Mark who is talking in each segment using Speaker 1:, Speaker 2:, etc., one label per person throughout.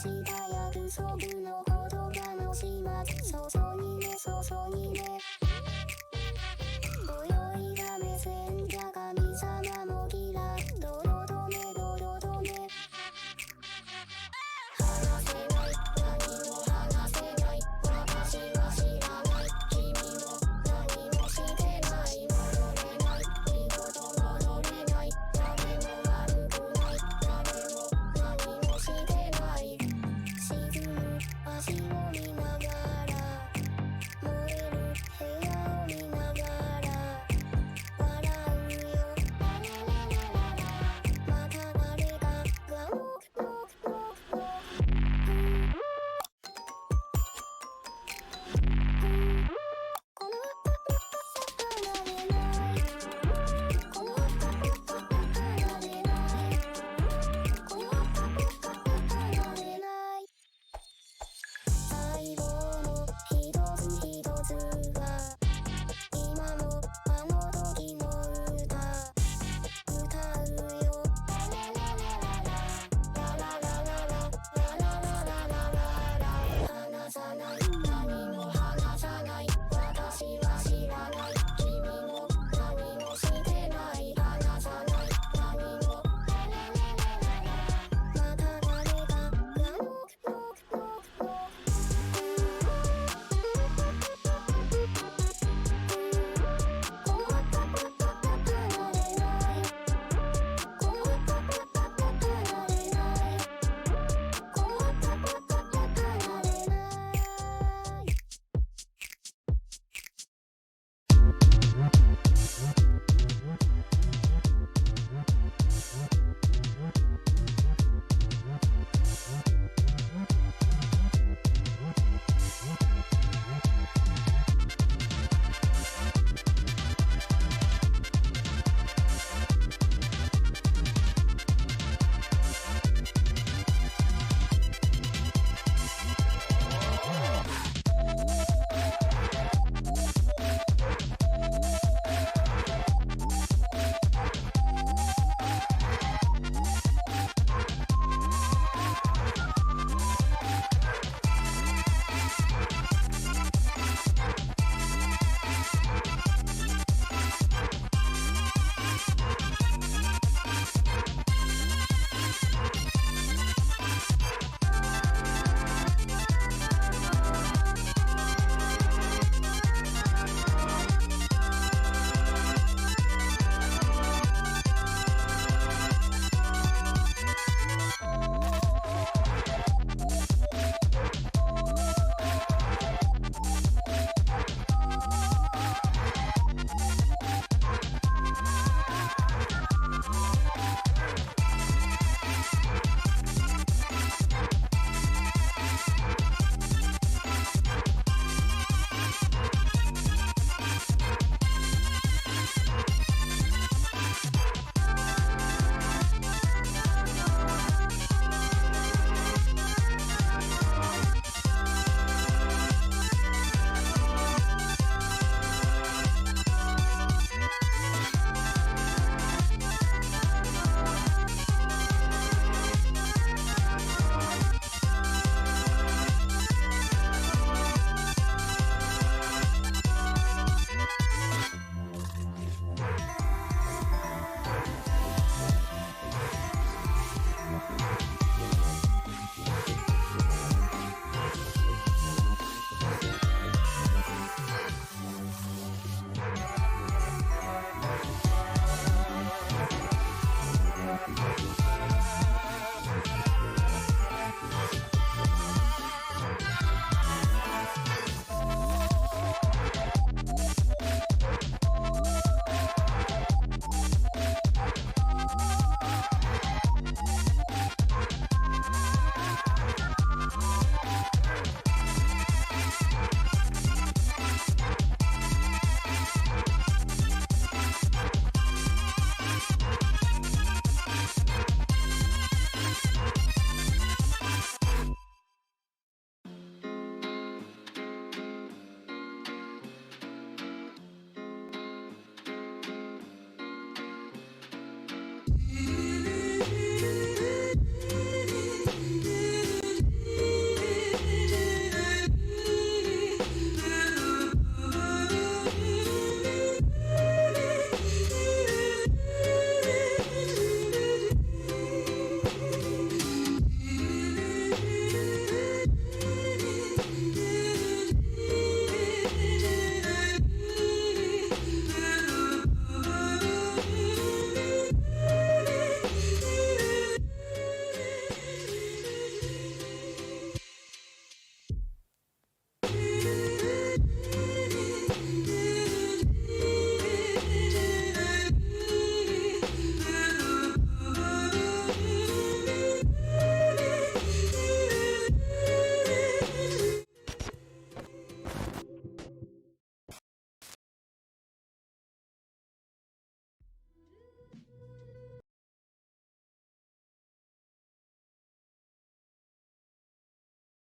Speaker 1: した約束の言葉の始末、注ぎ目注ぎ目、泳いだ目線じゃ神様もギラ、泥止め泥止め、話せない何も話せない、私は知らない君を、何もしてない戻れない、二度と戻れない、誰も悪くない、誰も何もしてない、沈む足を見ながら燃える部屋を見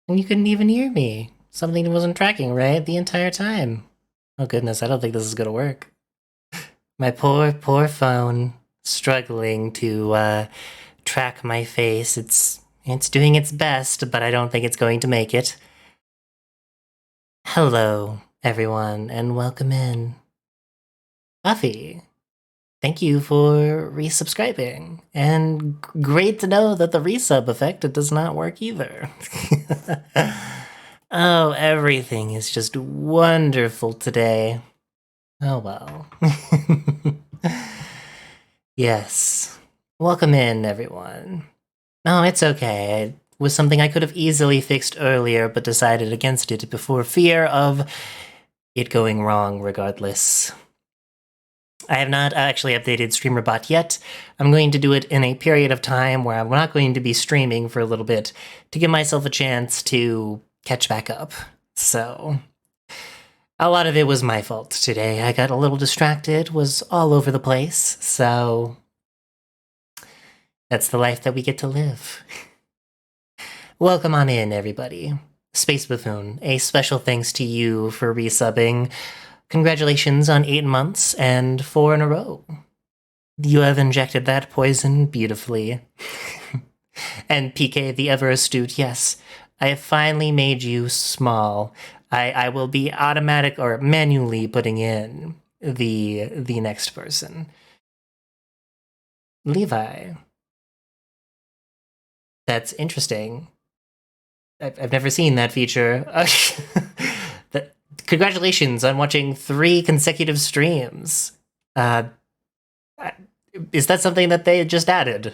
Speaker 2: And you couldn't even hear me. Something wasn't tracking, right? The entire time. Oh goodness, I don't think this is gonna work. My poor phone struggling to track my face. It's doing its best, but I don't think it's going to make it. Hello, everyone, and welcome in. Buffy, thank you for resubscribing. And great to know that the resub effect does not work either. Oh, everything is just wonderful today. Oh well. Yes. Welcome in, everyone. No, it's okay. It was something I could have easily fixed earlier, but decided against it before fear of it going wrong regardless. I have not actually updated StreamerBot yet. I'm going to do it in a period of time where I'm not going to be streaming for a little bit to give myself a chance to catch back up. So, a lot of it was my fault today. I got a little distracted, was all over the place, so that's the life that we get to live. Welcome on in, everybody. Space Buffoon, a special thanks to you for resubbing. Congratulations on 8 months and 4 in a row. You have injected that poison beautifully. And PK, the ever astute, yes, I have finally made you small. I will be automatic or manually putting in the next person. Levi. That's interesting. I've never seen that feature. Congratulations on watching 3 consecutive streams. Is that something that they just added?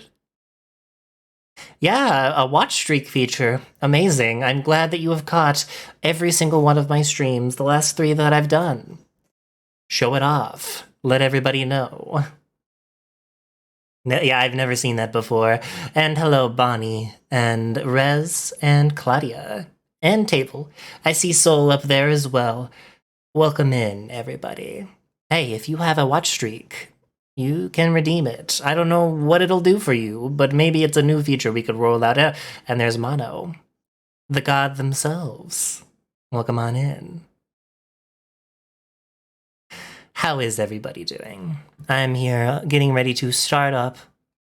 Speaker 2: Yeah, a watch streak feature. Amazing. I'm glad that you have caught every single one of my streams, the last 3 that I've done. Show it off. Let everybody know. Yeah, I've never seen that before. And hello, Bonnie, and Rez, and Claudia, and Table. I see Soul up there as well. Welcome in, everybody. Hey, if you have a watch streak, you can redeem it. I don't know what it'll do for you, but maybe it's a new feature we could roll out. And there's Mono, the god themselves. Welcome on in. How is everybody doing? I'm here getting ready to start up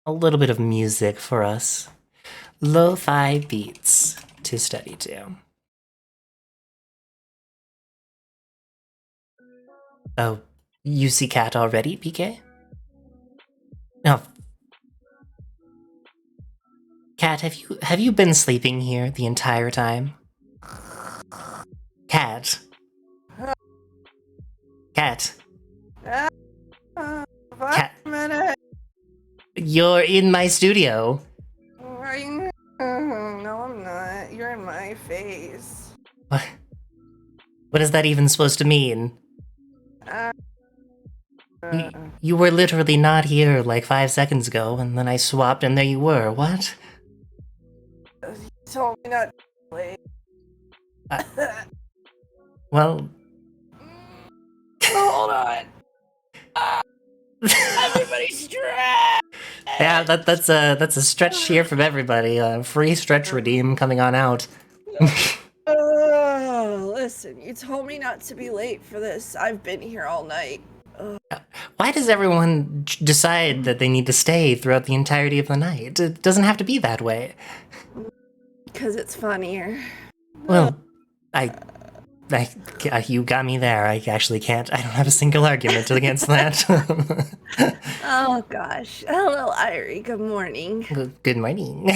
Speaker 2: a little bit of music for us. Lo-fi beats to study to. Oh, you see Cat already, PK? No. Cat, have you been sleeping here the entire time? Cat. Cat. Cat. You're in my studio.
Speaker 3: Are you? No, I'm not. You're in my face.
Speaker 2: What is that even supposed to mean? You were literally not here like 5 seconds ago, and then I swapped and there you were. What?
Speaker 3: You told me not to play.
Speaker 2: Well...
Speaker 3: Hold on. Everybody's stretch!
Speaker 2: Yeah, that's a stretch here from everybody. Free stretch redeem coming on out.
Speaker 3: Listen, you told me not to be late for this. I've been here all night.
Speaker 2: Why does everyone decide that they need to stay throughout the entirety of the night? It doesn't have to be that way.
Speaker 3: Because it's funnier.
Speaker 2: Well, you got me there. I actually can't. I don't have a single argument against that.
Speaker 3: Oh gosh. Hello, Irie. Good morning.
Speaker 2: Good morning.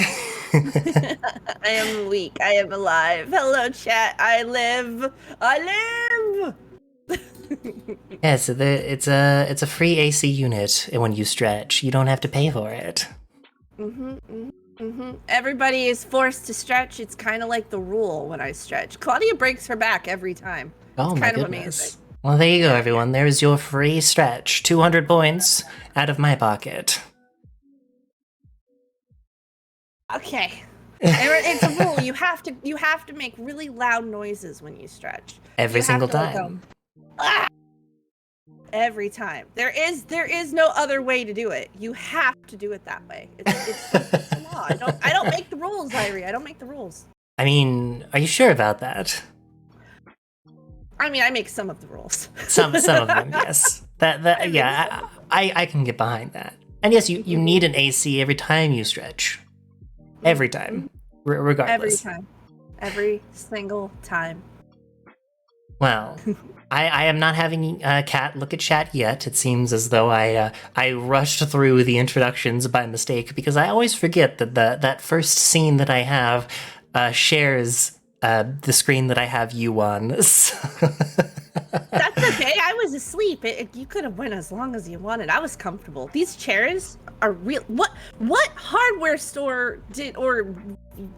Speaker 3: I am weak. I am alive. Hello, chat. I live.
Speaker 2: Yeah, so it's a free AC unit when you stretch. You don't have to pay for it.
Speaker 3: Everybody is forced to stretch. It's kind of like the rule when I stretch. Claudia breaks her back every time.
Speaker 2: Oh,
Speaker 3: it's
Speaker 2: my
Speaker 3: kind of
Speaker 2: goodness.
Speaker 3: amazing.
Speaker 2: Well, there you go, everyone. There's your free stretch. 200 points out of my pocket.
Speaker 3: Okay. It's a rule. You have to make really loud noises when you stretch.
Speaker 2: Every single time.
Speaker 3: Every time. There is no other way to do it. You have to do it that way. It's the law. I don't make the rules, Irie. I don't make the rules.
Speaker 2: I mean, are you sure about that?
Speaker 3: I mean, I make some of the rules.
Speaker 2: Some of them, yes. I can get behind that. And yes, you need an AC every time you stretch. Every time, regardless.
Speaker 3: Every time. Every single time.
Speaker 2: Well, I am not having Kat look at chat yet. It seems as though I rushed through the introductions by mistake because I always forget that that first scene that I have shares the screen that I have you on. So
Speaker 3: That's okay. I was asleep. You could have went as long as you wanted. I was comfortable. These chairs are real. What hardware store or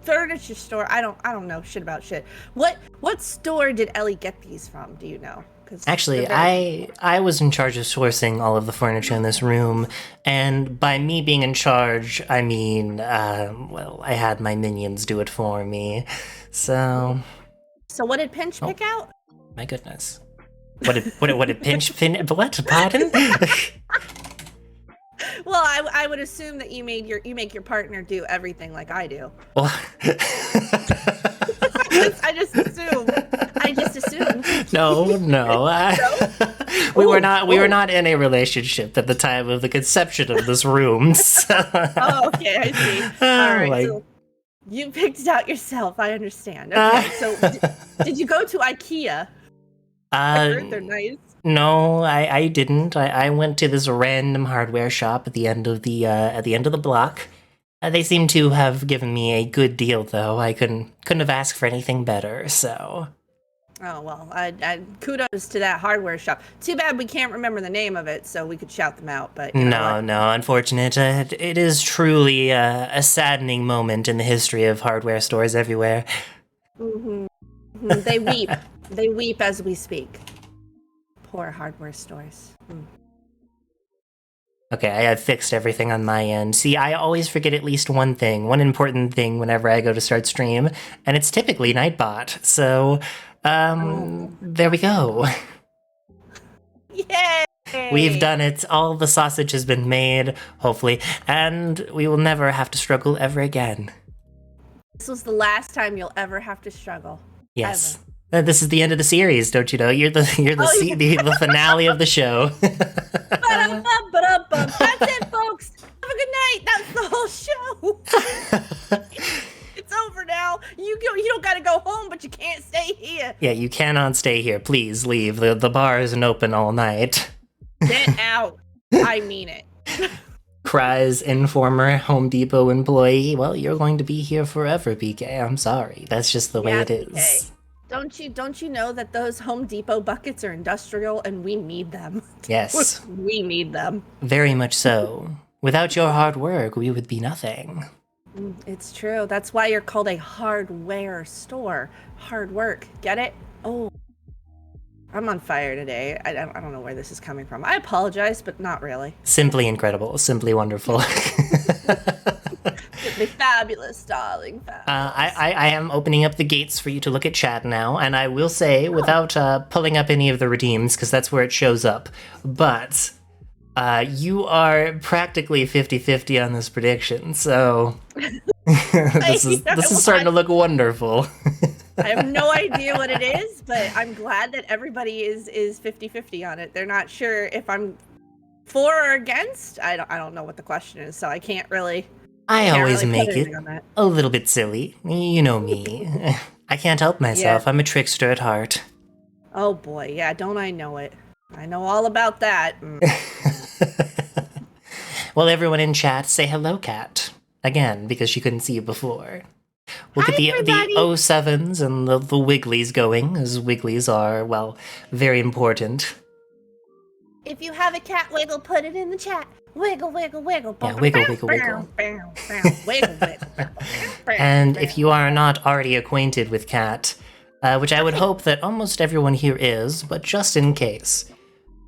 Speaker 3: furniture store? I don't know shit about shit. What store did Ellie get these from? Do you know?
Speaker 2: Actually, I was in charge of sourcing all of the furniture in this room, and by me being in charge, I mean, well, I had my minions do it for me. So
Speaker 3: what did Pinch pick out?
Speaker 2: My goodness. What did Pinch pin? What? Pardon?
Speaker 3: Well, I would assume that you make your partner do everything like I do.
Speaker 2: Well,
Speaker 3: I just assumed.
Speaker 2: No. We were not in a relationship at the time of the conception of this room. So.
Speaker 3: Oh, okay, I see. All right, so you picked it out yourself. I understand. Okay, so did you go to IKEA? I heard they're nice.
Speaker 2: No, I didn't. I went to this random hardware shop at the end of the block. They seem to have given me a good deal, though. I couldn't have asked for anything better. So. Oh
Speaker 3: well, I kudos to that hardware shop. Too bad we can't remember the name of it, so we could shout them out. But
Speaker 2: no, unfortunate. It is truly a saddening moment in the history of hardware stores everywhere.
Speaker 3: Mm-hmm. They weep. They weep as we speak. Poor hardware stores.
Speaker 2: Okay, I have fixed everything on my end. See, I always forget at least one important thing whenever I go to start stream, and it's typically Nightbot. So, there we go.
Speaker 3: Yay!
Speaker 2: We've done it. All the sausage has been made, hopefully, and we will never have to struggle ever again.
Speaker 3: This was the last time you'll ever have to struggle.
Speaker 2: Yes. Ever. This is the end of the series, don't you know? You're the the finale of the show.
Speaker 3: That's it, folks. Have a good night. That's the whole show. It's over now. You don't gotta go home, but you can't stay here.
Speaker 2: Yeah, you cannot stay here. Please leave. The bar isn't open all night.
Speaker 3: Get out. I mean it.
Speaker 2: Cries informer Home Depot employee. Well, you're going to be here forever, PK. I'm sorry. That's just the way it is.
Speaker 3: PK. Don't you know that those Home Depot buckets are industrial and we need them?
Speaker 2: Yes.
Speaker 3: We need them.
Speaker 2: Very much so. Without your hard work, we would be nothing.
Speaker 3: It's true. That's why you're called a hardware store. Hard work. Get it? Oh. I'm on fire today. I don't know where this is coming from. I apologize, but not really.
Speaker 2: Simply incredible. Simply wonderful.
Speaker 3: Simply fabulous, darling. Fabulous.
Speaker 2: I am opening up the gates for you to look at chat now, and I will say, without pulling up any of the redeems, because that's where it shows up, but you are practically 50-50 on this prediction, so this is starting to look wonderful.
Speaker 3: I have no idea what it is, but I'm glad that everybody is 50-50 on it. They're not sure if I'm for or against. I don't know what the question is, so I can't really.
Speaker 2: I always make it a little bit silly. You know me. I can't help myself. Yeah. I'm a trickster at heart.
Speaker 3: Oh boy, yeah, don't I know it. I know all about that.
Speaker 2: Well, everyone in chat, say hello, Kat. Again, because she couldn't see you before. We'll get the 07s and the Wigglies going, as Wigglies are, well, very important.
Speaker 3: If you have a cat wiggle, put it in the chat. Wiggle, wiggle, wiggle.
Speaker 2: Yeah, wiggle, wiggle, wiggle.
Speaker 3: Wiggle, wiggle.
Speaker 2: And if you are not already acquainted with Kat, which I would hope that almost everyone here is, but just in case,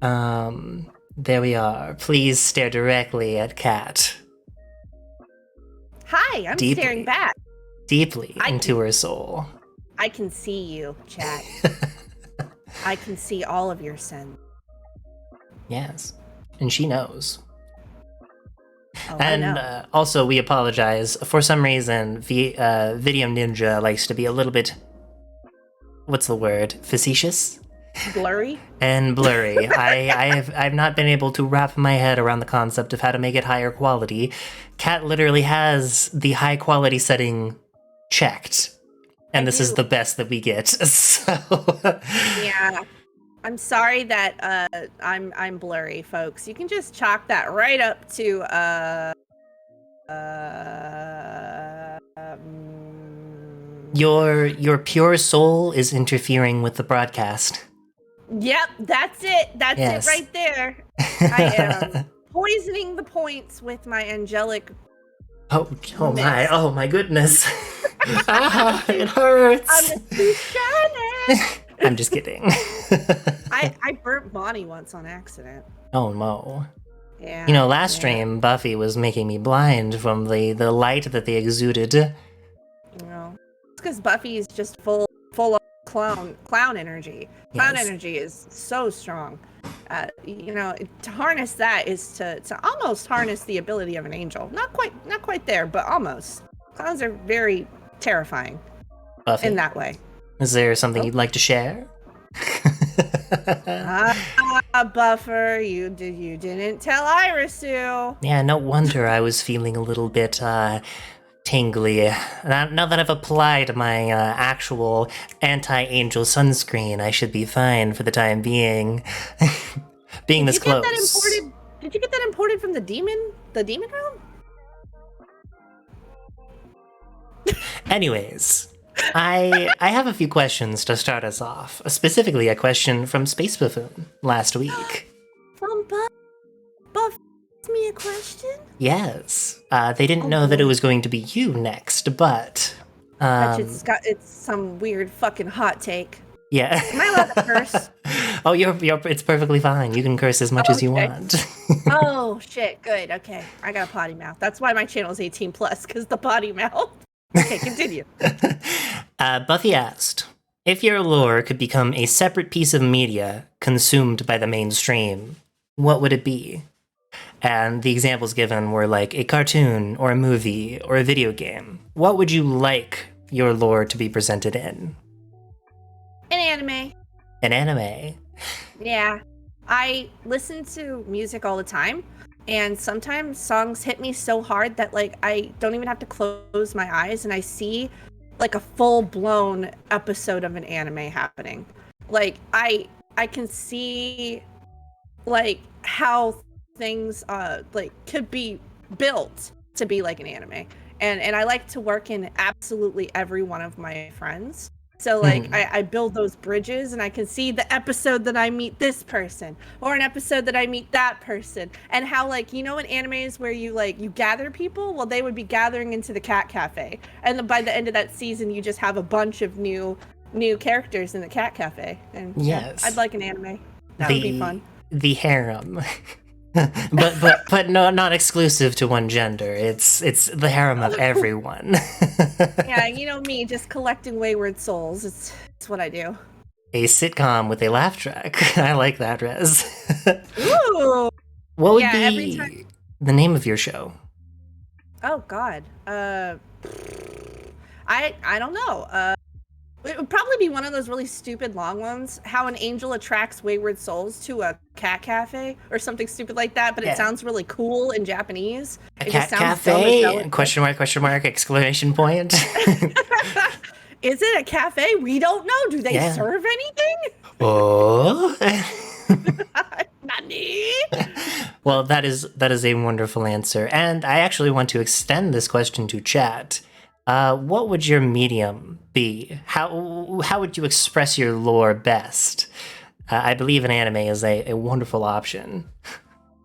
Speaker 2: there we are. Please stare directly at Kat.
Speaker 3: Hi, I'm staring back.
Speaker 2: Deeply into her soul.
Speaker 3: I can see you, chat. I can see all of your sins.
Speaker 2: Yes, and she knows.
Speaker 3: Oh, I
Speaker 2: And
Speaker 3: know.
Speaker 2: also, we apologize. For some reason, Video Ninja likes to be a little bit, what's the word? Facetious?
Speaker 3: Blurry.
Speaker 2: And blurry. I've not been able to wrap my head around the concept of how to make it higher quality. Cat literally has the high quality setting checked, and this is the best that we get. So
Speaker 3: Yeah. I'm sorry that I'm blurry, folks. You can just chalk that right up to
Speaker 2: your pure soul is interfering with the broadcast.
Speaker 3: Yep, that's it. That's
Speaker 2: Yes.
Speaker 3: it right there. I am poisoning the points with my angelic.
Speaker 2: Oh
Speaker 3: Miss.
Speaker 2: oh my goodness. It hurts.
Speaker 3: I'm too shining.
Speaker 2: I'm just kidding.
Speaker 3: I burnt Bonnie once on accident.
Speaker 2: Oh no.
Speaker 3: Yeah.
Speaker 2: You know, last stream, Buffy was making me blind from the light that they exuded.
Speaker 3: No. It's because Buffy is just full of clown energy. Clown
Speaker 2: Yes.
Speaker 3: energy is so strong. To harness that is to almost harness the ability of an angel. Not quite there, but almost. Clowns are very terrifying
Speaker 2: Buffy,
Speaker 3: in that way.
Speaker 2: is there something you'd like to share?
Speaker 3: Buffer, you didn't tell Irisu.
Speaker 2: Yeah, no wonder I was feeling a little bit tingly. Now that I've applied my actual anti-angel sunscreen, I should be fine for the time being. Being this close.
Speaker 3: Did you get that imported from the demon realm?
Speaker 2: Anyways, I have a few questions to start us off. Specifically, a question from Space Buffoon last week.
Speaker 3: From Buff asked me a question?
Speaker 2: Yes. They didn't know that it was going to be you next, but
Speaker 3: It's some weird fucking hot take.
Speaker 2: yeah.
Speaker 3: Am I allowed to curse?
Speaker 2: Oh, it's perfectly fine. You can curse as much as you
Speaker 3: Okay.
Speaker 2: want.
Speaker 3: Oh shit, good. Okay. I got a potty mouth. That's why my channel is 18 plus, because the potty mouth. Okay, continue.
Speaker 2: Buffy asked, if your lore could become a separate piece of media consumed by the mainstream, what would it be? And the examples given were like a cartoon, or a movie, or a video game. What would you like your lore to be presented in?
Speaker 3: An anime.
Speaker 2: An anime.
Speaker 3: Yeah. I listen to music all the time, and sometimes songs hit me so hard that like I don't even have to close my eyes and I see like a full-blown episode of an anime happening. Like I can see like how things like could be built to be like an anime. And I like to work in absolutely every one of my friends. So like I build those bridges and I can see the episode that I meet this person or an episode that I meet that person, and how like, you know, in animes where you gather people, well, they would be gathering into the cat cafe, and then by the end of that season you just have a bunch of new characters in the cat cafe. And
Speaker 2: yes,
Speaker 3: yeah, I'd like an anime. That would be fun.
Speaker 2: The harem. but no, not exclusive to one gender. It's the harem of everyone.
Speaker 3: Yeah, you know me, just collecting wayward souls. It's what I do.
Speaker 2: A sitcom with a laugh track. I like that, Rez.
Speaker 3: Ooh.
Speaker 2: What would
Speaker 3: Yeah, every
Speaker 2: be
Speaker 3: time-
Speaker 2: the name of your show?
Speaker 3: Oh God. I don't know. It would probably be one of those really stupid long ones. How an angel attracts wayward souls to a cat cafe or something stupid like that. But
Speaker 2: Yeah.
Speaker 3: it sounds really cool in Japanese.
Speaker 2: A
Speaker 3: It
Speaker 2: cat
Speaker 3: just sounds dumb as hell.
Speaker 2: cafe? Question mark, exclamation point.
Speaker 3: Is it a cafe? We don't know. Do they
Speaker 2: Yeah.
Speaker 3: serve anything?
Speaker 2: Oh.
Speaker 3: Nani?
Speaker 2: Well, that is a wonderful answer, and I actually want to extend this question to chat. What would your medium be? How would you express your lore best? I believe an anime is a wonderful option.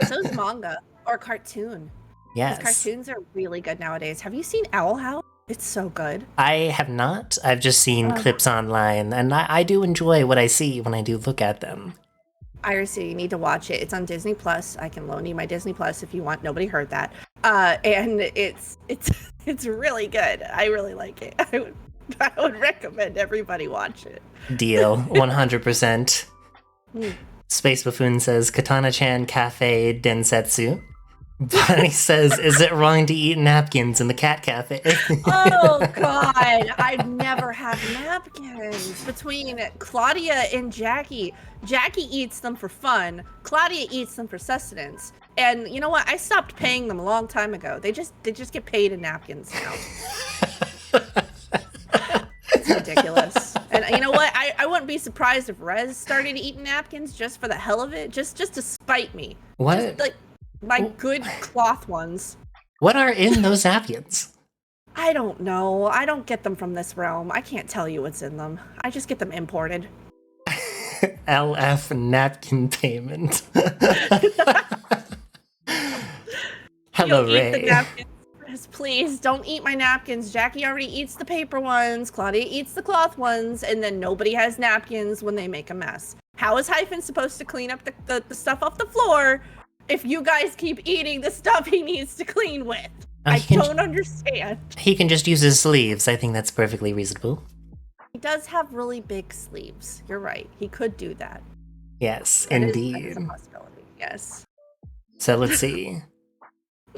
Speaker 3: So's manga or cartoon.
Speaker 2: Yes.
Speaker 3: Because cartoons are really good nowadays. Have you seen Owl House? It's so good.
Speaker 2: I have not. I've just seen clips online, and I do enjoy what I see when I do look at them.
Speaker 3: Irisu, you need to watch it. It's on Disney Plus. I can loan you my Disney Plus if you want. Nobody heard that. And it's really good. I really like it. I would recommend everybody watch it.
Speaker 2: Deal. 100%. Space Buffoon says Katanachan Cafe Densetsu. Bonnie says, is it wrong to eat napkins in the cat cafe?
Speaker 3: Oh God, I've never had napkins. Between Claudia and Jackie eats them for fun. Claudia eats them for sustenance. And you know what? I stopped paying them a long time ago. They just get paid in napkins now. It's ridiculous. And you know what? I wouldn't be surprised if Rez started eating napkins just for the hell of it, just to spite me.
Speaker 2: What?
Speaker 3: Just, like my good cloth ones.
Speaker 2: What are in those napkins?
Speaker 3: I don't know. I don't get them from this realm. I can't tell you what's in them. I just get them imported.
Speaker 2: LF napkin payment. Hello,
Speaker 3: You'll eat the
Speaker 2: Ray.
Speaker 3: napkins. Please don't eat my napkins. Jackie already eats the paper ones. Claudia eats the cloth ones, and then nobody has napkins when they make a mess. How is Hyphen supposed to clean up the stuff off the floor if you guys keep eating the stuff he needs to clean with? I don't understand.
Speaker 2: He can just use his sleeves. I think that's perfectly reasonable.
Speaker 3: He does have really big sleeves. You're right. He could do that.
Speaker 2: Yes,
Speaker 3: That
Speaker 2: indeed.
Speaker 3: is a possibility. Yes.
Speaker 2: So let's see.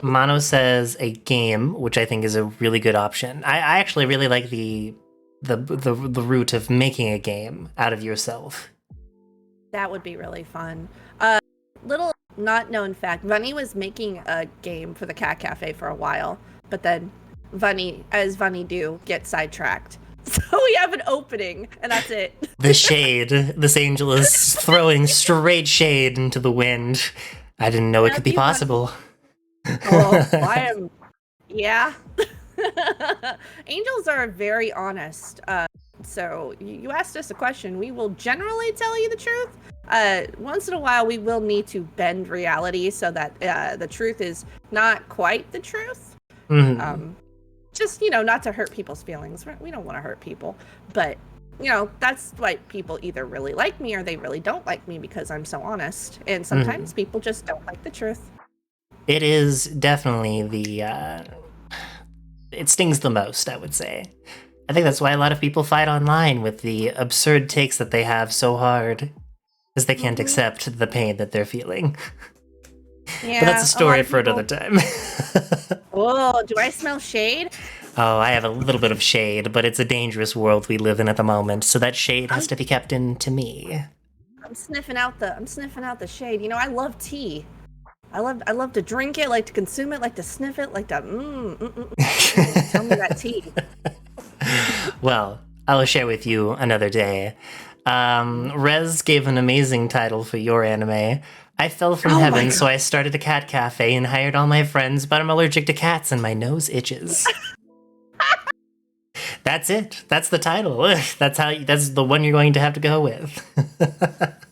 Speaker 2: Mono says a game, which I think is a really good option. I actually really like the route of making a game out of yourself.
Speaker 3: That would be really fun. Little not known fact, Vunny was making a game for the Cat Cafe for a while, but then Vunny, as Vunny do, get sidetracked. So we have an opening, and that's it.
Speaker 2: The shade. This angel is throwing straight shade into the wind. I didn't know it could be possible.
Speaker 3: Oh, I am. Yeah. Angels are very honest. So you asked us a question. We will generally tell you the truth. Once in a while, we will need to bend reality so that the truth is not quite the truth.
Speaker 2: Mm-hmm.
Speaker 3: Just, not to hurt people's feelings. We don't want to hurt people. But, that's why people either really like me or they really don't like me because I'm so honest. And sometimes people just don't like the truth.
Speaker 2: It is definitely it stings the most, I would say. I think that's why a lot of people fight online with the absurd takes that they have so hard, because they can't accept the pain that they're feeling.
Speaker 3: Yeah,
Speaker 2: but that's a story for another time.
Speaker 3: Oh, do I smell shade?
Speaker 2: Oh, I have a little bit of shade, but it's a dangerous world we live in at the moment, so that shade has to be kept into me.
Speaker 3: I'm sniffing out the shade. I love tea. I love to drink it, like to consume it, like to sniff it, like to tell me that tea.
Speaker 2: Well, I will share with you another day. Rez gave an amazing title for your anime. I fell from heaven, so I started a cat cafe and hired all my friends, but I'm allergic to cats and my nose itches. That's it. That's the title. That's the one you're going to have to go with.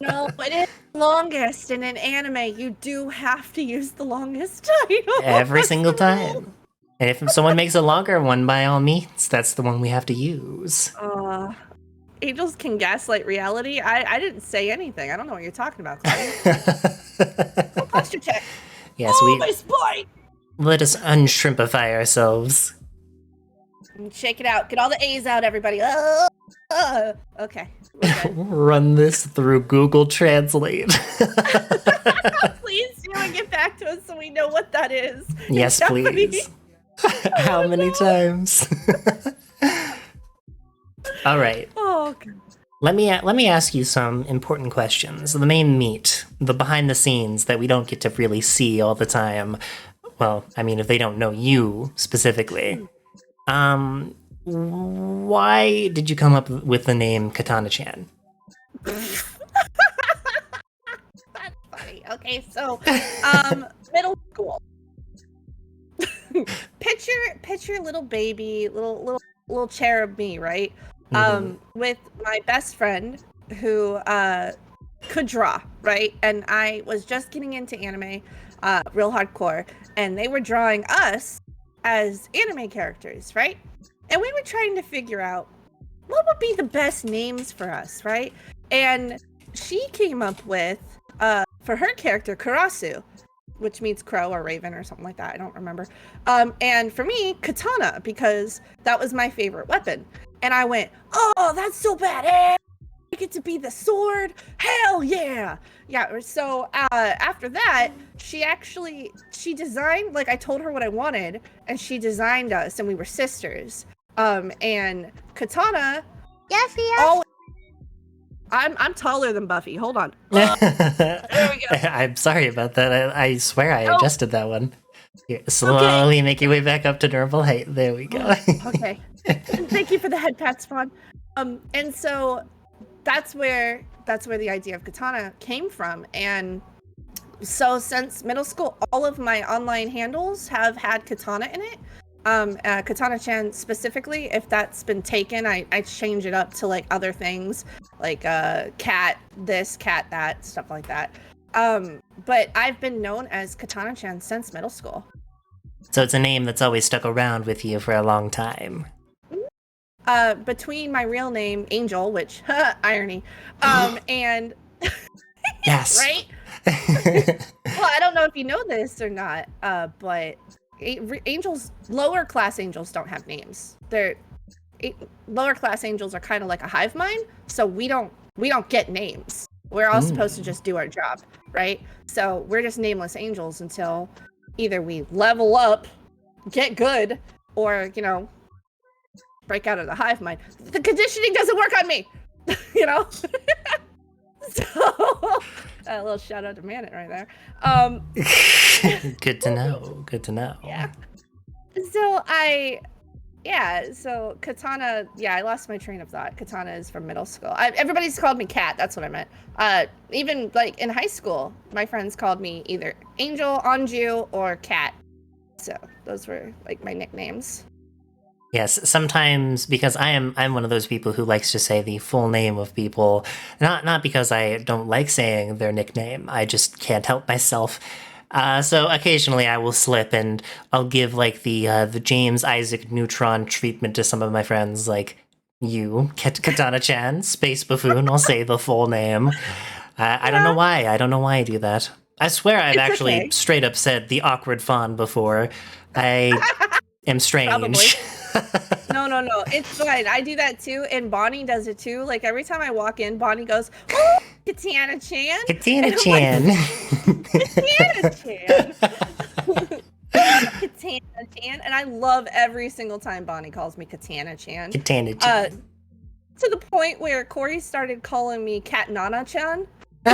Speaker 3: No, it is the longest in an anime. You do have to use the longest title.
Speaker 2: Every single time. And if someone makes a longer one, by all means, that's the one we have to use.
Speaker 3: Angels can gaslight reality. I didn't say anything. I don't know what you're talking about, Claudia. Posture check.
Speaker 2: Yes,
Speaker 3: my spine.
Speaker 2: Let us unshrimpify ourselves.
Speaker 3: Shake it out. Get all the A's out, everybody. Okay.
Speaker 2: Run this through Google Translate.
Speaker 3: Please do and get back to us so we know what that is.
Speaker 2: Yes, please. How many times? All right.
Speaker 3: Oh, God.
Speaker 2: Let me ask you some important questions. The main meat, the behind the scenes that we don't get to really see all the time. Well, I mean, if they don't know you specifically. Why did you come up with the name Katanachan?
Speaker 3: That's funny. Okay, so middle school. picture little baby, little cherub me, right? With my best friend who could draw, right? And I was just getting into anime, real hardcore, and they were drawing us as anime characters, right? And we were trying to figure out what would be the best names for us, right? And she came up with, for her character, Karasu, which means crow or raven or something like that. I don't remember. And for me, katana, because that was my favorite weapon. And I went, oh, that's so bad. get to be the sword. Hell yeah. Yeah, so after that, she designed, like I told her what I wanted, and she designed us, and we were sisters. And Katana,
Speaker 1: Yes,
Speaker 3: always, I'm taller than Buffy. Hold on.
Speaker 2: There
Speaker 3: we go.
Speaker 2: I'm sorry about that. I swear I
Speaker 3: Oh.
Speaker 2: adjusted that one. Here, slowly make your way back up to normal height. There we go.
Speaker 3: Okay. Thank you for the head pats, Fawn. And so that's where the idea of Katana came from. And so since middle school, all of my online handles have had Katana in it. Katanachan specifically, if that's been taken, I change it up to like other things, like cat this, cat that, stuff like that. But I've been known as Katanachan since middle school.
Speaker 2: So it's a name that's always stuck around with you for a long time.
Speaker 3: Between my real name, Angel, which, irony, and...
Speaker 2: Yes.
Speaker 3: Right? Well, I don't know if you know this or not, but angels, lower class angels don't have names. Lower class angels are kind of like a hive mind, so we don't get names. We're all supposed to just do our job, right? So we're just nameless angels until either we level up, get good, or, you know, break out of the hive mind. The conditioning doesn't work on me, you know? So, a little shout out to Manit right there.
Speaker 2: Good to know. Good to know.
Speaker 3: Yeah. So Katana, I lost my train of thought. Katana is from middle school. Everybody's called me Cat. That's what I meant. Even like in high school, my friends called me either Angel, Anju, or Cat. So those were like my nicknames.
Speaker 2: Yes, sometimes because I'm one of those people who likes to say the full name of people, not because I don't like saying their nickname. I just can't help myself. So occasionally I will slip and I'll give like the James Isaac Neutron treatment to some of my friends, like you, Katanachan, Space Buffoon. I'll say the full name. I don't know why. I don't know why I do that. I swear I've actually straight up said the awkward fawn before. I am strange.
Speaker 3: Probably. No. It's fine. I do that too, and Bonnie does it too. Like every time I walk in, Bonnie goes, "Oh, Katanachan."
Speaker 2: Katanachan.
Speaker 3: Katanachan. Katanachan. And I love every single time Bonnie calls me Katanachan.
Speaker 2: Katanachan.
Speaker 3: To the point where Corey started calling me Katanachan. I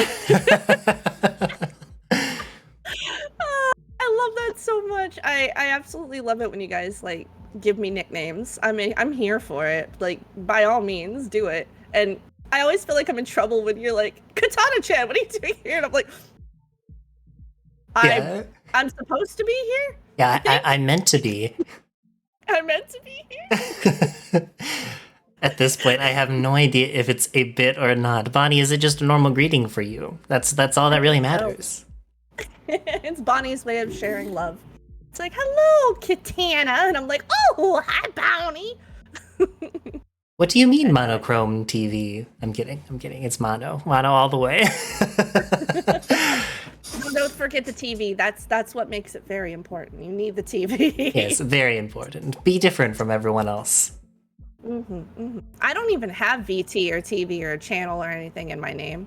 Speaker 3: love that so much. I absolutely love it when you guys like give me nicknames. I mean, I'm here for it. Like, by all means, do it. And I always feel like I'm in trouble when you're like, Katanachan, what are you doing here? And I'm like, I'm supposed to be here?
Speaker 2: Yeah, I meant to be.
Speaker 3: I meant to be here?
Speaker 2: At this point, I have no idea if it's a bit or not. Bonnie, is it just a normal greeting for you? That's all that really matters.
Speaker 3: It's Bonnie's way of sharing love. It's like, hello, Katana. And I'm like, oh, hi, Bonnie.
Speaker 2: What do you mean monochrome TV? I'm kidding. It's mono all the way.
Speaker 3: Don't forget the TV. That's what makes it very important. You need the TV.
Speaker 2: Yes, very important. Be different from everyone else.
Speaker 3: I don't even have VT or TV or a channel or anything in my name.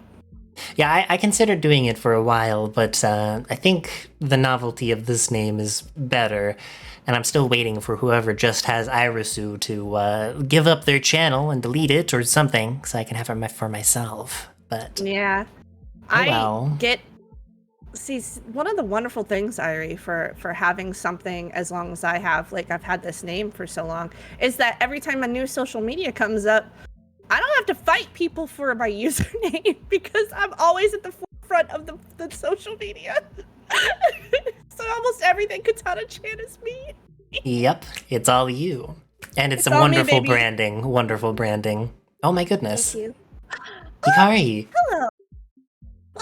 Speaker 2: Yeah, I considered doing it for a while, but I think the novelty of this name is better, and I'm still waiting for whoever just has Irisu to give up their channel and delete it or something, so I can have it for myself. But
Speaker 3: yeah, See, one of the wonderful things, Irie, for having something as long as I have, like I've had this name for so long, is that every time a new social media comes up, I don't have to fight people for my username because I'm always at the forefront of the social media. So almost everything Katanachan is me.
Speaker 2: Yep, it's all you. And it's a
Speaker 3: all me,
Speaker 2: wonderful
Speaker 3: baby.
Speaker 2: wonderful branding. Oh my goodness.
Speaker 3: Thank you.
Speaker 2: Hikari,
Speaker 3: Hello.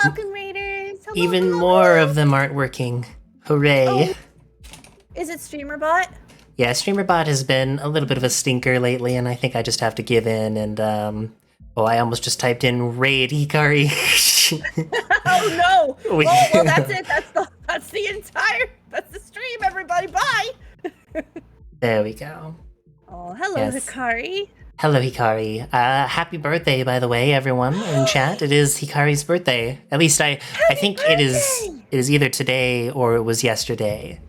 Speaker 3: Welcome, Raiders. Hello,
Speaker 2: even
Speaker 3: hello,
Speaker 2: more
Speaker 3: hello.
Speaker 2: of them aren't working. Hooray.
Speaker 3: Oh. Is it StreamerBot?
Speaker 2: Yeah, StreamerBot has been a little bit of a stinker lately, and I think I just have to give in and, I almost just typed in raid Hikari.
Speaker 3: Oh no! Well, that's it. That's the stream, everybody. Bye!
Speaker 2: There we go.
Speaker 3: Oh, hello,
Speaker 2: Yes.
Speaker 3: Hikari.
Speaker 2: Hello, Hikari. Happy birthday, by the way, everyone in chat. It is Hikari's birthday. At least I think it is either today or it was yesterday.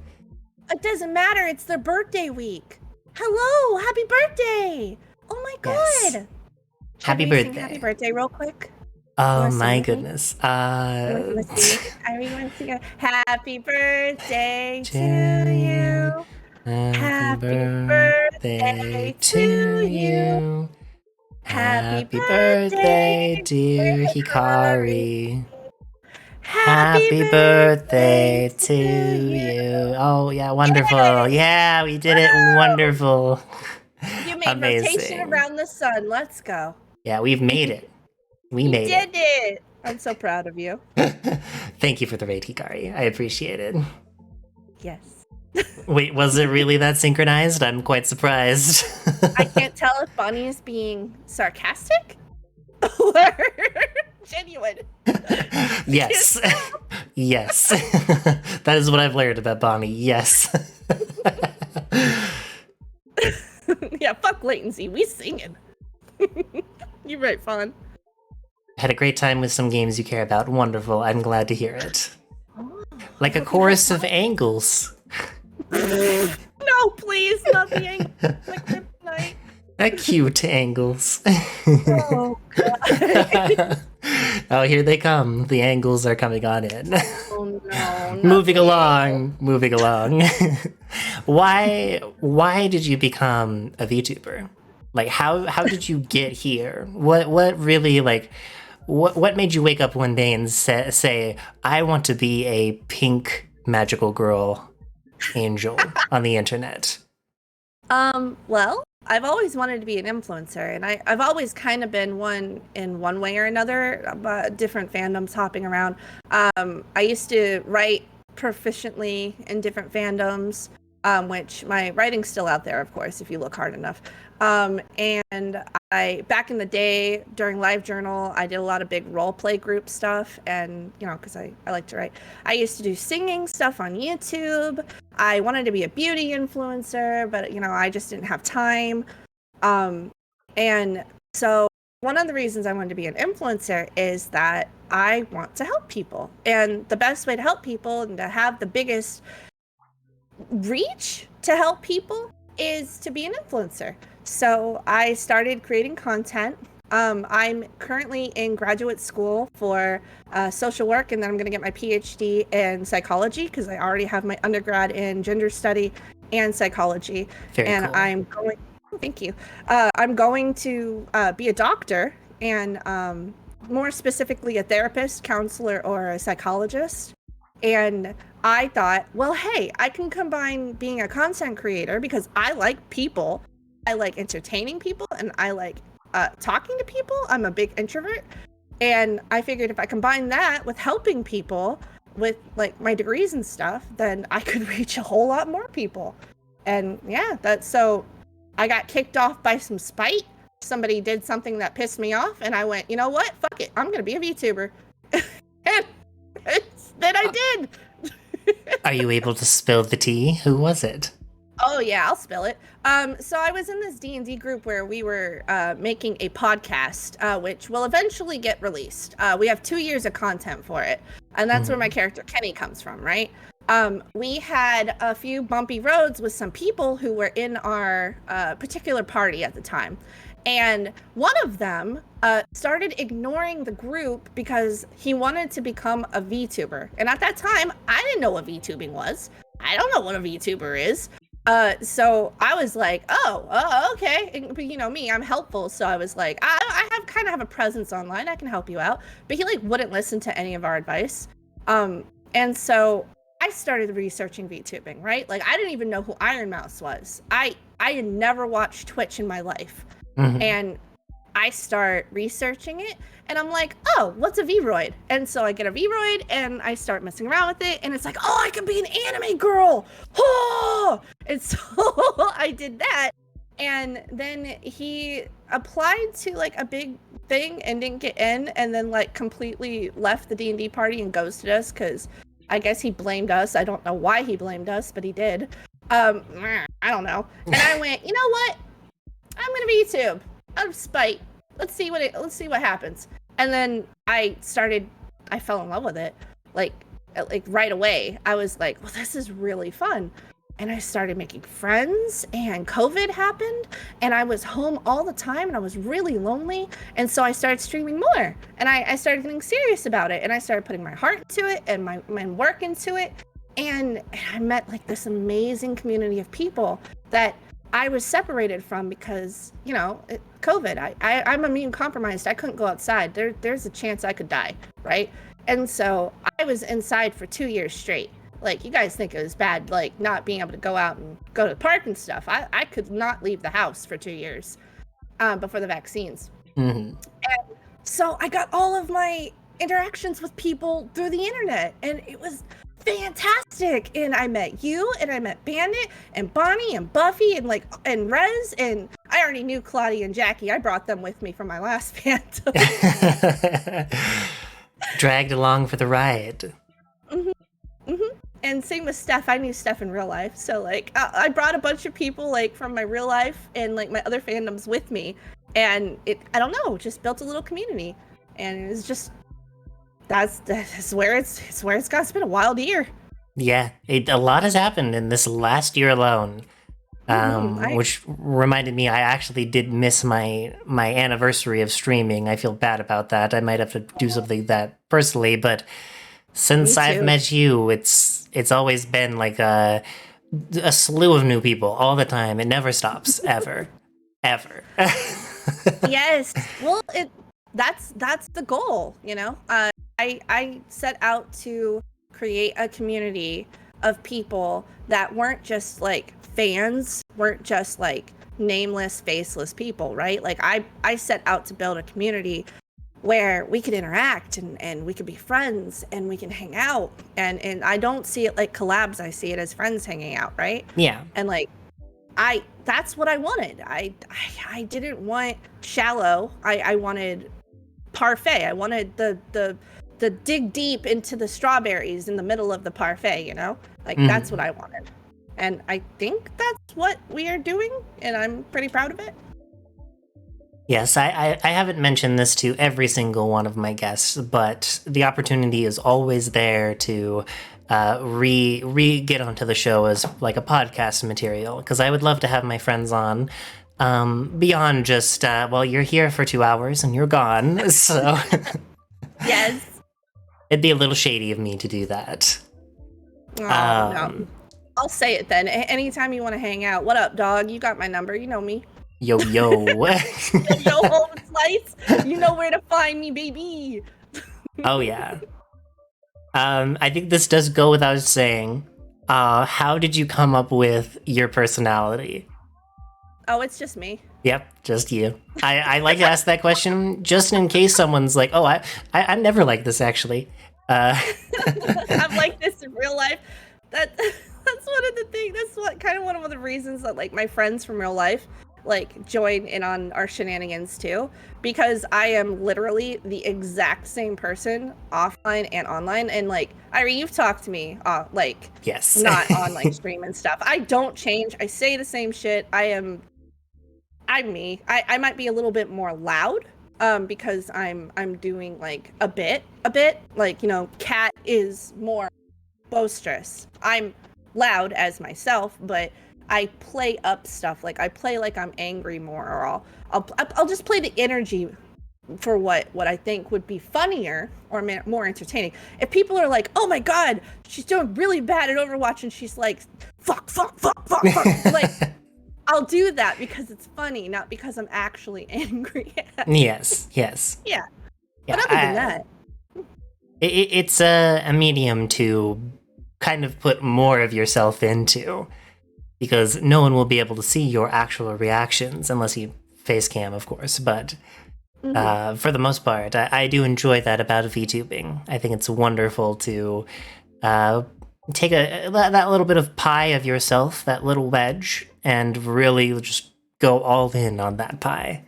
Speaker 3: It doesn't matter. It's their birthday week. Hello, happy birthday! Oh my
Speaker 2: Yes.
Speaker 3: god!
Speaker 2: Happy
Speaker 3: Should we sing
Speaker 2: birthday.
Speaker 3: happy birthday, real quick.
Speaker 2: Oh
Speaker 3: wanna sing
Speaker 2: my
Speaker 3: with me?
Speaker 2: goodness.
Speaker 3: I want to sing. Happy birthday to you.
Speaker 2: Happy birthday to you. Happy birthday, dear Hikari. Happy birthday to you. Oh, yeah, wonderful. Yeah, we did it. Wonderful.
Speaker 3: You made rotation
Speaker 2: Amazing.
Speaker 3: around the sun. Let's go.
Speaker 2: Yeah, we've made it. We
Speaker 3: You
Speaker 2: made
Speaker 3: did it. I'm so proud of you.
Speaker 2: it. Thank you for the raid, Hikari. I appreciate it.
Speaker 3: Yes.
Speaker 2: Wait, was it really that synchronized? I'm quite surprised.
Speaker 3: I can't tell if Bonnie is being sarcastic or genuine.
Speaker 2: Yes. Yes. That is what I've learned about Bonnie. Yes.
Speaker 3: Yeah, fuck latency. We singing. You're right, Fawn.
Speaker 2: Had a great time with some games you care about. Wonderful. I'm glad to hear it. Like a chorus of angles.
Speaker 3: No, please, not the angle. My kryptonite.
Speaker 2: Cute angles.
Speaker 3: Oh, God.
Speaker 2: Oh, here they come. The angles are coming on in.
Speaker 3: Oh, no. not
Speaker 2: Moving
Speaker 3: the
Speaker 2: along. Moving along. Why did you become a VTuber? Like how did you get here? What really like what made you wake up one day and say I want to be a pink magical girl angel on the internet?
Speaker 3: Well, I've always wanted to be an influencer, and I've always kind of been one in one way or another, different fandoms hopping around. I used to write proficiently in different fandoms, which my writing's still out there, of course, if you look hard enough. And I, back in the day, during LiveJournal, I did a lot of big role play group stuff, and, you know, because I like to write. I used to do singing stuff on YouTube. I wanted to be a beauty influencer, but, you know, I just didn't have time. And so one of the reasons I wanted to be an influencer is that I want to help people. And the best way to help people and to have the biggest reach to help people is to be an influencer. So I started creating content. I'm currently in graduate school for social work, and then I'm going to get my PhD in psychology because I already have my undergrad in gender study and psychology.
Speaker 2: Very
Speaker 3: and
Speaker 2: cool.
Speaker 3: I'm going. Thank you. I'm going to be a doctor, and more specifically, a therapist, counselor, or a psychologist. And I thought, well, hey, I can combine being a content creator because I like people. I like entertaining people, and I like talking to people. I'm a big introvert. And I figured if I combine that with helping people with like my degrees and stuff, then I could reach a whole lot more people. And yeah, so I got kicked off by some spite. Somebody did something that pissed me off, and I went, you know what? Fuck it. I'm going to be a VTuber. And then I did.
Speaker 2: Are you able to spill the tea? Who was it?
Speaker 3: Oh yeah, I'll spill it. So I was in this D&D group where we were making a podcast, which will eventually get released. We have 2 years of content for it, and that's where my character Kenny comes from, right? We had a few bumpy roads with some people who were in our particular party at the time. And one of them started ignoring the group because he wanted to become a VTuber. And at that time, I didn't know what VTubing was. I don't know what a VTuber is. So I was like, oh, okay. And, you know me, I'm helpful. So I was like, I kind of have a presence online. I can help you out. But he like wouldn't listen to any of our advice. And so I started researching VTubing, right? Like I didn't even know who Iron Mouse was. I had never watched Twitch in my life.
Speaker 2: Mhm.
Speaker 3: And I start researching it, and I'm like, oh, what's a V-Roid? And so I get a V-Roid, and I start messing around with it, and it's like, oh, I can be an anime girl! Oh! And so I did that, and then he applied to, like, a big thing and didn't get in, and then, like, completely left the D&D party and ghosted us, because I guess he blamed us. I don't know why he blamed us, but he did. I don't know. And I went, you know what? I'm gonna VTube. out of spite. Let's see what happens. And then I fell in love with it. Like right away. I was like, well, this is really fun. And I started making friends, and COVID happened, and I was home all the time, and I was really lonely. And so I started streaming more, and I started getting serious about it, and I started putting my heart into it and my work into it. And I met like this amazing community of people that I was separated from because, COVID. I'm immune compromised. I couldn't go outside. There's a chance I could die, right? And so I was inside for 2 years straight. Like, you guys think it was bad, like, not being able to go out and go to the park and stuff. I could not leave the house for 2 years before the vaccines.
Speaker 2: Mm-hmm.
Speaker 3: And so I got all of my interactions with people through the internet, and it was fantastic. And I met you, and I met Bandit, and Bonnie, and Buffy, and Rez, and I already knew Claudia and Jackie. I brought them with me from my last fandom.
Speaker 2: Dragged along for the ride.
Speaker 3: Mm-hmm. Mm-hmm. And same with Steph. I knew Steph in real life. So, like, I brought a bunch of people, like, from my real life and, like, my other fandoms with me. And I don't know, just built a little community. And it was just, that's where it's got. It's been a wild year.
Speaker 2: Yeah, a lot has happened in this last year alone. Which reminded me, I actually did miss my anniversary of streaming. I feel bad about that. I might have to do something that personally, but since I've met you, it's always been like a slew of new people all the time. It never stops, ever.
Speaker 3: Yes. Well, that's the goal, I set out to create a community of people that weren't just like fans, weren't just like nameless, faceless people, right? Like I set out to build a community where we could interact and we could be friends and we can hang out. And I don't see it like collabs, I see it as friends hanging out, right?
Speaker 2: Yeah.
Speaker 3: And like that's what I wanted. I didn't want shallow. I wanted parfait. I wanted the dig deep into the strawberries in the middle of the parfait, Like that's what I wanted. And I think that's what we are doing, and I'm pretty proud of it.
Speaker 2: Yes, I haven't mentioned this to every single one of my guests, but the opportunity is always there to get onto the show as like a podcast material, because I would love to have my friends on beyond just, you're here for 2 hours and you're gone, so...
Speaker 3: Yes.
Speaker 2: It'd be a little shady of me to do that.
Speaker 3: Oh, no. I'll say it then. Anytime you want to hang out, what up, dog? You got my number. You know me.
Speaker 2: Yo.
Speaker 3: Yo, home slice. You know where to find me, baby.
Speaker 2: Oh, yeah. I think this does go without saying. How did you come up with your personality?
Speaker 3: Oh, it's just me.
Speaker 2: Yep, just you. I like to ask that question just in case someone's like, oh, I'm never like this, actually.
Speaker 3: I'm like this in real life. That's one of the things. That's one of the reasons that like my friends from real life like join in on our shenanigans too, because I am literally the exact same person offline and online. And like Irie, you've talked to me like
Speaker 2: yes,
Speaker 3: not on like stream and stuff. I don't change. I say the same shit. I'm me. I might be a little bit more loud because I'm doing like a bit like, Kat is more boisterous. I'm loud as myself, but I play up stuff. Like I play like I'm angry more, or I'll just play the energy for what I think would be funnier or more entertaining. If people are like, oh my god, she's doing really bad at Overwatch, and she's like, fuck, like I'll do that because it's funny, not because I'm actually angry.
Speaker 2: Yes.
Speaker 3: Yeah. But other than that,
Speaker 2: it's a medium to kind of put more of yourself into, because no one will be able to see your actual reactions unless you face cam, of course. But for the most part, I do enjoy that about VTubing. I think it's wonderful to take that little bit of pie of yourself, that little wedge, and really just go all in on that pie.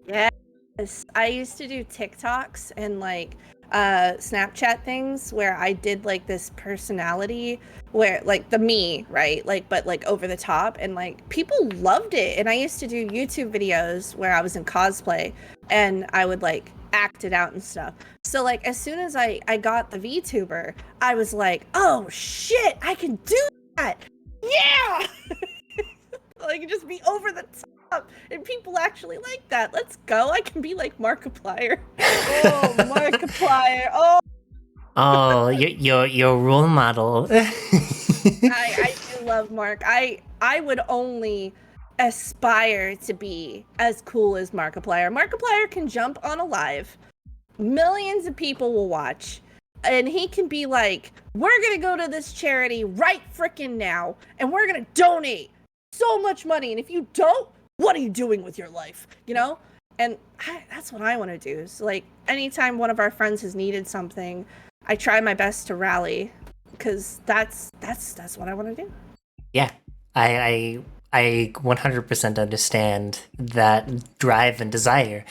Speaker 3: Yes, I used to do TikToks, and like Snapchat things where I did like this personality where like the me, right? Like but like over the top, and like people loved it. And I used to do YouTube videos where I was in cosplay and I would like act it out and stuff. So like as soon as I got the VTuber, I was like, "Oh shit, I can do that." Yeah. Like just be over the top, and people actually like that. Let's go. I can be like Markiplier. Oh, Markiplier. Oh,
Speaker 2: Oh, your role model.
Speaker 3: I do love Mark. I would only aspire to be as cool as Markiplier. Markiplier can jump on a live. Millions of people will watch. And he can be like, "We're gonna go to this charity right frickin' now, and we're gonna donate so much money. And if you don't, what are you doing with your life?" You know? And that's what I want to do. So like anytime one of our friends has needed something, I try my best to rally, because that's what I want to do.
Speaker 2: Yeah, I 100% understand that drive and desire.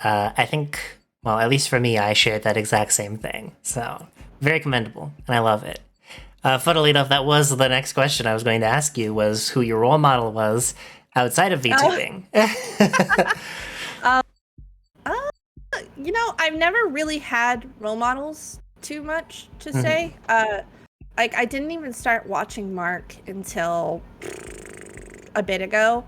Speaker 2: I think, well, at least for me, I shared that exact same thing. So very commendable, and I love it. Funnily enough, that was the next question I was going to ask you, was who your role model was outside of VTubing.
Speaker 3: You know, I've never really had role models too much to say. Like I didn't even start watching Mark until a bit ago,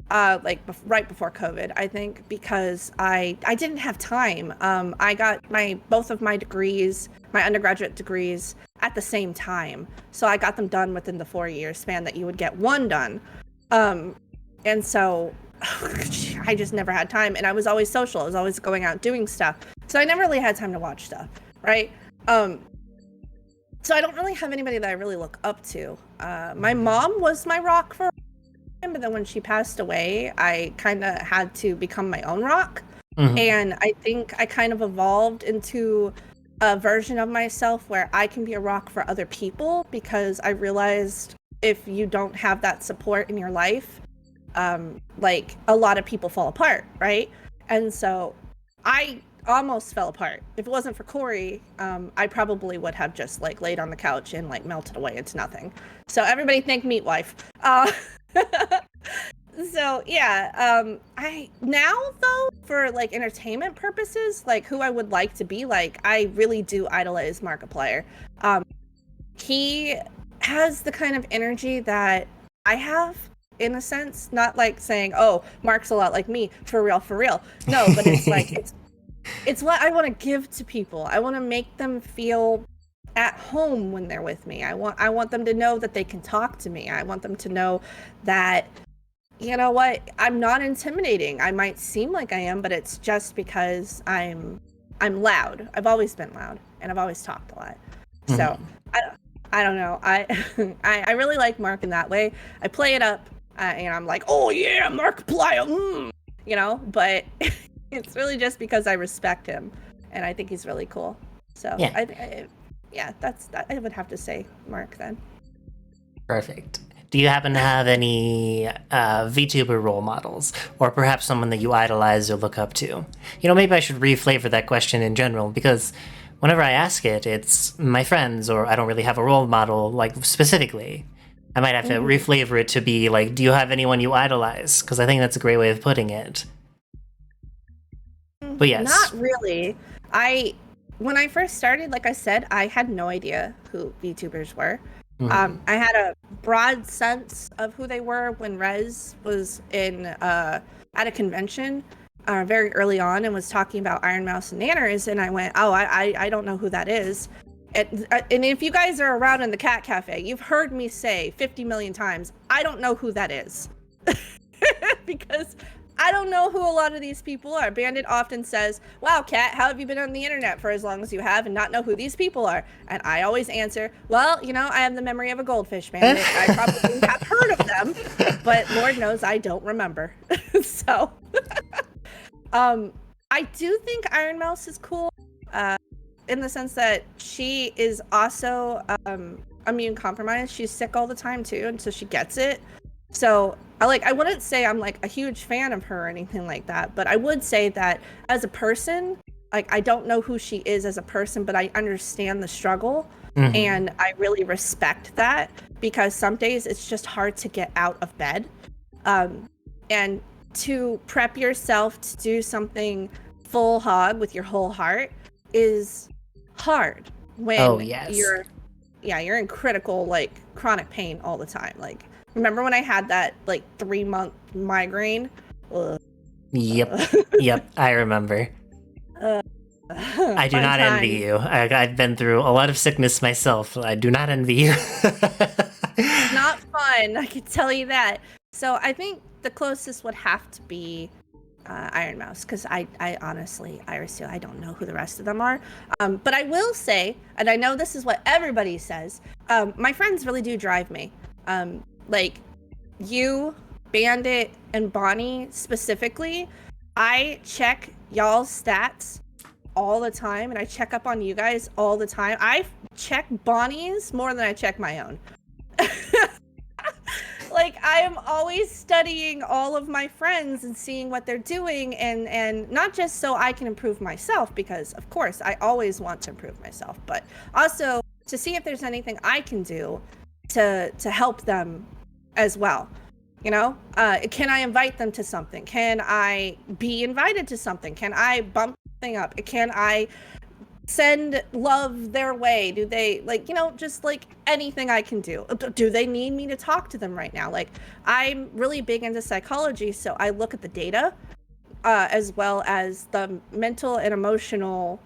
Speaker 3: like right before COVID, I think, because I didn't have time. I got both of my degrees, my undergraduate degrees, at the same time, so I got them done within the 4-year span that you would get one done. And so I just never had time, and I was always social. I was always going out doing stuff, so I never really had time to watch stuff, right? So I don't really have anybody that I really look up to. My mom was my rock for a time, but then when she passed away, I kind of had to become my own rock. And I think I kind of evolved into a version of myself where I can be a rock for other people, because I realized if you don't have that support in your life, like a lot of people fall apart, right? And so I almost fell apart. If it wasn't for Corey, I probably would have just like laid on the couch and like melted away into nothing. So everybody thank Meat Wife. So yeah, I now though, for like entertainment purposes, like who I would like to be like, I really do idolize Markiplier. He has the kind of energy that I have, in a sense, not like saying, "Oh, Mark's a lot like me," for real. No, but it's like it's what I want to give to people. I want to make them feel at home when they're with me. I want them to know that they can talk to me. I want them to know that, you know what, I'm not intimidating. I might seem like I am, but it's just because I'm loud. I've always been loud, and I've always talked a lot. So I don't know. I really like Mark in that way. I play it up, and I'm like, "Oh yeah, Markiplier," you know. But it's really just because I respect him, and I think he's really cool. So yeah, that's that. I would have to say Mark then.
Speaker 2: Perfect. Do you happen to have any VTuber role models, or perhaps someone that you idolize or look up to? You know, maybe I should reflavor that question in general, because whenever I ask it, it's my friends, or I don't really have a role model, like, specifically. I might have to reflavor it to be, like, do you have anyone you idolize? Because I think that's a great way of putting it. But yes.
Speaker 3: Not really. When I first started, like I said, I had no idea who VTubers were. I had a broad sense of who they were when Rez was at a convention very early on and was talking about Iron Mouse and Nanners, and I went, "Oh, I don't know who that is." And if you guys are around in the Cat Cafe, you've heard me say 50 million times, I don't know who that is. Because I don't know who a lot of these people are. Bandit often says, "Wow, Kat, how have you been on the internet for as long as you have and not know who these people are?" And I always answer, "Well, you know, I have the memory of a goldfish, Bandit. I probably have heard of them, but Lord knows I don't remember." So, I do think Iron Mouse is cool, in the sense that she is also immune compromised. She's sick all the time too, and so she gets it. So I wouldn't say I'm like a huge fan of her or anything like that, but I would say that as a person, Like, I don't know who she is as a person, but I understand the struggle.
Speaker 2: Mhm.
Speaker 3: And I really respect that, because some days it's just hard to get out of bed. And to prep yourself to do something full hog with your whole heart is hard when
Speaker 2: Oh, yes.
Speaker 3: you're in critical, like, chronic pain all the time. Like, remember when I had that, like, 3-month migraine? Ugh.
Speaker 2: Yep, I remember. I do
Speaker 3: Fun
Speaker 2: not
Speaker 3: time.
Speaker 2: envy you. I've been through a lot of sickness myself. I do not envy you.
Speaker 3: Not fun, I can tell you that. So I think the closest would have to be Iron Mouse, because I honestly, Irisu, I don't know who the rest of them are. But I will say, and I know this is what everybody says, my friends really do drive me. Like, you, Bandit, and Bonnie specifically, I check y'all's stats all the time, and I check up on you guys all the time. I check Bonnie's more than I check my own. Like, I am always studying all of my friends and seeing what they're doing, and not just so I can improve myself, because of course I always want to improve myself, but also to see if there's anything I can do to help them as well. You know, can I invite them to something? Can I be invited to something? Can I bump something up? Can I send love their way? Do they, like, you know, just like anything I can do? Do they need me to talk to them right now? Like, I'm really big into psychology, so I look at the data as well as the mental and emotional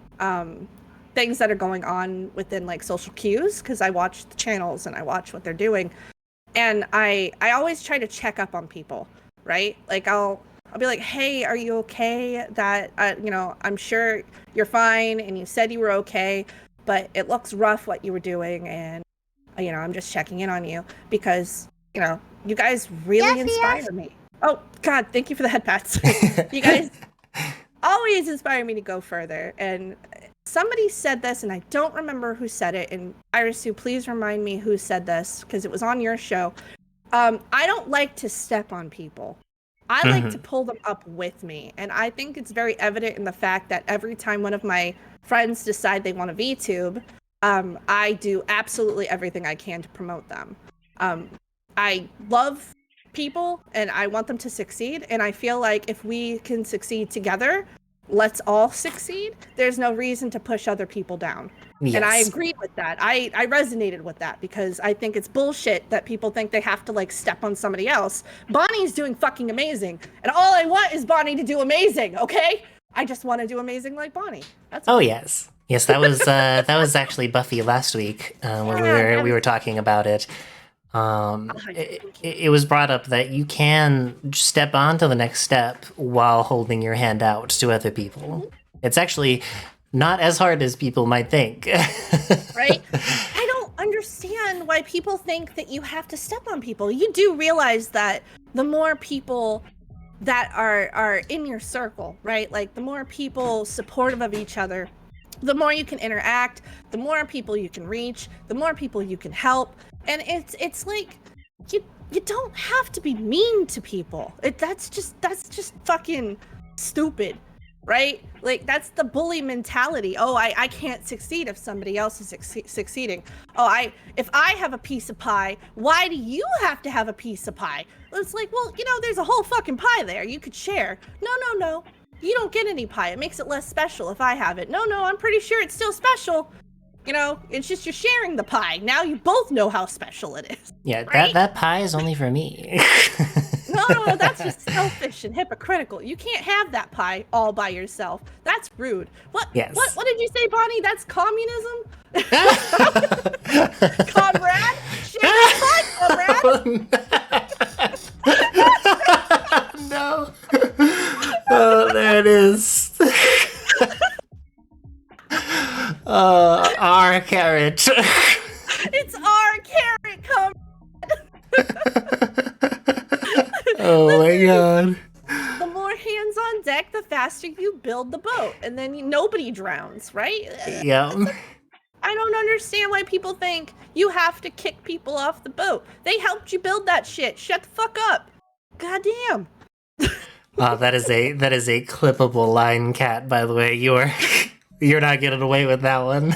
Speaker 3: things that are going on within, like, social cues, because I watch the channels and I watch what they're doing. And I always try to check up on people, right? Like, I'll be like, hey, are you okay? That, you know, I'm sure you're fine, and you said you were okay, but it looks rough what you were doing, and, you know, I'm just checking in on you, because, you know, you guys really inspire me. Oh, God, thank you for the head pats. You guys always inspire me to go further, and somebody said this, and I don't remember who said it, and Irisu, please remind me who said this, because it was on your show. I don't like to step on people. I like to pull them up with me, and I think it's very evident in the fact that every time one of my friends decide they want to VTube, I do absolutely everything I can to promote them. I love people, and I want them to succeed, and I feel like if we can succeed together, let's all succeed. There's no reason to push other people down.
Speaker 2: Yes.
Speaker 3: And I agree with that. I resonated with that, because I think it's bullshit that people think they have to, like, step on somebody else. Bonnie's doing fucking amazing, and all I want is Bonnie to do amazing, okay? I just want to do amazing like Bonnie. That's
Speaker 2: Oh, yes. Yes, that was actually Buffy last week, when we were talking about it. It was brought up that you can step on to the next step while holding your hand out to other people. It's actually not as hard as people might think.
Speaker 3: Right? I don't understand why people think that you have to step on people. You do realize that the more people that are in your circle, right? Like, the more people supportive of each other, the more you can interact, the more people you can reach, the more people you can help. And it's like, you don't have to be mean to people. That's just fucking stupid, right? Like, that's the bully mentality. Oh, I can't succeed if somebody else is succeeding. Oh, if I have a piece of pie, why do you have to have a piece of pie? It's like, well, you know, there's a whole fucking pie there. You could share. No. You don't get any pie. It makes it less special if I have it. No, I'm pretty sure it's still special. You know, it's just you're sharing the pie. Now you both know how special it is.
Speaker 2: Yeah,
Speaker 3: right?
Speaker 2: that pie is only for me.
Speaker 3: No, that's just selfish and hypocritical. You can't have that pie all by yourself. That's rude. What?
Speaker 2: Yes.
Speaker 3: What did you say, Bonnie? That's communism? Comrade? Share that pie, comrade?
Speaker 2: No. Oh, there it is. Our carrot.
Speaker 3: It's our carrot, comrade.
Speaker 2: Oh my god.
Speaker 3: The more hands on deck, the faster you build the boat, and then nobody drowns, right?
Speaker 2: Yeah.
Speaker 3: I don't understand why people think you have to kick people off the boat. They helped you build that shit. Shut the fuck up. Goddamn.
Speaker 2: That is a clippable line, Cat, by the way. You're You're not getting away with that one.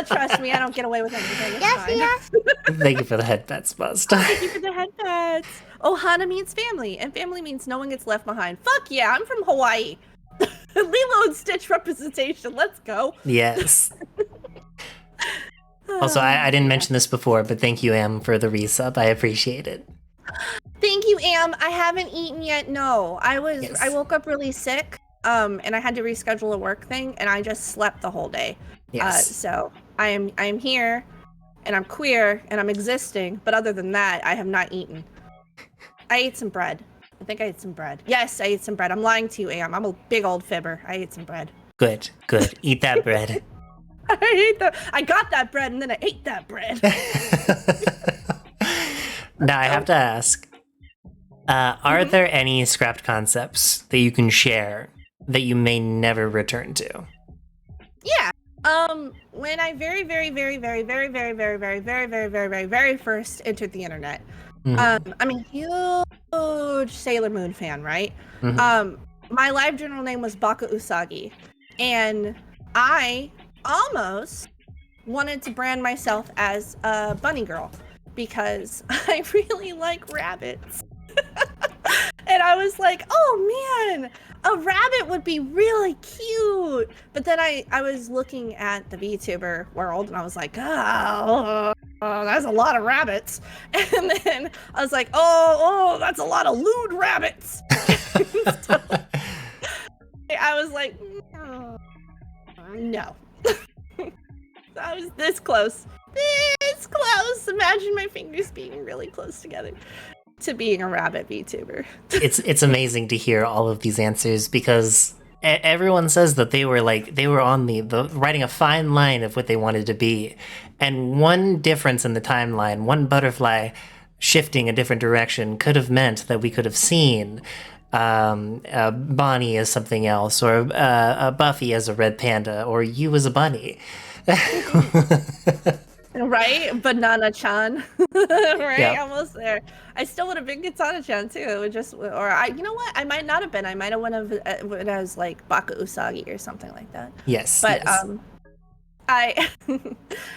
Speaker 3: Trust me, I don't get away with anything. It's
Speaker 1: Yes,
Speaker 3: fine.
Speaker 1: yes.
Speaker 2: Thank you for the head pets, Bust.
Speaker 3: Thank you for the head pets. Ohana means family, and family means no one gets left behind. Fuck yeah, I'm from Hawaii. Lilo and Stitch representation. Let's go.
Speaker 2: Yes. Also, I didn't mention this before, but thank you, Am, for the resub. I appreciate it.
Speaker 3: Thank you, Am. I haven't eaten yet. No, I
Speaker 2: Yes.
Speaker 3: woke up really sick. And I had to reschedule a work thing, and I just slept the whole day.
Speaker 2: Yes.
Speaker 3: So I am here, and I'm queer, and I'm existing. But other than that, I have not eaten. I ate some bread. I think I ate some bread. Yes, I ate some bread. I'm lying to you, Am. I'm a big old fibber. I ate some bread.
Speaker 2: Good, good. Eat that bread.
Speaker 3: I got that bread, and then I ate that bread.
Speaker 2: Now, I have to ask, are there any scrapped concepts that you can share that you may never return to?
Speaker 3: Yeah. When I very first entered the internet,
Speaker 2: Mhm.
Speaker 3: I'm a huge Sailor Moon fan, right?
Speaker 2: Mhm.
Speaker 3: My live journal name was Baka Usagi, and I almost wanted to brand myself as a bunny girl because I really like rabbits. And I was like, oh man, a rabbit would be really cute. But then I was looking at the VTuber world and I was like, oh, that's a lot of rabbits. And then I was like, oh, that's a lot of lewd rabbits. So I was like, no. I was this close. This close. Imagine my fingers being really close together to being a rabbit VTuber.
Speaker 2: It's amazing to hear all of these answers because everyone says that they were on the writing a fine line of what they wanted to be, and one difference in the timeline, one butterfly shifting a different direction could have meant that we could have seen Bonnie as something else, or Buffy as a red panda, or you as a bunny.
Speaker 3: Right? Banana-chan. Right?
Speaker 2: Yep.
Speaker 3: Almost there. I still would have been Katana-chan too. It would just, or you know what? I might not have been. I might have went as like Baka Usagi or something like that.
Speaker 2: Yes.
Speaker 3: But
Speaker 2: yes.
Speaker 3: I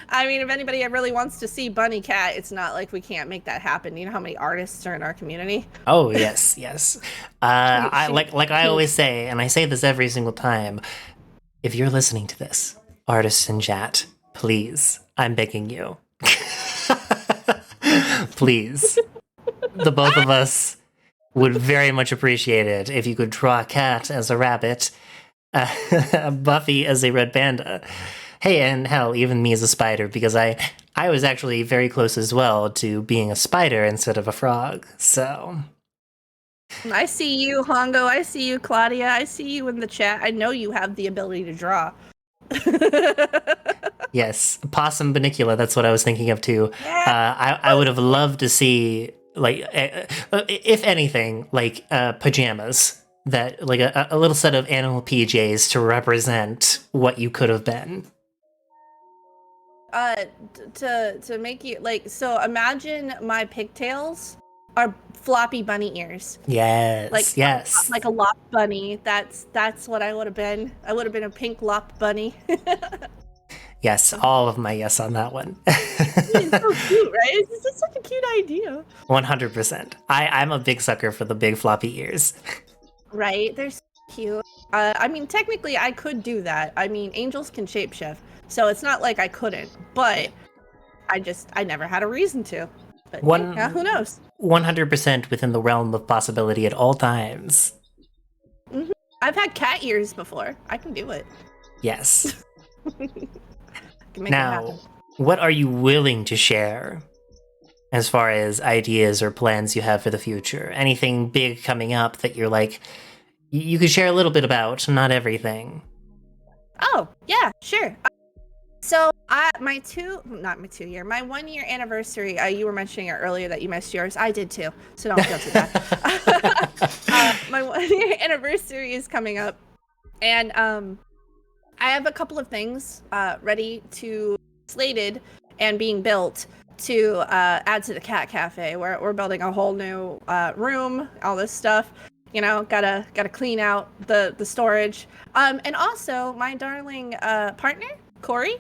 Speaker 3: I mean, if anybody really wants to see Bunny Cat, it's not like we can't make that happen. You know how many artists are in our community?
Speaker 2: Oh yes, yes. I I always say, and I say this every single time. If you're listening to this, artists in chat, please, I'm begging you, please, the both of us would very much appreciate it if you could draw a cat as a rabbit, Buffy as a red panda. Hey, and hell, even me as a spider, because I was actually very close as well to being a spider instead of a frog, so...
Speaker 3: I see you, Hongo. I see you, Claudia. I see you in the chat. I know you have the ability to draw.
Speaker 2: Yes, Possum Banicula, that's what I was thinking of too.
Speaker 3: Yeah.
Speaker 2: I would have loved to see, like, if anything, like pajamas, that like a little set of animal PJs to represent what you could have been.
Speaker 3: To make you like, so imagine my pigtails are floppy bunny ears.
Speaker 2: Yes,
Speaker 3: Like
Speaker 2: yes.
Speaker 3: like a lop bunny. That's what I would have been. I would have been a pink lop bunny.
Speaker 2: Yes, all of my yes on that one.
Speaker 3: It's so cute, right? It's just such a cute idea.
Speaker 2: 100%. I'm a big sucker for the big floppy ears.
Speaker 3: Right? They're so cute. I mean, technically, I could do that. I mean, angels can shapeshift, so it's not like I couldn't. But I never had a reason to. But yeah, who knows?
Speaker 2: 100% within the realm of possibility at all times.
Speaker 3: Mm-hmm. I've had cat ears before. I can do it.
Speaker 2: Yes.
Speaker 3: Can make it happen.
Speaker 2: Now, what are you willing to share as far as ideas or plans you have for the future? Anything big coming up that you're like, you could share a little bit about, not everything.
Speaker 3: Oh, yeah, sure. So my 1 year anniversary, you were mentioning it earlier that you missed yours. I did too, so don't feel too bad. My 1 year anniversary is coming up, and I have a couple of things ready to slated and being built to add to the cat cafe. We're building a whole new room, all this stuff. gotta clean out the storage. And also my darling partner Corey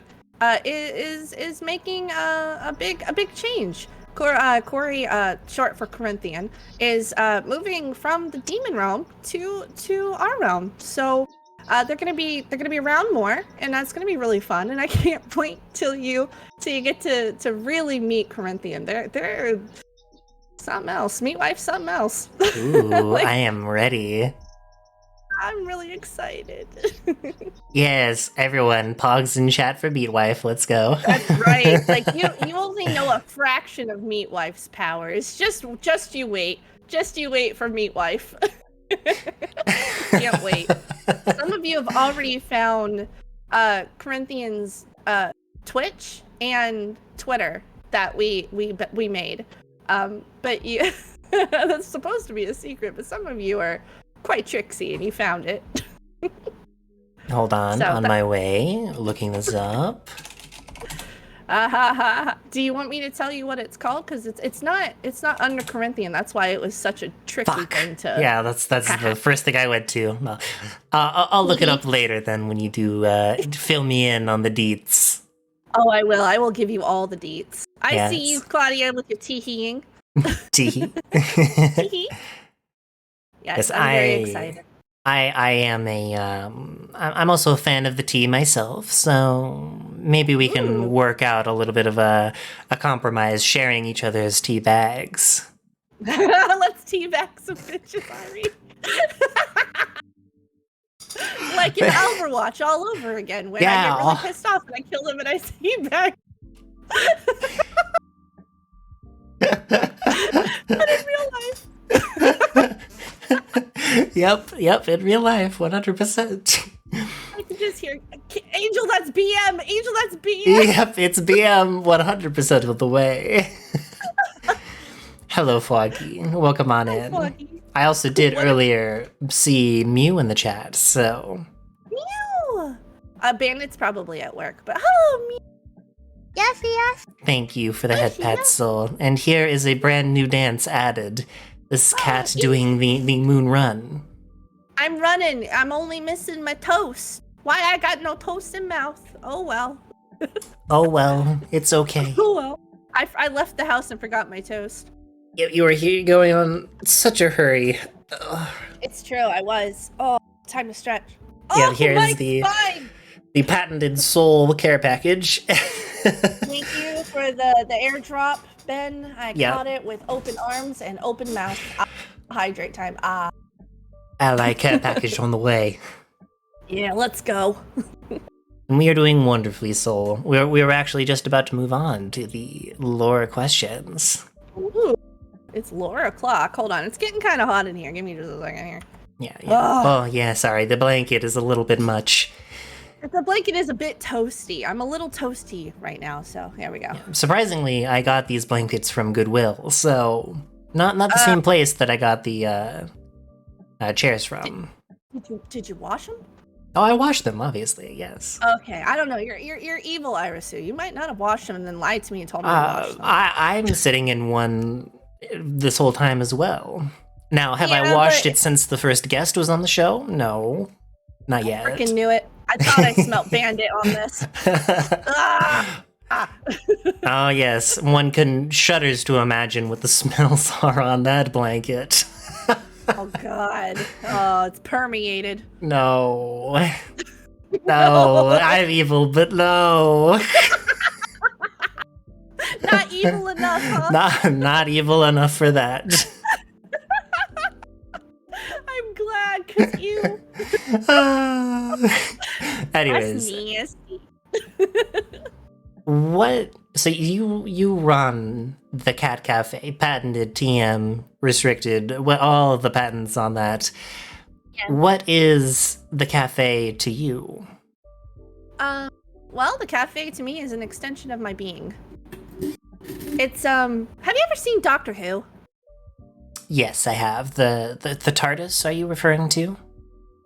Speaker 3: is making a big change. Corey, short for Corinthian, is moving from the demon realm to our realm. So they're gonna be around more, and that's gonna be really fun. And I can't wait till you get to really meet Corinthian. They're something else. Meat wife, something else.
Speaker 2: Ooh, I am ready.
Speaker 3: I'm really excited.
Speaker 2: Yes, everyone, pogs in chat for Meat Wife. Let's go.
Speaker 3: That's right. Like you only know a fraction of Meat Wife's powers. Just you wait. Just you wait for Meat Wife. Can't wait. Some of you have already found Corinthians Twitch and Twitter that we made. But you that's supposed to be a secret, but some of you are quite tricksy and you found it.
Speaker 2: Hold on, on my way, looking this up.
Speaker 3: Do you want me to tell you what it's called? Because it's not under Corinthian. That's why it was such a tricky thing to.
Speaker 2: Yeah, that's the first thing I went to. No. I'll look it up later then when you do fill me in on the deets.
Speaker 3: Oh, I will. I will give you all the deets. I see
Speaker 2: Yes.
Speaker 3: you, Claudia, with your teeheeing.
Speaker 2: Tee.
Speaker 3: Teehee. Yes, I'm very excited.
Speaker 2: I am I'm also a fan of the tea myself, so maybe we can work out a little bit of a compromise, sharing each other's tea bags.
Speaker 3: Let's teabag some bitches, Ari. Like in Overwatch all over again, when I get really pissed off and I kill them and I teabag. But in real life.
Speaker 2: Yep, in real life, 100%.
Speaker 3: I can just hear, Angel, that's BM! Angel, that's BM!
Speaker 2: Yep, it's BM 100% of the way. Hello, Foggy. Welcome on in.
Speaker 3: Foggy.
Speaker 2: I also did earlier see Mew in the chat, so...
Speaker 3: Mew! Bandit's probably at work, but hello, Mew! Yes.
Speaker 2: Thank you for the head pat, Soul. And here is a brand new dance added. This cat doing the moon run.
Speaker 3: I'm running. I'm only missing my toast. Why I got no toast in mouth? Oh well.
Speaker 2: Oh well, it's okay.
Speaker 3: Oh well. I left the house and forgot my toast.
Speaker 2: You were here going on such a hurry. Ugh.
Speaker 3: It's true, I was. Oh, time to stretch.
Speaker 2: Yeah,
Speaker 3: Oh,
Speaker 2: here's
Speaker 3: my
Speaker 2: the
Speaker 3: spine!
Speaker 2: the patented Soul care package.
Speaker 3: Thank you for the airdrop, Ben. I
Speaker 2: Yeah.
Speaker 3: caught it with open arms and open mouth. Hydrate time.
Speaker 2: Ally care package on the way.
Speaker 3: Yeah, let's go.
Speaker 2: And we are doing wonderfully, Soul. We were actually just about to move on to the lore questions.
Speaker 3: Ooh, it's Laura o'clock. Hold on, it's getting kind of hot in here. Give me just a second here.
Speaker 2: Yeah.
Speaker 3: Ugh.
Speaker 2: Oh, yeah, sorry. The blanket is a little bit much.
Speaker 3: The blanket is a bit toasty. I'm a little toasty right now, so here we go.
Speaker 2: Surprisingly, I got these blankets from Goodwill, so not the same place that I got the chairs from.
Speaker 3: Did you wash them?
Speaker 2: Oh, I washed them, obviously, yes.
Speaker 3: Okay, I don't know. You're evil, Irisu. You might not have washed them and then lied to me and told me to wash them.
Speaker 2: I'm sitting in one this whole time as well. Now, have I
Speaker 3: Yeah,
Speaker 2: washed
Speaker 3: but-
Speaker 2: it since the first guest was on the show? No, not yet.
Speaker 3: Freaking knew it. I thought I smelled Bandit on this. Ah!
Speaker 2: Oh yes, one can shudders to imagine what the smells are on that blanket.
Speaker 3: Oh God. Oh, it's permeated.
Speaker 2: No. No, I'm evil, but no.
Speaker 3: Not evil enough, huh?
Speaker 2: Not evil enough for that.
Speaker 3: I'm glad, cause you.
Speaker 2: Anyways,
Speaker 3: That's nasty.
Speaker 2: what? So you run the Cat Cafe, patented, TM, restricted, all of the patents on that.
Speaker 3: Yeah.
Speaker 2: What is the cafe to you?
Speaker 3: Well, the cafe to me is an extension of my being. It's have you ever seen Doctor Who?
Speaker 2: Yes, I have. The TARDIS, are you referring to?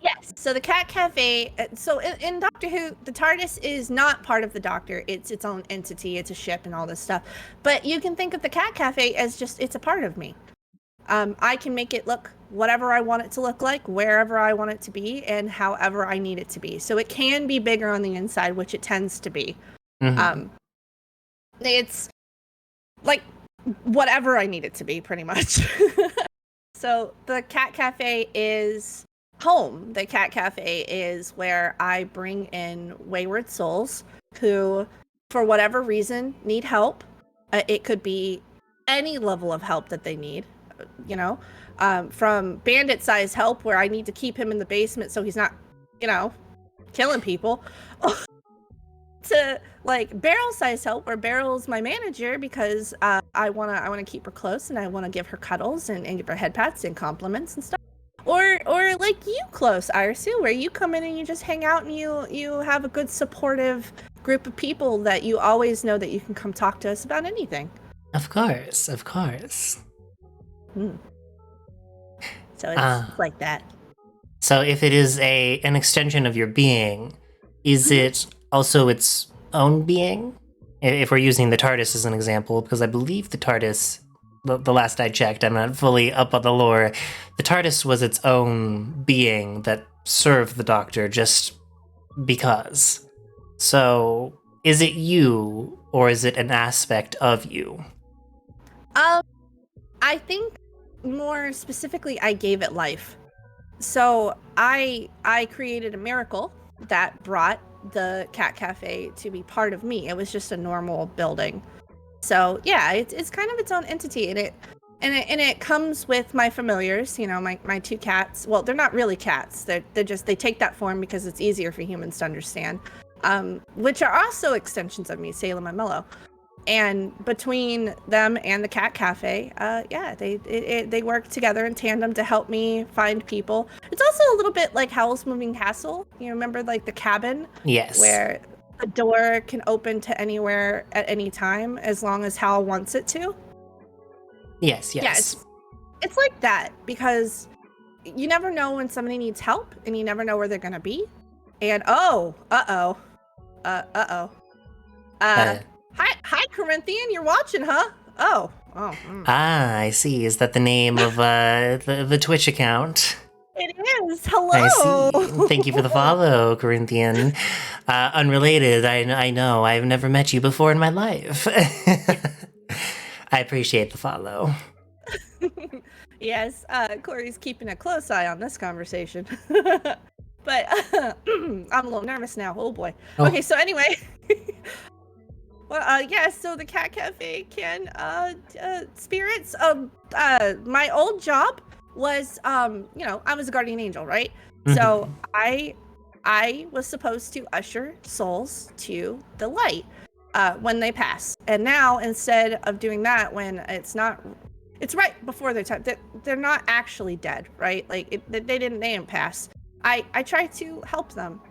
Speaker 3: Yes. So the Cat Cafe. So in Doctor Who, the TARDIS is not part of the Doctor. It's its own entity. It's a ship and all this stuff. But you can think of the Cat Cafe as just it's a part of me. I can make it look whatever I want it to look like, wherever I want it to be, and however I need it to be. So it can be bigger on the inside, which it tends to be. It's like whatever I need it to be, pretty much. So the Cat Cafe is home. The Cat Cafe is where I bring in wayward souls who, for whatever reason, need help. It could be any level of help that they need, you know, from bandit-sized help where I need to keep him in the basement so he's not, you know, killing people, to like barrel-sized help where Barrel's my manager because I wanna keep her close and I wanna give her cuddles and give her head pats and compliments and stuff. Or like you close, Irisu, where you come in and you just hang out and you have a good supportive group of people that you always know that you can come talk to us about anything.
Speaker 2: Of course, of course.
Speaker 3: So it's like that.
Speaker 2: So if it is an extension of your being, is it also its own being? If we're using the TARDIS as an example, because I believe the TARDIS, the last I checked, I'm not fully up on the lore, the TARDIS was its own being that served the Doctor just because. So is it you, or is it an aspect of you?
Speaker 3: I think more specifically, I gave it life. So I created a miracle that brought the Cat Cafe to be part of me. It was just a normal building. So yeah, it's kind of its own entity, and it comes with my familiars. You know, my two cats. Well, they're not really cats. They take that form because it's easier for humans to understand. Which are also extensions of me, Salem and Mellow. And between them and the Cat Cafe, they work together in tandem to help me find people. It's also a little bit like Howl's Moving Castle. You remember, like, the cabin?
Speaker 2: Yes.
Speaker 3: Where the door can open to anywhere at any time as long as Howl wants it to?
Speaker 2: Yes.
Speaker 3: Yeah, it's like that, because you never know when somebody needs help, and you never know where they're going to be. And, Hi, Corinthian. You're watching, huh? Oh.
Speaker 2: Ah, I see. Is that the name of the Twitch account?
Speaker 3: It is. Hello.
Speaker 2: I see. Thank you for the follow, Corinthian. Unrelated, I know. I've never met you before in my life. I appreciate the follow.
Speaker 3: Yes, Corey's keeping a close eye on this conversation. But I'm a little nervous now. Oh boy.
Speaker 2: Oh.
Speaker 3: Okay, so anyway. Well, so the Cat Cafe can, spirits of, my old job was, I was a guardian angel, right? Mm-hmm. So I was supposed to usher souls to the light, when they pass. And now, instead of doing that when it's right before their time, they're not actually dead, right? Like, they didn't pass. I try to help them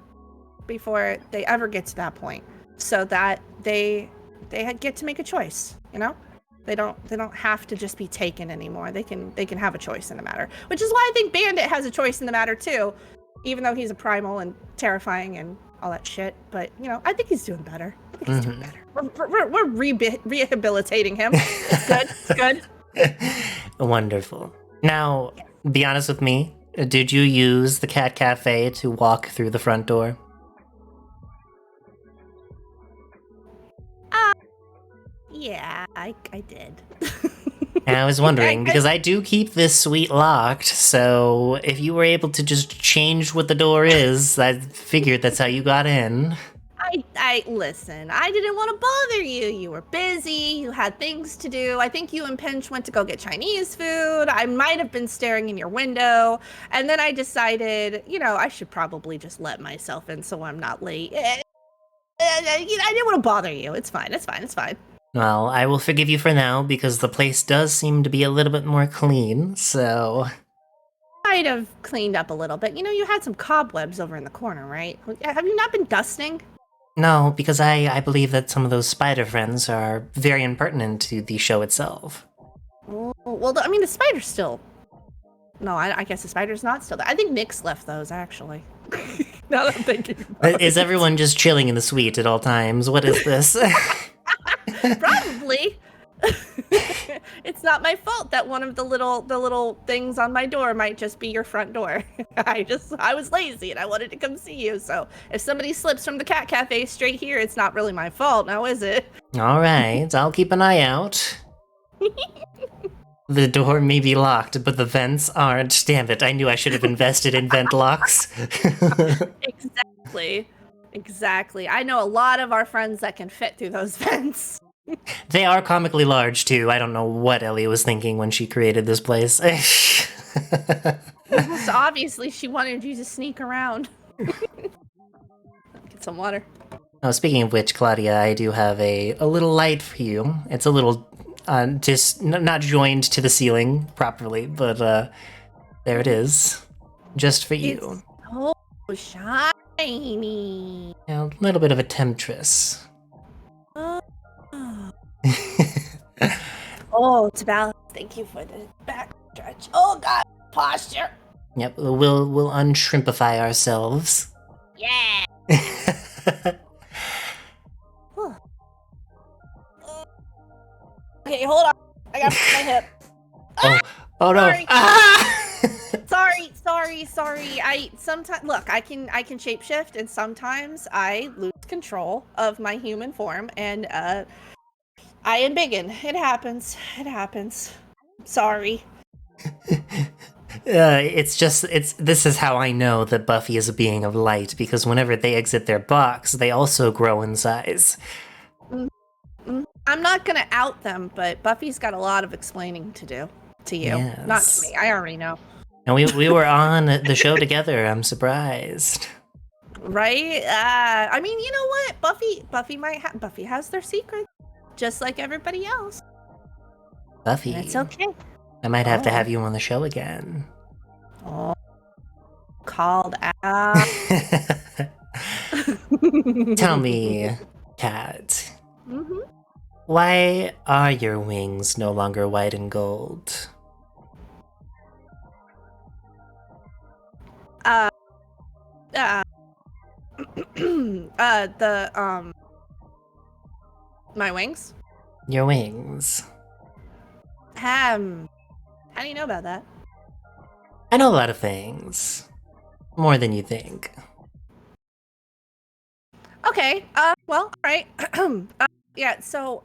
Speaker 3: before they ever get to that point, so that they get to make a choice. You know, they don't have to just be taken anymore. They can have a choice in the matter, which is why I think Bandit has a choice in the matter too, even though he's a primal and terrifying and all that shit. But I think he's doing better. Doing better. We're rehabilitating him. It's good. It's good.
Speaker 2: Wonderful. Now, be honest with me. Did you use the Cat Cafe to walk through the front door?
Speaker 3: Yeah, I did.
Speaker 2: And I was wondering, because I do keep this suite locked, so if you were able to just change what the door is, I figured that's how you got in.
Speaker 3: I listen, I didn't want to bother you. You were busy, you had things to do. I think you and Pinch went to go get Chinese food. I might have been staring in your window. And then I decided, I should probably just let myself in so I'm not late. I didn't want to bother you. It's fine.
Speaker 2: Well, I will forgive you for now, because the place does seem to be a little bit more clean, so...
Speaker 3: Might have cleaned up a little bit. You had some cobwebs over in the corner, right? Have you not been dusting?
Speaker 2: No, because I believe that some of those spider friends are very impertinent to the show itself.
Speaker 3: Well, the spider's still... No, I guess the spider's not still there. I think Nick's left those, actually. Now that I'm thinking about
Speaker 2: Is everyone just chilling in the suite at all times? What is this?
Speaker 3: Probably. It's not my fault that one of the little things on my door might just be your front door. I was lazy and I wanted to come see you. So if somebody slips from the cat cafe straight here, it's not really my fault, now is it?
Speaker 2: All right, I'll keep an eye out. The door may be locked, but the vents aren't. Damn it, I knew I should have invested in vent locks.
Speaker 3: Exactly. I know a lot of our friends that can fit through those vents.
Speaker 2: They are comically large, too. I don't know what Ellie was thinking when she created this place.
Speaker 3: So obviously she wanted you to sneak around. Get some water.
Speaker 2: Oh, speaking of which, Claudia, I do have a little light for you. It's a little, just not joined to the ceiling properly, but there it is. Just for you.
Speaker 3: It's so shiny.
Speaker 2: A little bit of a temptress.
Speaker 3: Oh, to balance. Thank you for the back stretch. Oh God, posture.
Speaker 2: Yep, we'll unshrimpify ourselves.
Speaker 3: Yeah. Okay, hold on. I got my hip.
Speaker 2: Oh no!
Speaker 3: Sorry.
Speaker 2: Ah!
Speaker 3: Sorry. I sometimes look. I can shapeshift, and sometimes I lose control of my human form, and I embiggen. It happens. Sorry.
Speaker 2: This is how I know that Buffy is a being of light, because whenever they exit their box, they also grow in size.
Speaker 3: I'm not gonna out them, but Buffy's got a lot of explaining to do to you,
Speaker 2: Yes.
Speaker 3: not to me. I already know.
Speaker 2: And we were on the show together. I'm surprised.
Speaker 3: Right? I mean, you know what? Buffy has their secrets, just like everybody else.
Speaker 2: Buffy,
Speaker 3: And it's okay.
Speaker 2: I might have to have you on the show again.
Speaker 3: Oh, called out.
Speaker 2: Tell me, Kat,
Speaker 3: Mm-hmm.
Speaker 2: why are your wings no longer white and gold?
Speaker 3: My wings.
Speaker 2: Your wings.
Speaker 3: How do you know about that?
Speaker 2: I know a lot of things. More than you think.
Speaker 3: Okay. Well, all right. Yeah. So,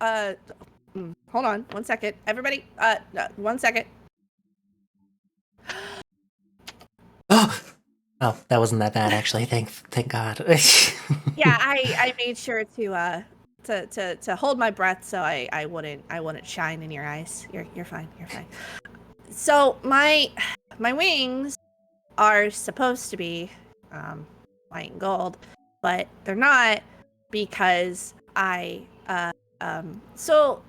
Speaker 3: hold on, 1 second, everybody. 1 second.
Speaker 2: Oh, that wasn't that bad, actually. Thank God.
Speaker 3: Yeah, I made sure to hold my breath so I wouldn't shine in your eyes. You're fine. So my wings are supposed to be white and gold, but they're not because so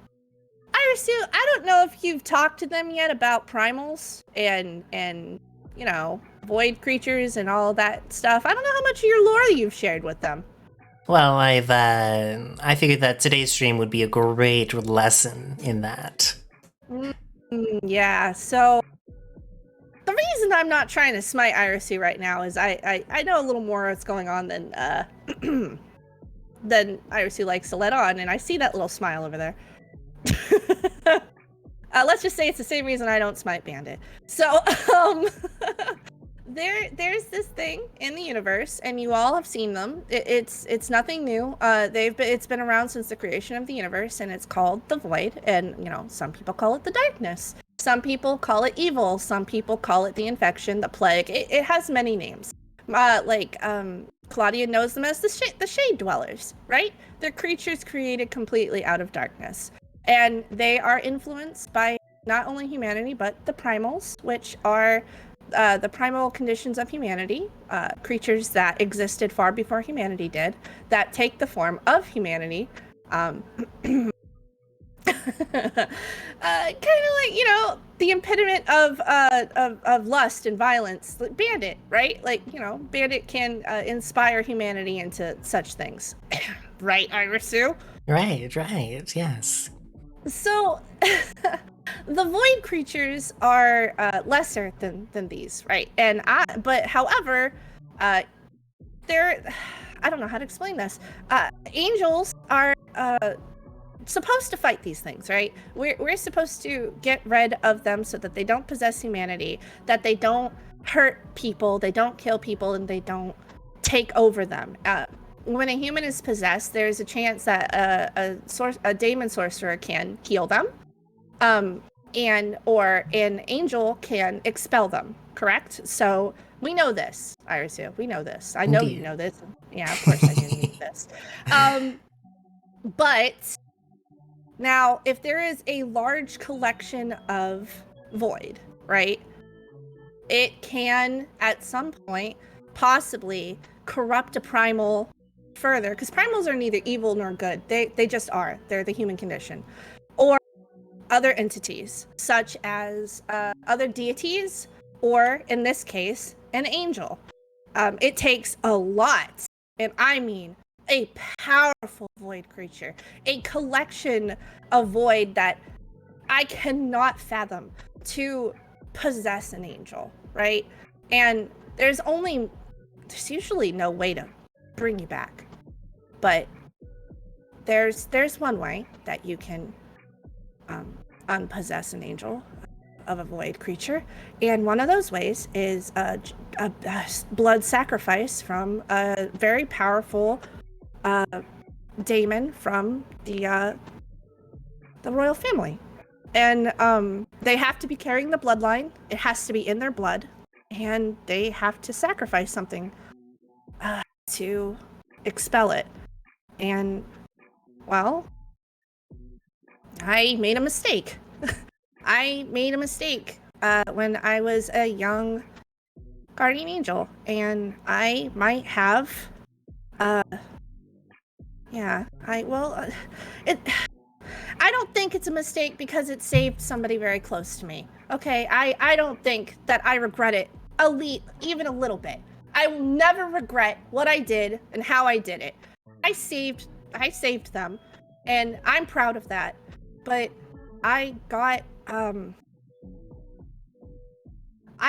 Speaker 3: Irisu, I don't know if you've talked to them yet about primals and you know, void creatures and all that stuff. I don't know how much of your lore you've shared with them.
Speaker 2: Well, I figured that today's stream would be a great lesson in that.
Speaker 3: Yeah, so the reason I'm not trying to smite Irisu right now is I know a little more what's going on than than Irisu likes to let on, and I see that little smile over there. Let's just say it's the same reason I don't smite Bandit. So, there's this thing in the universe, and you all have seen them. It's nothing new. It's been around since the creation of the universe, and it's called the Void. And you know, some people call it the darkness. Some people call it evil. Some people call it the infection, the plague. It has many names. Claudia knows them as the Shade Dwellers, right? They're creatures created completely out of darkness. And they are influenced by not only humanity, but the primals, which are the primal conditions of humanity, creatures that existed far before humanity did, that take the form of humanity. Kind of like, you know, the impediment of lust and violence. Like Bandit, right? Like, you know, Bandit can inspire humanity into such things. Right, Irisu?
Speaker 2: Right, yes.
Speaker 3: So, the void creatures are lesser than these, right? And however, they're, I don't know how to explain this. Angels are supposed to fight these things, right? We're supposed to get rid of them so that they don't possess humanity, that they don't hurt people, they don't kill people, and they don't take over them. When a human is possessed, there's a chance that a demon sorcerer can heal them, or an angel can expel them. Correct? So we know this, Irisu. We know this. I know
Speaker 2: Indeed.
Speaker 3: you know this. Yeah, of course I knew this. But now, if there is a large collection of void, right, it can, at some point, possibly corrupt a primal further, because primals are neither evil nor good. They just are. They're the human condition. Or other entities, such as other deities, or, in this case, an angel. It takes a lot, and I mean a powerful void creature, a collection of void that I cannot fathom to possess an angel, right? And there's usually no way to bring you back, but there's one way that you can unpossess an angel of a void creature, and one of those ways is a blood sacrifice from a very powerful daemon from the royal family. And they have to be carrying the bloodline. It has to be in their blood, and they have to sacrifice something to expel it. And, well, I made a mistake. I made a mistake when I was a young guardian angel, and I might have, I don't think it's a mistake because it saved somebody very close to me. Okay, I don't think that I regret it even a little bit. I will never regret what I did and how I did it. I saved them, and I'm proud of that. But I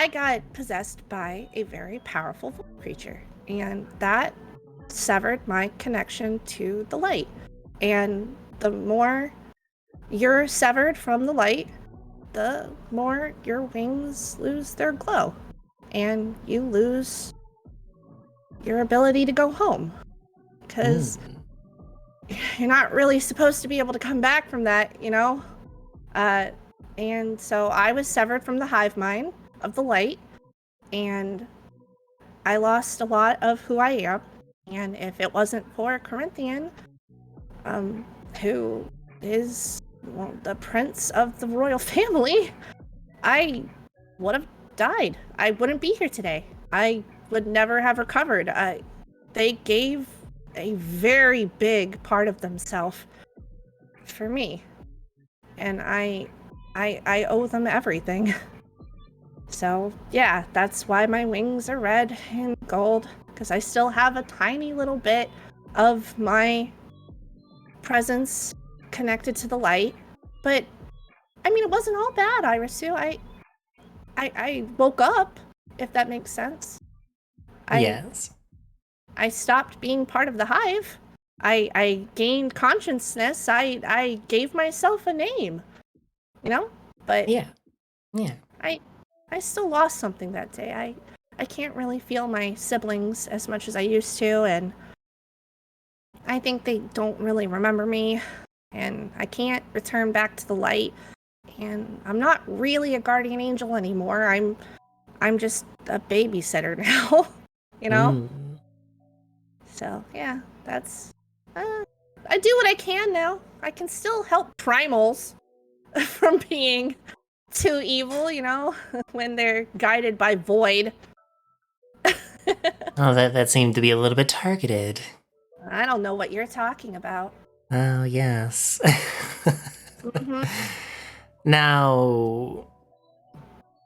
Speaker 3: got possessed by a very powerful creature, and that severed my connection to the light. And the more you're severed from the light, the more your wings lose their glow, and you lose your ability to go home, because you're not really supposed to be able to come back from that, you know? And so I was severed from the hive mind of the light, and I lost a lot of who I am. And if it wasn't for Corinthian, who is the prince of the royal family, I would have died. I wouldn't be here today. I would never have recovered. They gave a very big part of themselves for me, and I owe them everything. So yeah, that's why my wings are red and gold, because I still have a tiny little bit of my presence connected to the light. But I mean, it wasn't all bad, Irisu. I woke up, if that makes sense.
Speaker 2: Yes.
Speaker 3: I stopped being part of the hive. I gained consciousness. I gave myself a name, you know? But
Speaker 2: Yeah.
Speaker 3: I still lost something that day. I can't really feel my siblings as much as I used to, and I think they don't really remember me, and I can't return back to the light, and I'm not really a guardian angel anymore. I'm just a babysitter now, you know? So, yeah, that's... I do what I can now. I can still help primals from being too evil, you know, when they're guided by void.
Speaker 2: Oh, that seemed to be a little bit targeted.
Speaker 3: I don't know what you're talking about.
Speaker 2: Oh, yes.
Speaker 3: Mhm.
Speaker 2: Now,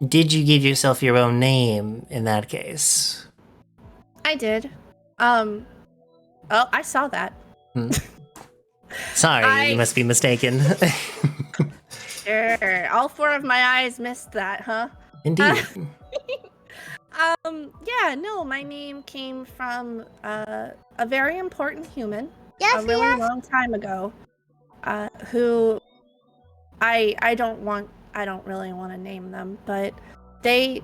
Speaker 2: did you give yourself your own name in that case?
Speaker 3: I did. Oh, I saw that.
Speaker 2: Sorry, you must be mistaken.
Speaker 3: Sure. All four of my eyes missed that, huh?
Speaker 2: Indeed.
Speaker 3: Yeah, no, my name came from a very important human
Speaker 1: Yes,
Speaker 3: a really long time ago. who I don't really want to name them, but they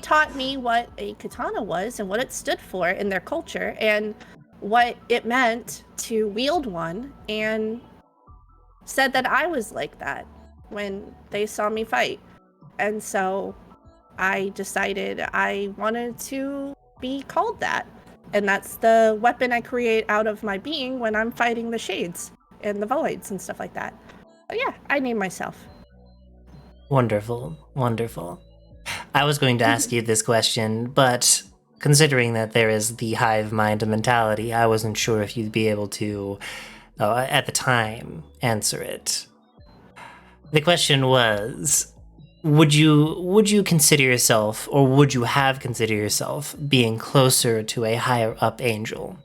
Speaker 3: taught me what a katana was and what it stood for in their culture and what it meant to wield one, and said that I was like that when they saw me fight. And so I decided I wanted to be called that. And that's the weapon I create out of my being when I'm fighting the shades and the voids and stuff like that. But yeah, I named myself.
Speaker 2: Wonderful, wonderful. I was going to ask you this question, but considering that there is the hive mind mentality, I wasn't sure if you'd be able to, at the time, answer it. The question was, would you consider yourself, or would you have considered yourself, being closer to a higher up angel?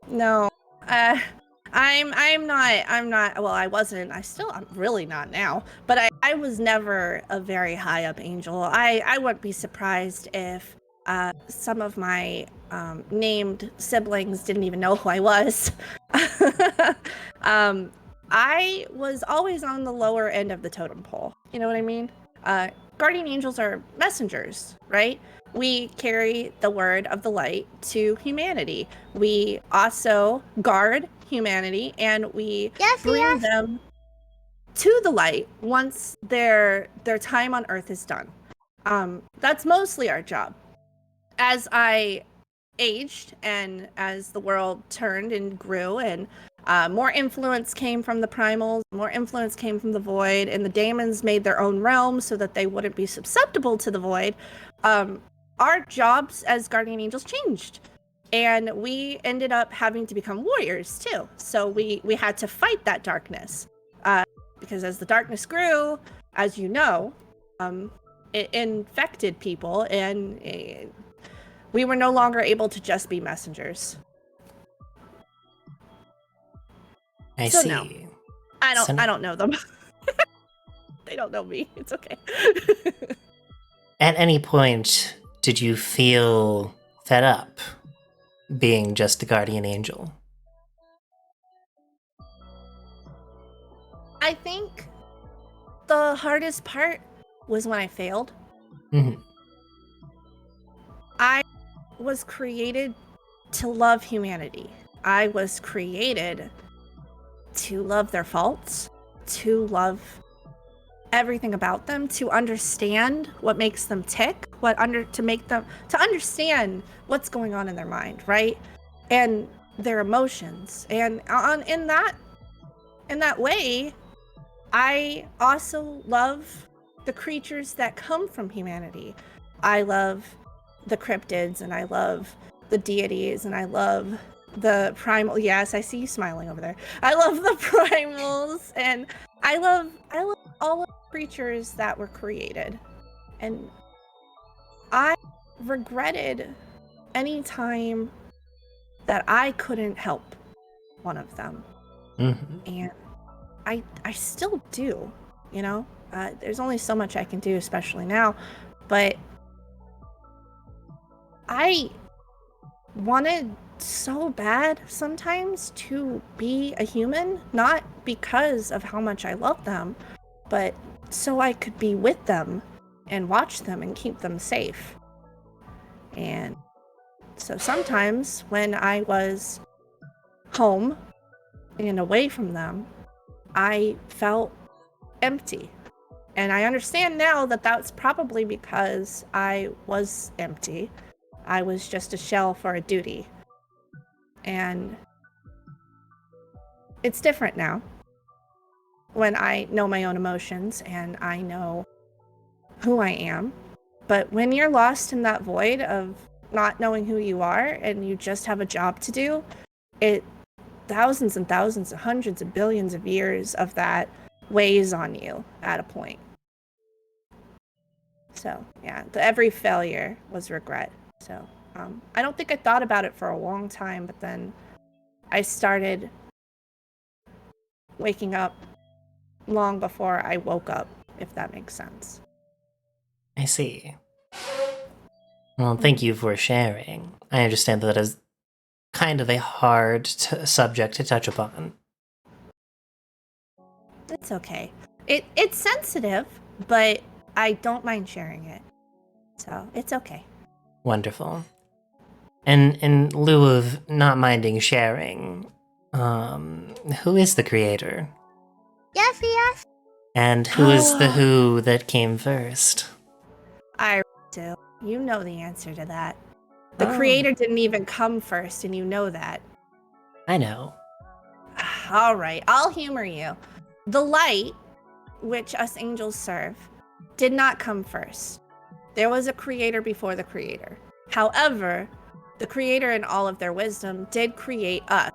Speaker 3: No, I'm not, well, I wasn't, I'm really not now, but I was never a very high up angel. I wouldn't be surprised if some of my named siblings didn't even know who I was. I was always on the lower end of the totem pole. You know what I mean? Guardian angels are messengers, right? We carry the word of the light to humanity. We also guard humanity, and we bring them to the light once their time on Earth is done. That's mostly our job. As I aged and as the world turned and grew, and more influence came from the primals, more influence came from the void, and the daemons made their own realm so that they wouldn't be susceptible to the void. Our jobs as guardian angels changed, and we ended up having to become warriors too. So we had to fight that darkness, because as the darkness grew, as you know, it infected people, and we were no longer able to just be messengers.
Speaker 2: I
Speaker 3: So
Speaker 2: see.
Speaker 3: no, I don't know them. They don't know me. It's okay.
Speaker 2: At any point, did you feel fed up being just a guardian angel?
Speaker 3: I think the hardest part was when I failed.
Speaker 2: Mm-hmm.
Speaker 3: I was created to love humanity. I was created to love their faults, to love everything about them, to understand what makes them tick, to understand what's going on in their mind, right? And their emotions. And in that way, I also love the creatures that come from humanity. I love the cryptids, and I love the deities, and I love the primal. Yes, I see you smiling over there. I love the primals, and I love all of the creatures that were created. And I regretted any time that I couldn't help one of them.
Speaker 2: Mm-hmm.
Speaker 3: And I still do, you know? There's only so much I can do, especially now, but I wanted so bad sometimes to be a human, not because of how much I love them, but so I could be with them and watch them and keep them safe. And so sometimes when I was home and away from them, I felt empty. And I understand now that that's probably because I was empty. I was just a shell for a duty. And it's different now when I know my own emotions and I know who I am. But when you're lost in that void of not knowing who you are and you just have a job to do, it thousands and thousands and hundreds of billions of years of that weighs on you at a point. So yeah, every failure was regret. So I don't think I thought about it for a long time, but then I started waking up long before I woke up, if that makes sense.
Speaker 2: I see. Well, thank you for sharing. I understand that is kind of a hard subject to touch upon.
Speaker 3: It's okay. It's sensitive, but I don't mind sharing it. So it's okay.
Speaker 2: Wonderful. And in lieu of not minding sharing, who is the creator?
Speaker 1: Yes.
Speaker 2: And who is the who that came first?
Speaker 3: Irisu, you know the answer to that. The
Speaker 2: Oh.
Speaker 3: creator didn't even come first, and you know that.
Speaker 2: I know.
Speaker 3: All right, I'll humor you. The light, which us angels serve, did not come first. There was a creator before the creator. However, the creator in all of their wisdom did create us,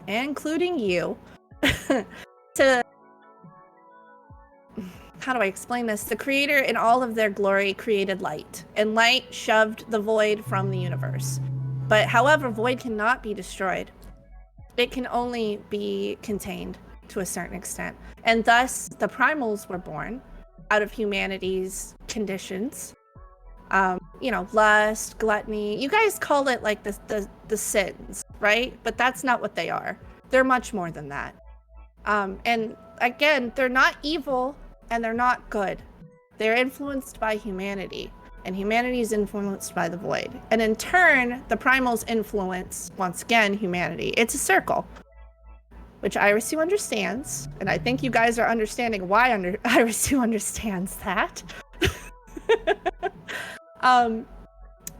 Speaker 3: including you, to... How do I explain this? The creator in all of their glory created light, and light shoved the void from the universe. But however, void cannot be destroyed. It can only be contained to a certain extent. And thus, the primals were born out of humanity's conditions. Lust, gluttony. You guys call it like the sins, right? But that's not what they are. They're much more than that. And again, they're not evil and they're not good. They're influenced by humanity, and humanity is influenced by the void. And in turn, the primals influence, once again, humanity. It's a circle, which Irisu understands, and I think you guys are understanding why Irisu understands that.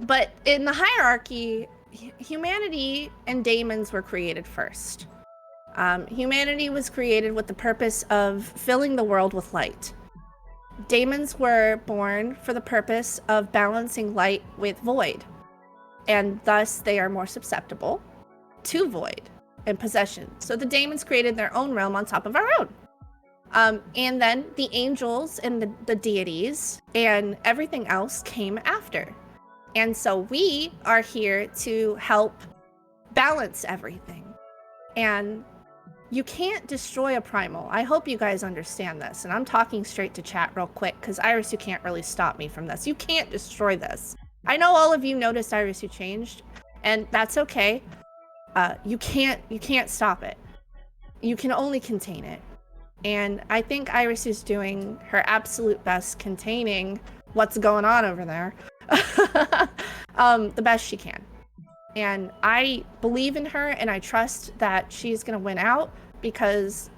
Speaker 3: But in the hierarchy, humanity and daemons were created first. Humanity was created with the purpose of filling the world with light. Daemons were born for the purpose of balancing light with void, and thus they are more susceptible to void and possession. So the daemons created their own realm on top of our own. And then the angels and the deities and everything else came after. And so we are here to help balance everything. And you can't destroy a primal. I hope you guys understand this. And I'm talking straight to chat real quick because Irisu can't really stop me from this. You can't destroy this. I know all of you noticed Irisu changed, and that's okay. You can't stop it. You can only contain it. And I think Irisu's doing her absolute best containing what's going on over there. The best she can. And I believe in her, and I trust that she's gonna win out because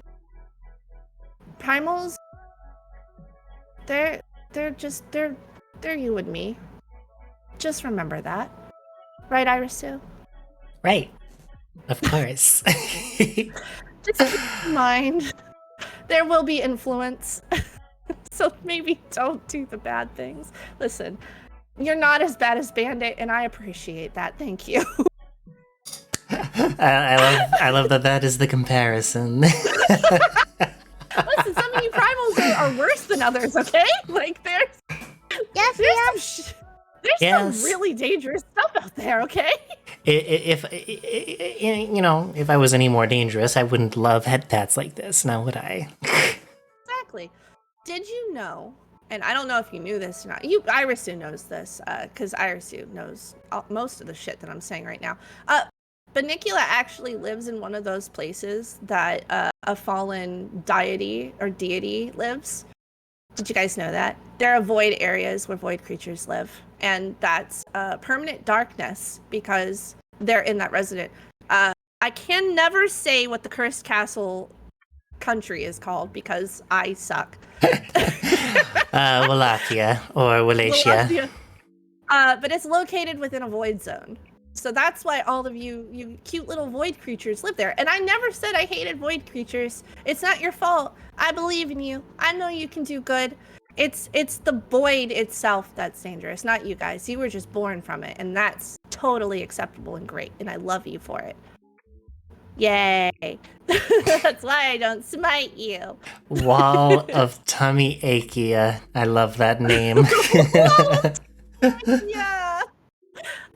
Speaker 3: primals, they're you and me. Just remember that, right, Irisu?
Speaker 2: Right. Of course.
Speaker 3: Just keep in mind, there will be influence. So maybe don't do the bad things. Listen, you're not as bad as Bandit, and I appreciate that. Thank you.
Speaker 2: I love that is the comparison.
Speaker 3: Listen, some of you primals are worse than others, okay? Like, there's some really dangerous stuff out there, okay?
Speaker 2: If I was any more dangerous, I wouldn't love head tats like this, now would I?
Speaker 3: Exactly. Did you know, and I don't know if you knew this or not, Irisu knows this, because Irisu knows most of the shit that I'm saying right now. Benicula actually lives in one of those places that a fallen deity or deity lives. Did you guys know that? There are void areas where void creatures live, and that's permanent darkness because they're in that resident. I can never say what the Cursed Castle country is called because I suck.
Speaker 2: Wallachia or Wallachia.
Speaker 3: But it's located within a void zone. So that's why all of you cute little void creatures live there. And I never said I hated void creatures. It's not your fault. I believe in you. I know you can do good. It's the void itself that's dangerous, not you guys. You were just born from it, and that's totally acceptable and great, and I love you for it. Yay. That's why I don't smite you.
Speaker 2: Wall of Tummy Achia. I love that name.
Speaker 3: Yeah.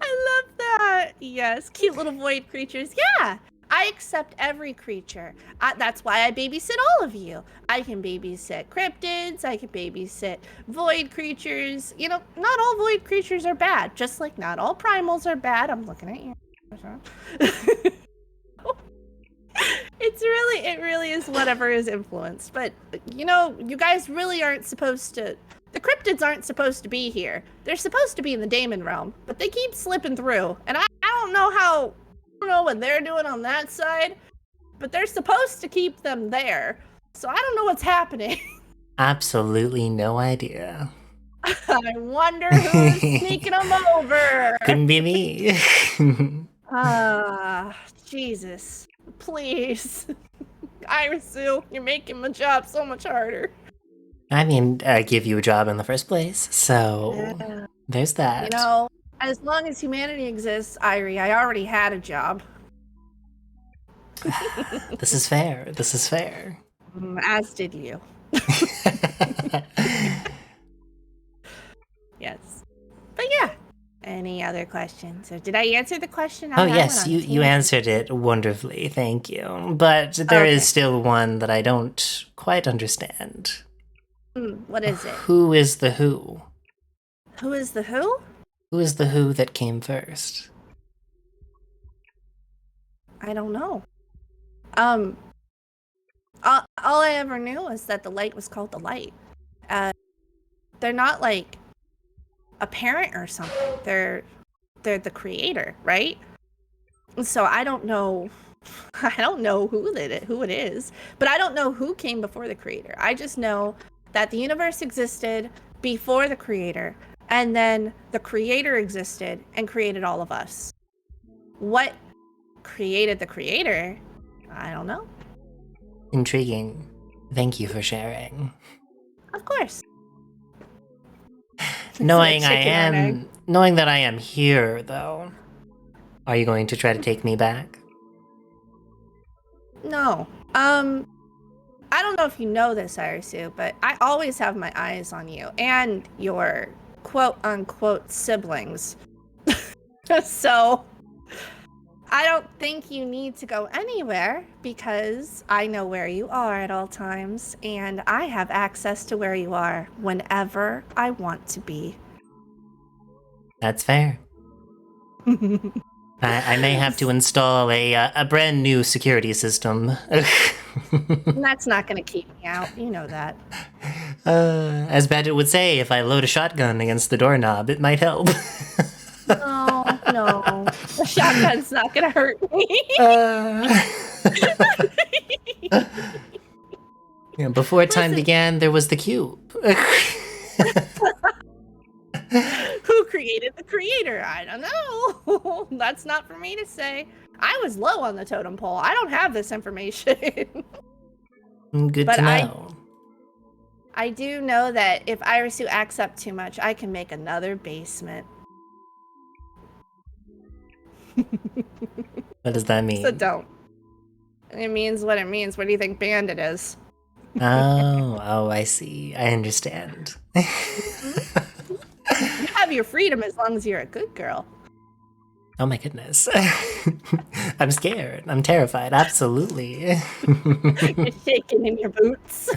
Speaker 3: I love that. Yes, cute little void creatures. Yeah, I accept every creature. That's why I babysit all of you. I can babysit cryptids. I can babysit void creatures. You know, not all void creatures are bad. Just like not all primals are bad. I'm looking at you. It really is whatever is influenced. But, you know, you guys really aren't supposed to... The cryptids aren't supposed to be here. They're supposed to be in the Daemon realm, but they keep slipping through. And I don't know how... I don't know what they're doing on that side, but they're supposed to keep them there. So I don't know what's happening.
Speaker 2: Absolutely no idea.
Speaker 3: I wonder who's sneaking them over.
Speaker 2: Couldn't be me.
Speaker 3: Jesus. Please. Irisu, you're making my job so much harder.
Speaker 2: I mean, I give you a job in the first place, so there's that.
Speaker 3: You know, as long as humanity exists, Irie, I already had a job.
Speaker 2: This is fair. This is fair.
Speaker 3: As did you. Yes. But yeah. Any other questions? Or did I answer the question?
Speaker 2: Oh, yes, you answered it wonderfully. Thank you. But there is still one that I don't quite understand.
Speaker 3: What is it?
Speaker 2: Who is the who?
Speaker 3: Who is the who?
Speaker 2: Who is the who that came first?
Speaker 3: I don't know. All I ever knew was that the light was called the light. They're not like a parent or something. They're the creator, right? So I don't know who it is, but I don't know who came before the creator. I just know that the universe existed before the creator, and then the creator existed and created all of us. What created the creator? I don't know.
Speaker 2: Intriguing. Thank you for sharing.
Speaker 3: Of course.
Speaker 2: Knowing that I am here, though, are you going to try to take me back?
Speaker 3: No. I don't know if you know this, Irisu, but I always have my eyes on you and your quote-unquote siblings. So I don't think you need to go anywhere because I know where you are at all times, and I have access to where you are whenever I want to be.
Speaker 2: That's fair. I may have to install a brand new security system.
Speaker 3: That's not going to keep me out. You know that.
Speaker 2: As Bandit would say, if I load a shotgun against the doorknob, it might help.
Speaker 3: No. The shotgun's not going to hurt me.
Speaker 2: Yeah, before time began, there was the cube.
Speaker 3: Who created the creator? I don't know. That's not for me to say. I was low on the totem pole. I don't have this information.
Speaker 2: Good to know.
Speaker 3: I do know that if Irisu acts up too much, I can make another basement.
Speaker 2: What does that mean?
Speaker 3: So don't. It means what it means. What do you think Bandit is?
Speaker 2: Oh, I see. I understand.
Speaker 3: You have your freedom as long as you're a good girl.
Speaker 2: Oh my goodness. I'm scared. I'm terrified. Absolutely.
Speaker 3: You're shaking in your boots.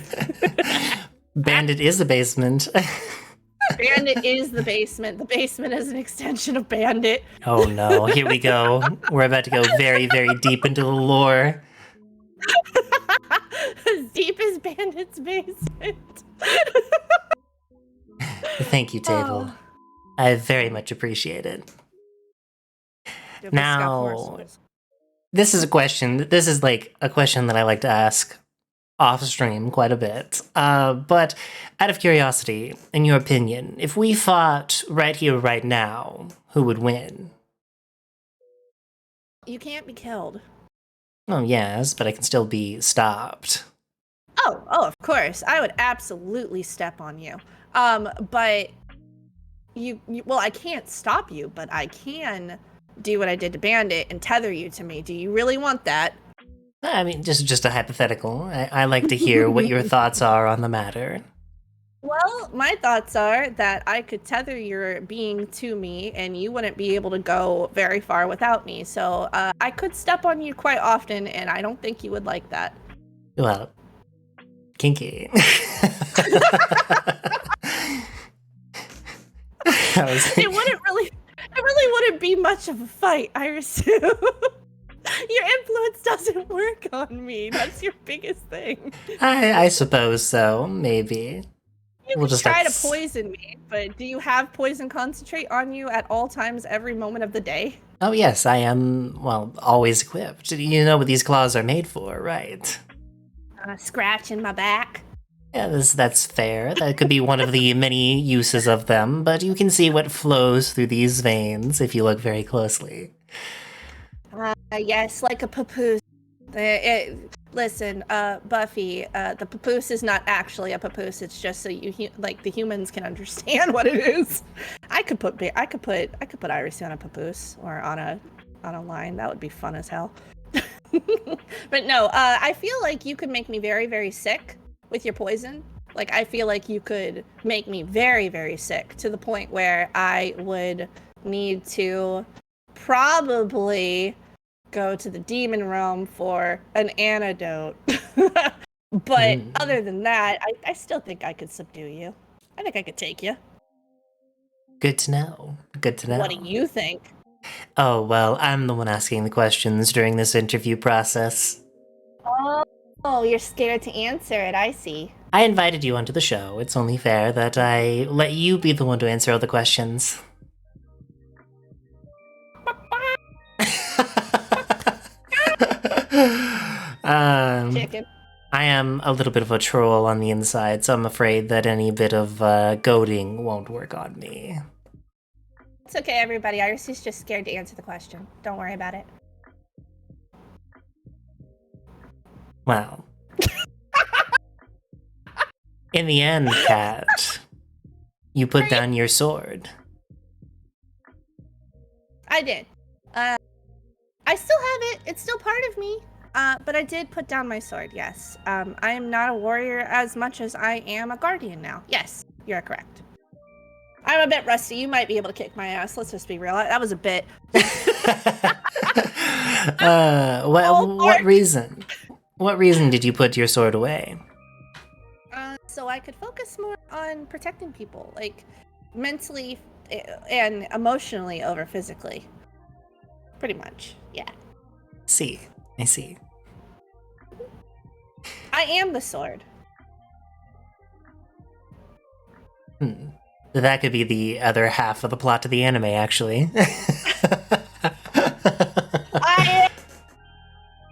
Speaker 2: Bandit is a basement.
Speaker 3: Bandit is the basement. The basement is an extension of Bandit.
Speaker 2: Oh no, here we go. We're about to go very, very deep into the lore.
Speaker 3: As deep as Bandit's basement.
Speaker 2: Thank you, Table. I very much appreciate it. Now, this is a question. This is like a question that I like to ask off stream quite a bit. But out of curiosity, in your opinion, if we fought right here, right now, who would win?
Speaker 3: You can't be killed.
Speaker 2: Oh, yes, but I can still be stopped.
Speaker 3: Oh, of course. I would absolutely step on you. But well, I can't stop you, but I can do what I did to Bandit and tether you to me. Do you really want that?
Speaker 2: I mean, just a hypothetical. I like to hear what your thoughts are on the matter.
Speaker 3: Well, my thoughts are that I could tether your being to me, and you wouldn't be able to go very far without me. So I could step on you quite often, and I don't think you would like that.
Speaker 2: Well, kinky.
Speaker 3: It really wouldn't be much of a fight, Irisu. Your influence doesn't work on me. That's your biggest thing.
Speaker 2: I suppose so, maybe.
Speaker 3: You
Speaker 2: We'll
Speaker 3: could
Speaker 2: just
Speaker 3: try
Speaker 2: have
Speaker 3: to poison me, but do you have poison concentrate on you at all times, every moment of the day?
Speaker 2: Oh yes, I am, well, always equipped. You know what these claws are made for, right?
Speaker 3: Scratching my back.
Speaker 2: Yeah, that's fair. That could be one of the many uses of them, but you can see what flows through these veins if you look very closely.
Speaker 3: Yes, like a papoose. Listen, Buffy, the papoose is not actually a papoose. It's just so like the humans can understand what it is. I could put Irisu on a papoose or on a line. That would be fun as hell. But no, I feel like you could make me very, very sick with your poison. Like, I feel like you could make me very, very sick to the point where I would need to probably go to the demon realm for an antidote. But other than that, I still think I could subdue you. I think I could take you.
Speaker 2: Good to know. Good to know.
Speaker 3: What do you think?
Speaker 2: Oh, well, I'm the one asking the questions during this interview process.
Speaker 3: Oh, you're scared to answer it, I see.
Speaker 2: I invited you onto the show. It's only fair that I let you be the one to answer all the questions.
Speaker 3: Chicken.
Speaker 2: I am a little bit of a troll on the inside, so I'm afraid that any bit of goading won't work on me.
Speaker 3: It's okay, everybody. Irisu's just scared to answer the question. Don't worry about it.
Speaker 2: Well. In the end, Kat, you put down your sword.
Speaker 3: I did. I still have it. It's still part of me. But I did put down my sword, yes. I am not a warrior as much as I am a guardian now. Yes, you're correct. I'm a bit rusty. You might be able to kick my ass. Let's just be real. That was a bit.
Speaker 2: What reason? What reason did you put your sword away?
Speaker 3: So I could focus more on protecting people, like mentally and emotionally over physically. Pretty much, yeah.
Speaker 2: I see.
Speaker 3: I am the sword.
Speaker 2: That could be the other half of the plot to the anime, actually.
Speaker 3: I am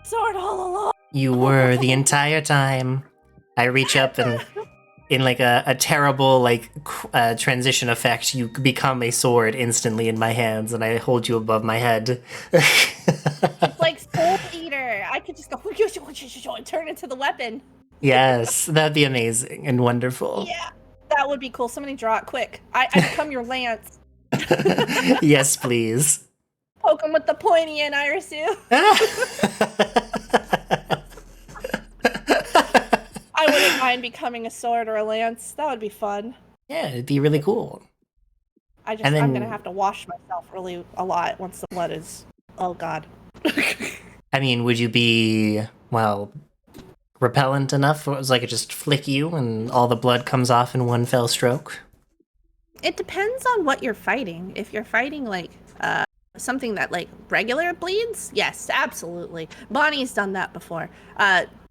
Speaker 3: sword all along.
Speaker 2: You were the entire time. I reach up and in like a terrible like transition effect, you become a sword instantly in my hands, and I hold you above my head.
Speaker 3: It's like Soul Eater. I could just go and turn into the weapon.
Speaker 2: Yes, that'd be amazing and wonderful.
Speaker 3: Yeah, that would be cool. Somebody draw it quick. I become your lance.
Speaker 2: Yes, please.
Speaker 3: Poke him with the pointy end, Irisu. I wouldn't mind becoming a sword or a lance. That would be fun.
Speaker 2: Yeah, it'd be really cool.
Speaker 3: I'm gonna have to wash myself really a lot once the blood is. Oh God.
Speaker 2: I mean, would you be, well, repellent enough so I could just flick you and all the blood comes off in one fell stroke?
Speaker 3: It depends on what you're fighting. If you're fighting like something that like regular bleeds, yes, absolutely. Bonnie's done that before.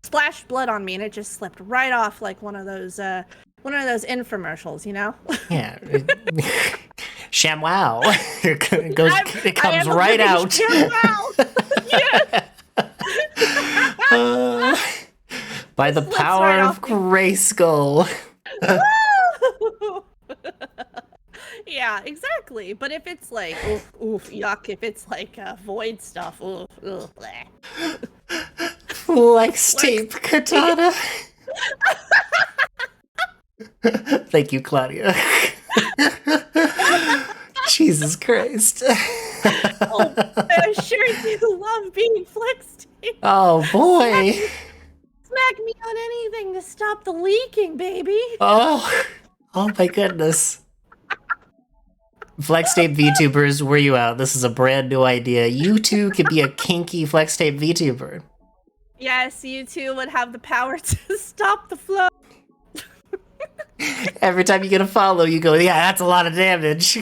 Speaker 3: Splashed blood on me and it just slipped right off like one of those infomercials, you know?
Speaker 2: Yeah. ShamWow. It comes right out.
Speaker 3: ShamWow. Yeah.
Speaker 2: By the power
Speaker 3: right
Speaker 2: of Grayskull.
Speaker 3: Yeah, exactly. But if it's like, oof, yuck. If it's like void stuff, oof, bleh.
Speaker 2: Flex tape katana. Thank you, Claudia. Jesus Christ.
Speaker 3: Oh, I sure do love being flex tape.
Speaker 2: Oh, boy.
Speaker 3: Smack me on anything to stop the leaking, baby.
Speaker 2: Oh my goodness. Flex tape VTubers, where you out? This is a brand new idea. You too could be a kinky flex tape VTuber.
Speaker 3: Yes, you two would have the power to stop the flow.
Speaker 2: Every time you get a follow, you go, yeah, that's a lot of damage.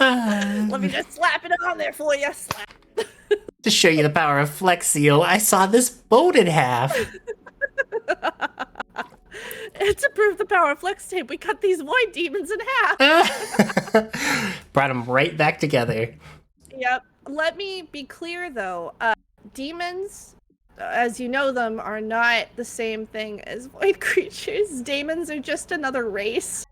Speaker 3: Let me just slap it on there for you. Slap.
Speaker 2: To show you the power of Flex Seal, I saw this bone in half.
Speaker 3: And to prove the power of Flex Tape, we cut these void demons in half.
Speaker 2: Brought them right back together.
Speaker 3: Yep. Let me be clear, though. Demons, as you know them, are not the same thing as void creatures. Demons are just another race.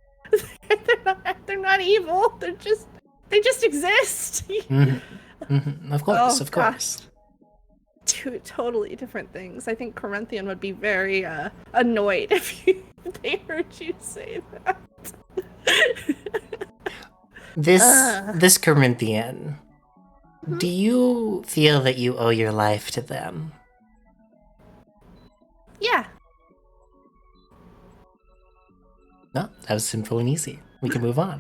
Speaker 3: they're not evil. They just exist.
Speaker 2: Of course,
Speaker 3: Oh,
Speaker 2: of course.
Speaker 3: Two totally different things. I think Corinthian would be very annoyed if they heard you say that.
Speaker 2: This Corinthian, do you feel that you owe your life to them?
Speaker 3: Yeah.
Speaker 2: No, that was simple and easy. We can move on.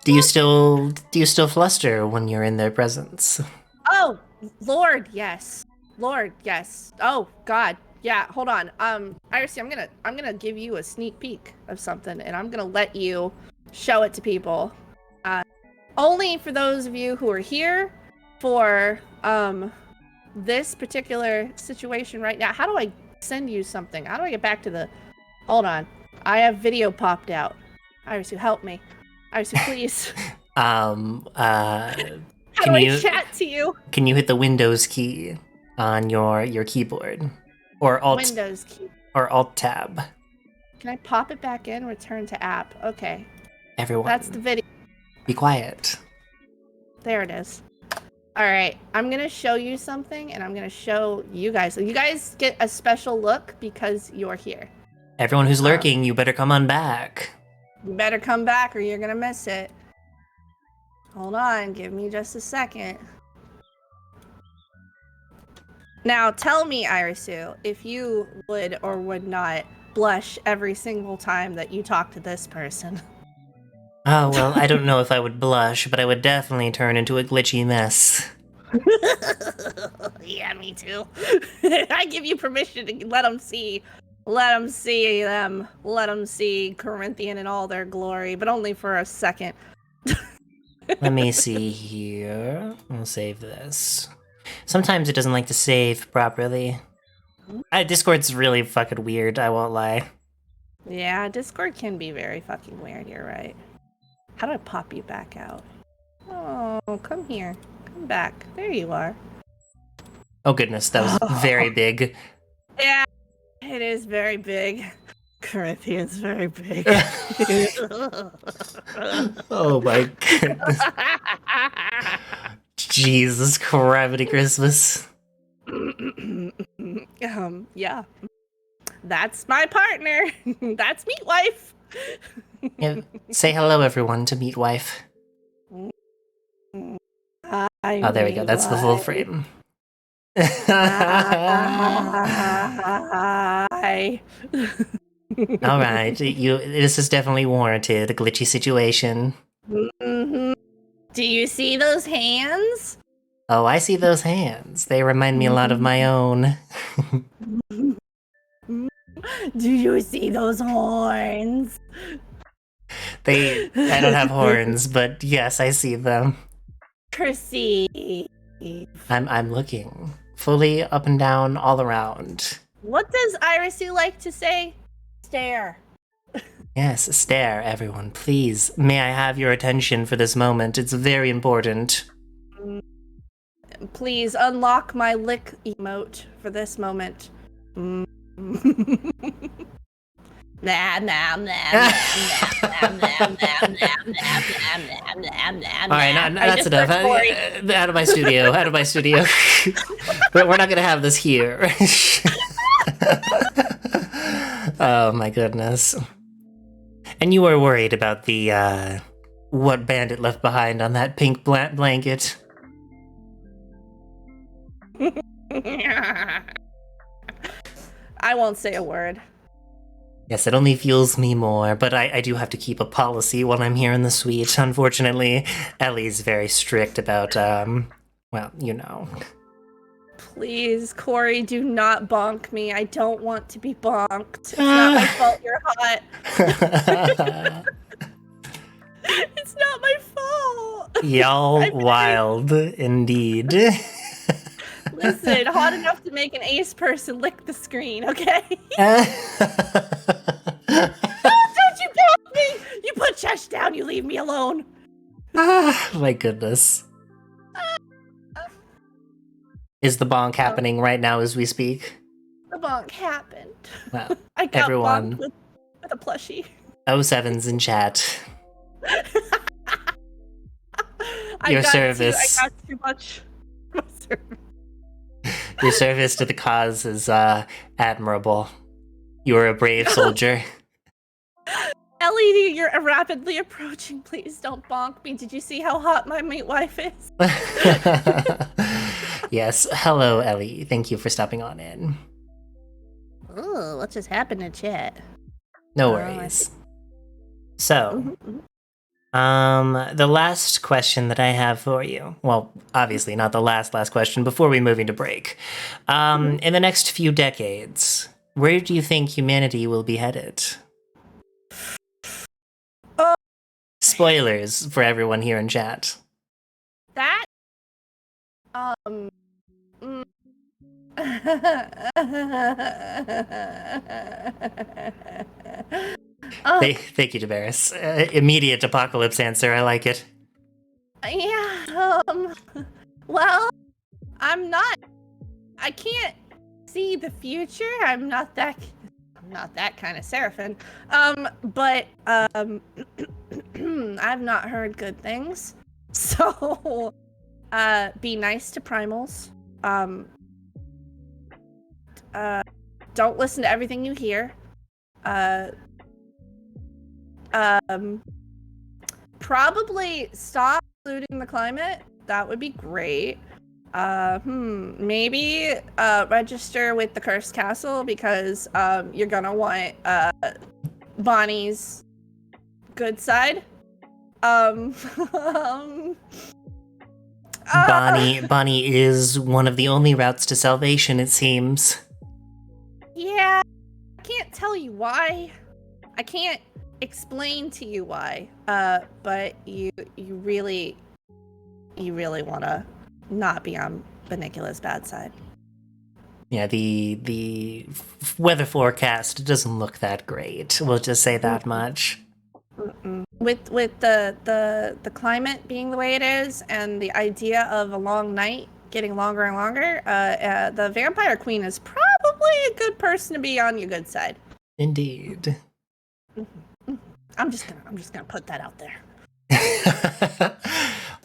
Speaker 2: Do you still fluster when you're in their presence?
Speaker 3: Oh, Lord, yes. Lord, yes. Oh, God. Yeah, hold on. Irisu, I'm gonna give you a sneak peek of something, and I'm gonna let you show it to people. Only for those of you who are here for this particular situation right now. How do I send you something? How do I get back to the... Hold on. I have video popped out. Irisu, help me. Irisu, please. How do I chat to you?
Speaker 2: Can you hit the Windows key on your keyboard? Or Alt
Speaker 3: Windows key.
Speaker 2: or Alt Tab?
Speaker 3: Can I pop it back in? Return to app. Okay.
Speaker 2: Everyone.
Speaker 3: That's the video.
Speaker 2: Be quiet.
Speaker 3: There it is. All right. I'm going to show you something, and I'm going to show you guys. So you guys get a special look because you're here.
Speaker 2: Everyone who's lurking, you better come on back.
Speaker 3: You better come back or you're going to miss it. Hold on. Give me just a second. Now, tell me, Irisu, if you would or would not blush every single time that you talk to this person.
Speaker 2: Oh, well, I don't know if I would blush, but I would definitely turn into a glitchy mess.
Speaker 3: Yeah, me too. I give you permission to let them see. Let them see them. Let them see Corinthian in all their glory, but only for a second.
Speaker 2: Let me see here. I'll save this. Sometimes it doesn't like to save properly. Discord's really fucking weird, I won't lie.
Speaker 3: Yeah, Discord can be very fucking weird, you're right. How do I pop you back out? Oh, come here. Come back. There you are.
Speaker 2: Oh goodness, that was very big.
Speaker 3: Yeah, it is very big. Corinthian's very big.
Speaker 2: Oh my goodness. Jesus Christ, Christmas.
Speaker 3: Yeah. That's my partner. That's Meat Wife.
Speaker 2: Yeah, say hello, everyone, to Meat Wife.
Speaker 3: Hi,
Speaker 2: Oh, there we go. That's the full frame.
Speaker 3: Hi.
Speaker 2: All right, this is definitely warranted. A glitchy situation.
Speaker 3: Mm-hmm. Do you see those hands?
Speaker 2: Oh, I see those hands. They remind me a lot of my own.
Speaker 3: Do you see those horns?
Speaker 2: I don't have horns, but yes, I see them.
Speaker 3: Perceive.
Speaker 2: I'm looking fully up and down all around.
Speaker 3: What does Irisu like to say? Stare.
Speaker 2: Yes, stare, everyone, please. May I have your attention for this moment? It's very important.
Speaker 3: Please unlock my lick emote for this moment. Alright,
Speaker 2: that's enough. Out of my studio, out of my studio. We're not gonna have this here. Oh my goodness. And you were worried about the, what Bandit left behind on that pink blanket.
Speaker 3: I won't say a word.
Speaker 2: Yes, it only fuels me more, but I do have to keep a policy when I'm here in the suite. Unfortunately, Ellie's very strict about, well, you know.
Speaker 3: Please, Corey, do not bonk me. I don't want to be bonked. It's not my fault you're hot.
Speaker 2: Y'all wild indeed.
Speaker 3: Listen, hot enough to make an ace person lick the screen, okay? Don't you block me! You put Chesh down, you leave me alone.
Speaker 2: My goodness. Is the bonk happening right now as we speak?
Speaker 3: The bonk happened.
Speaker 2: Wow.
Speaker 3: I got
Speaker 2: Everyone.
Speaker 3: bonked with a plushie.
Speaker 2: 07's in chat.
Speaker 3: I
Speaker 2: Your
Speaker 3: got
Speaker 2: service.
Speaker 3: I got too much.
Speaker 2: Your service to the cause is admirable. You are a brave soldier.
Speaker 3: Ellie, you're rapidly approaching. Please don't bonk me. Did you see how hot my mate wife is?
Speaker 2: Yes. Hello, Ellie. Thank you for stopping on in.
Speaker 3: Oh, what just happened in chat?
Speaker 2: No
Speaker 3: Oh, I
Speaker 2: worries.
Speaker 3: see.
Speaker 2: So, the last question that I have for you. Well, obviously not the last question before we move into break. In the next few decades, where do you think humanity will be headed? Spoilers for everyone here in chat.
Speaker 3: That
Speaker 2: Thank you, Damaris. Immediate apocalypse answer. I like it.
Speaker 3: yeah, well, I can't see the future. I'm not that kind of seraphim. But I've not heard good things. So, be nice to primals. Don't listen to everything you hear. Probably stop polluting the climate. That would be great. Maybe register with the Cursed Castle because you're gonna want Bonnie's good side.
Speaker 2: Bonnie is one of the only routes to salvation, it seems.
Speaker 3: Yeah, I can't tell you why. I can't explain to you why. But you really want to not be on Benicula's bad side.
Speaker 2: Yeah, the weather forecast doesn't look that great. We'll just say that much.
Speaker 3: With the climate being the way it is, and the idea of a long night getting longer and longer, the Vampire Queen is probably a good person to be on your good side.
Speaker 2: Indeed.
Speaker 3: I'm just gonna put that out there.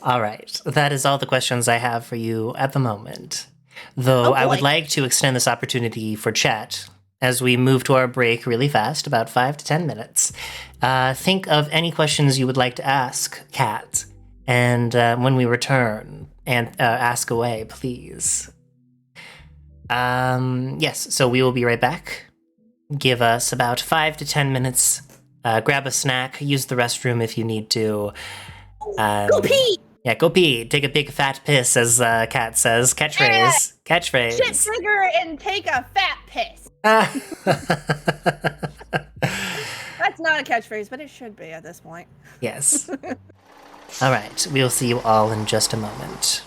Speaker 2: All right, that is all the questions I have for you at the moment. Though I would like to extend this opportunity for chat as we move to our break really fast, about 5 to 10 minutes. Think of any questions you would like to ask Kat, and when we return, and ask away, please. Yes, so we will be right back. Give us about 5 to 10 minutes. Grab a snack, use the restroom if you need to.
Speaker 3: Go pee!
Speaker 2: Yeah, go pee. Take a big fat piss, as Kat says. Catchphrase. Catchphrase.
Speaker 3: Shit bigger and take a fat piss. That's not a catchphrase, but it should be at this point.
Speaker 2: Yes. All right, we'll see you all in just a moment.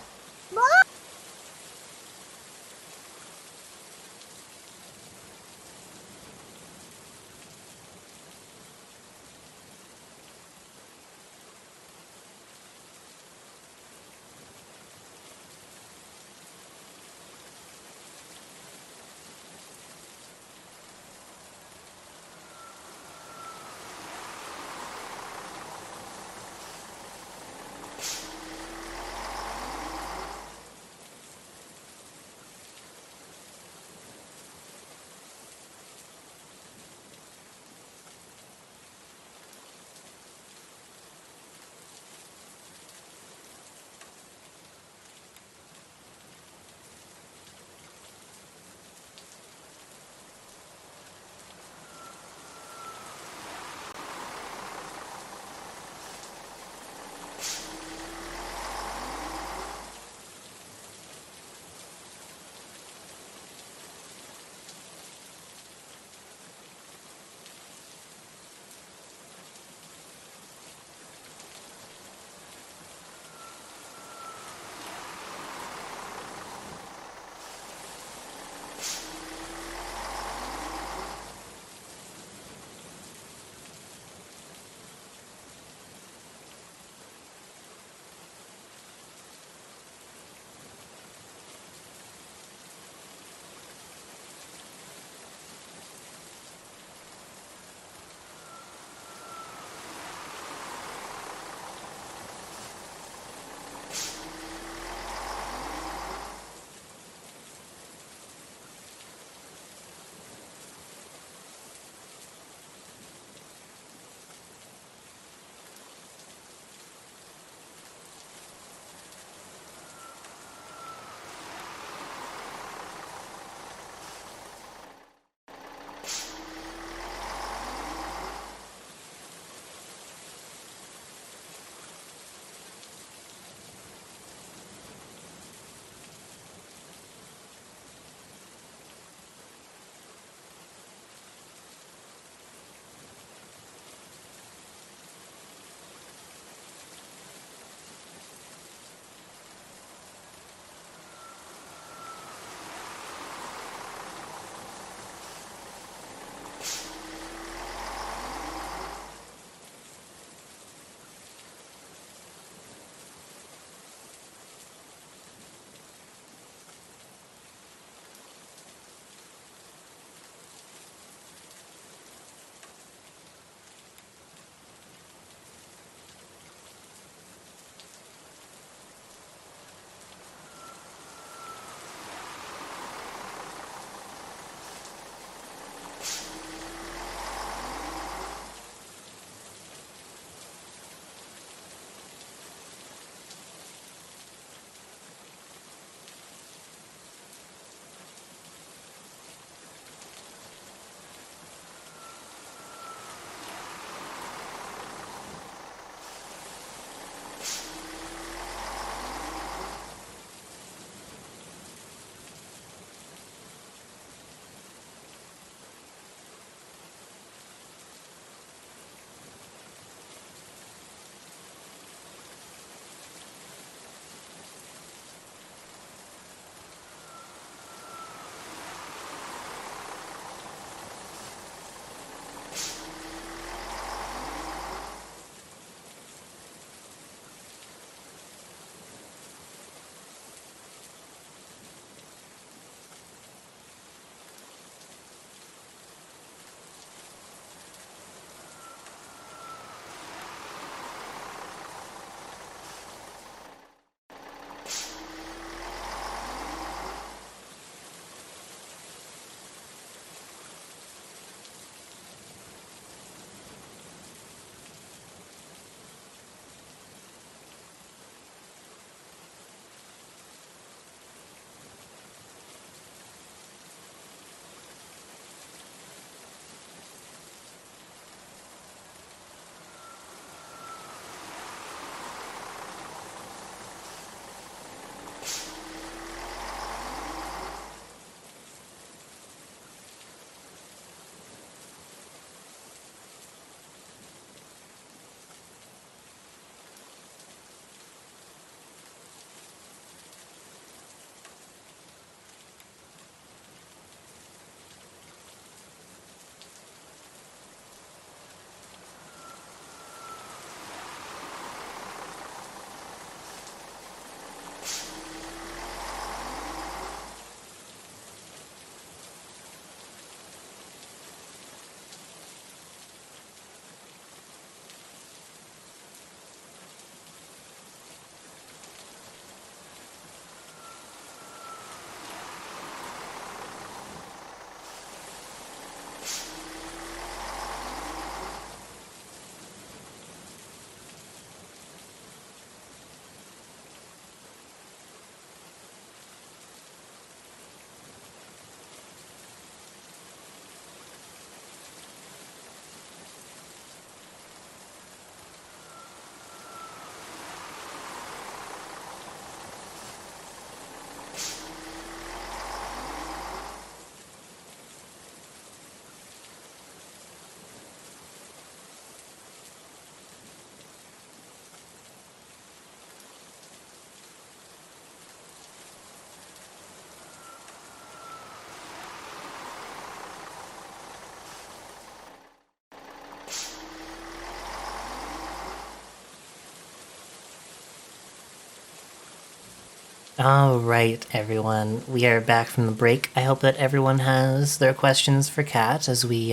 Speaker 2: All right, everyone. We are back from the break. I hope that everyone has their questions for Kat as we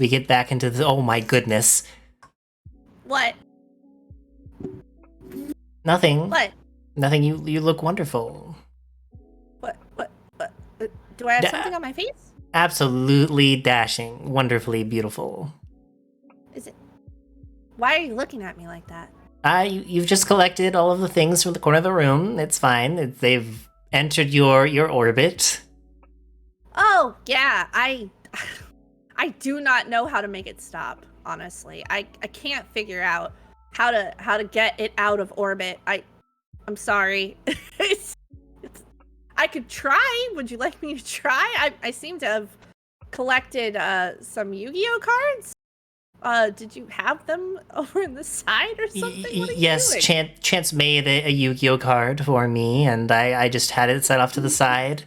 Speaker 2: get back into the. Oh my goodness!
Speaker 3: What?
Speaker 2: Nothing.
Speaker 3: What?
Speaker 2: Nothing. You look wonderful.
Speaker 3: What? Do I have
Speaker 2: Da-
Speaker 3: something on my face?
Speaker 2: Absolutely dashing, wonderfully beautiful.
Speaker 3: Is it? Why are you looking at me like that?
Speaker 2: You've just collected all of the things from the corner of the room. It's fine. They've entered your orbit.
Speaker 3: Oh yeah, I do not know how to make it stop. Honestly, I can't figure out how to get it out of orbit. I'm sorry. I could try. Would you like me to try? I seem to have collected some Yu-Gi-Oh cards. Did you have them over in the side or something? What are you
Speaker 2: Yes,
Speaker 3: doing?
Speaker 2: Chance made a Yu-Gi-Oh card for me, and I just had it set off to the side.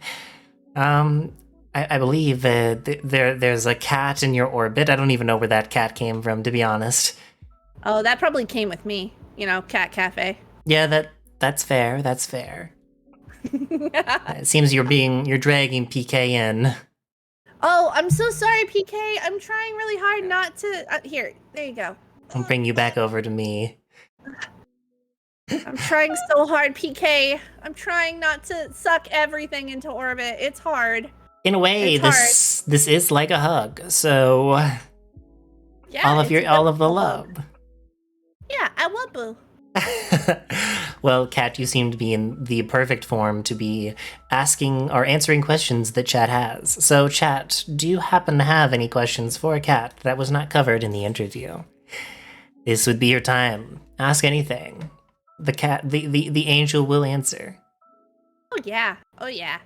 Speaker 2: I believe there's a cat in your orbit. I don't even know where that cat came from, to be honest.
Speaker 3: Oh, that probably came with me. You know, Cat Cafe.
Speaker 2: Yeah, that's fair. That's fair. It seems you're dragging PK in.
Speaker 3: Oh, I'm so sorry, PK. I'm trying really hard not to. Here, there you go.
Speaker 2: I'll bring you back over to me.
Speaker 3: I'm trying so hard, PK. I'm trying not to suck everything into orbit. It's hard.
Speaker 2: In a way,
Speaker 3: It's hard.
Speaker 2: this is like a hug. So
Speaker 3: Yeah,
Speaker 2: all of
Speaker 3: it's a
Speaker 2: the
Speaker 3: biblical
Speaker 2: love.
Speaker 3: hug. Yeah, I want boo.
Speaker 2: Well, Kat, you seem to be in the perfect form to be asking or answering questions that chat has. So, chat, do you happen to have any questions for Kat that was not covered in the interview? This would be your time. Ask anything. The angel will answer.
Speaker 3: Oh yeah. Oh yeah.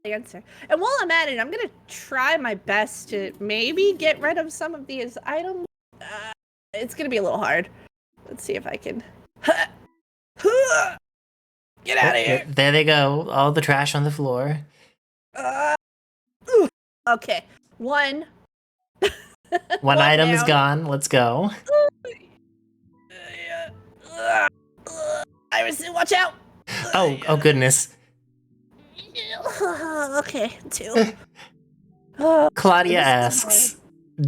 Speaker 3: Answer. And while I'm at it, I'm gonna try my best to maybe get rid of some of these items. It's gonna be a little hard. Let's see if I can. Get out of here.
Speaker 2: There they go. All the trash on the floor.
Speaker 3: Okay. One.
Speaker 2: One item is
Speaker 3: down.
Speaker 2: gone. Let's go.
Speaker 3: Irisu, watch out!
Speaker 2: Oh goodness.
Speaker 3: Okay, two. Oh,
Speaker 2: Claudia
Speaker 3: this is
Speaker 2: asks,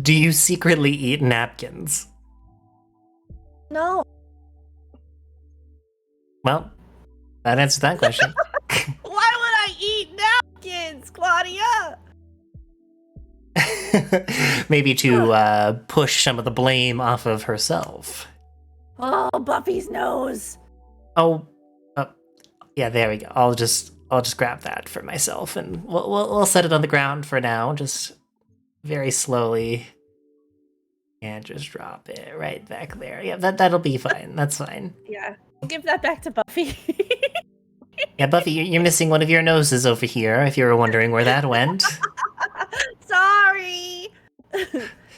Speaker 2: do you secretly eat napkins?
Speaker 3: no.
Speaker 2: Well, that answers that question.
Speaker 3: Why would I eat napkins, Claudia?
Speaker 2: Maybe to push some of the blame off of herself.
Speaker 3: Oh, Buffy's nose.
Speaker 2: Oh, yeah, there we go. I'll just grab that for myself, and we'll set it on the ground for now, just very slowly, and just drop it right back there. Yeah, that'll be fine. That's fine.
Speaker 3: Yeah, I'll give that back to Buffy.
Speaker 2: Yeah, Buffy, you're missing one of your noses over here. If you were wondering where that went.
Speaker 3: Sorry.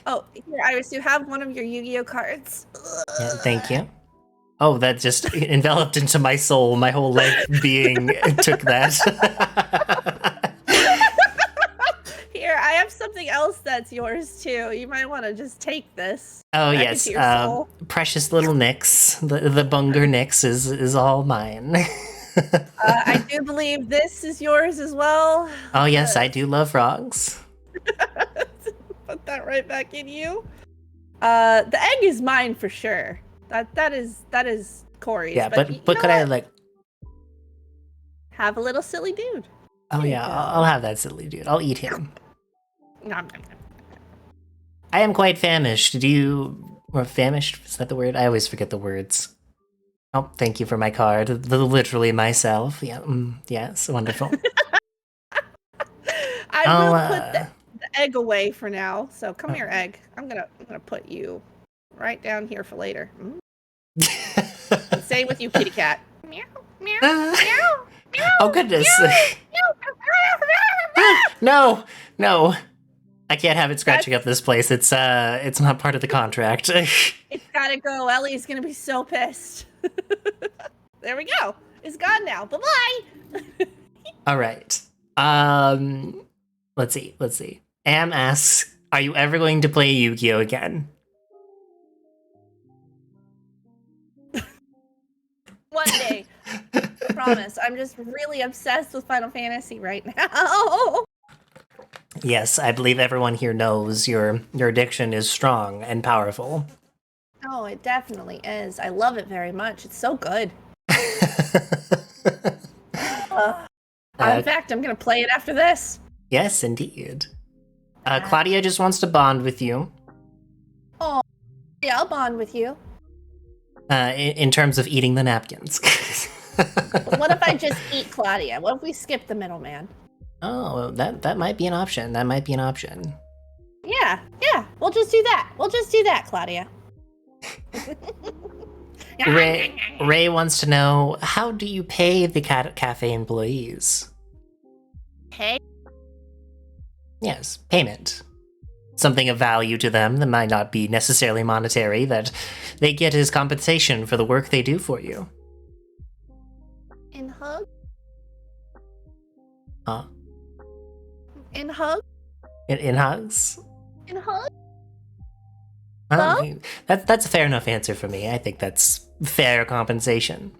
Speaker 3: Oh, here, Iris, you have one of your Yu-Gi-Oh cards.
Speaker 2: Yeah, thank you. Oh, that just enveloped into my soul. My whole life being took that.
Speaker 3: Here, I have something else that's yours too. You might want to just take this.
Speaker 2: Oh
Speaker 3: back
Speaker 2: yes,
Speaker 3: into your soul.
Speaker 2: precious little Nyx. The Bunger Nyx is all mine.
Speaker 3: I do believe this is yours as well.
Speaker 2: Oh yes, I do love frogs.
Speaker 3: Put that right back in you. The egg is mine for sure. That is Corey's.
Speaker 2: Yeah, but
Speaker 3: you
Speaker 2: could
Speaker 3: know
Speaker 2: I
Speaker 3: what?
Speaker 2: like?
Speaker 3: Have a little silly dude?
Speaker 2: Oh
Speaker 3: There you
Speaker 2: yeah,
Speaker 3: go.
Speaker 2: I'll have that silly dude. I'll eat him.
Speaker 3: Nom, nom, nom.
Speaker 2: I am quite famished. Or famished? Is that the word? I always forget the words. Oh, thank you for my card. Literally myself. Yeah. Yes, wonderful.
Speaker 3: I
Speaker 2: I'll,
Speaker 3: will put the egg away for now. So come here, egg. I'm gonna put you right down here for later. Same with you, kitty cat. Meow, meow, meow, meow.
Speaker 2: Oh goodness. No. I can't have it scratching up this place. It's not part of the contract.
Speaker 3: It's gotta go. Ellie's gonna be so pissed. There we go. It's gone now. Bye-bye.
Speaker 2: All right. Let's see. Am asks, are you ever going to play Yu-Gi-Oh again?
Speaker 3: One day. promise. I'm just really obsessed with Final Fantasy right now.
Speaker 2: Yes, I believe everyone here knows your addiction is strong and powerful.
Speaker 3: Oh, it definitely is. I love it very much. It's so good. In fact, I'm going to play it after this.
Speaker 2: Yes, indeed. Claudia just wants to bond with you.
Speaker 3: Oh, yeah, I'll bond with you.
Speaker 2: In terms of eating the napkins.
Speaker 3: What if I just eat Claudia? What if we skip the middleman?
Speaker 2: Oh, that might be an option. That might be an option.
Speaker 3: Yeah. We'll just do that. Claudia.
Speaker 2: Ray wants to know, how do you pay the cafe employees?
Speaker 3: Pay?
Speaker 2: Yes, payment. Something of value to them that might not be necessarily monetary, that they get as compensation for the work they do for you.
Speaker 3: In hug?
Speaker 2: Huh?
Speaker 3: In hug?
Speaker 2: In hugs?
Speaker 3: In hug?
Speaker 2: That's a fair enough answer for me. I think that's fair compensation.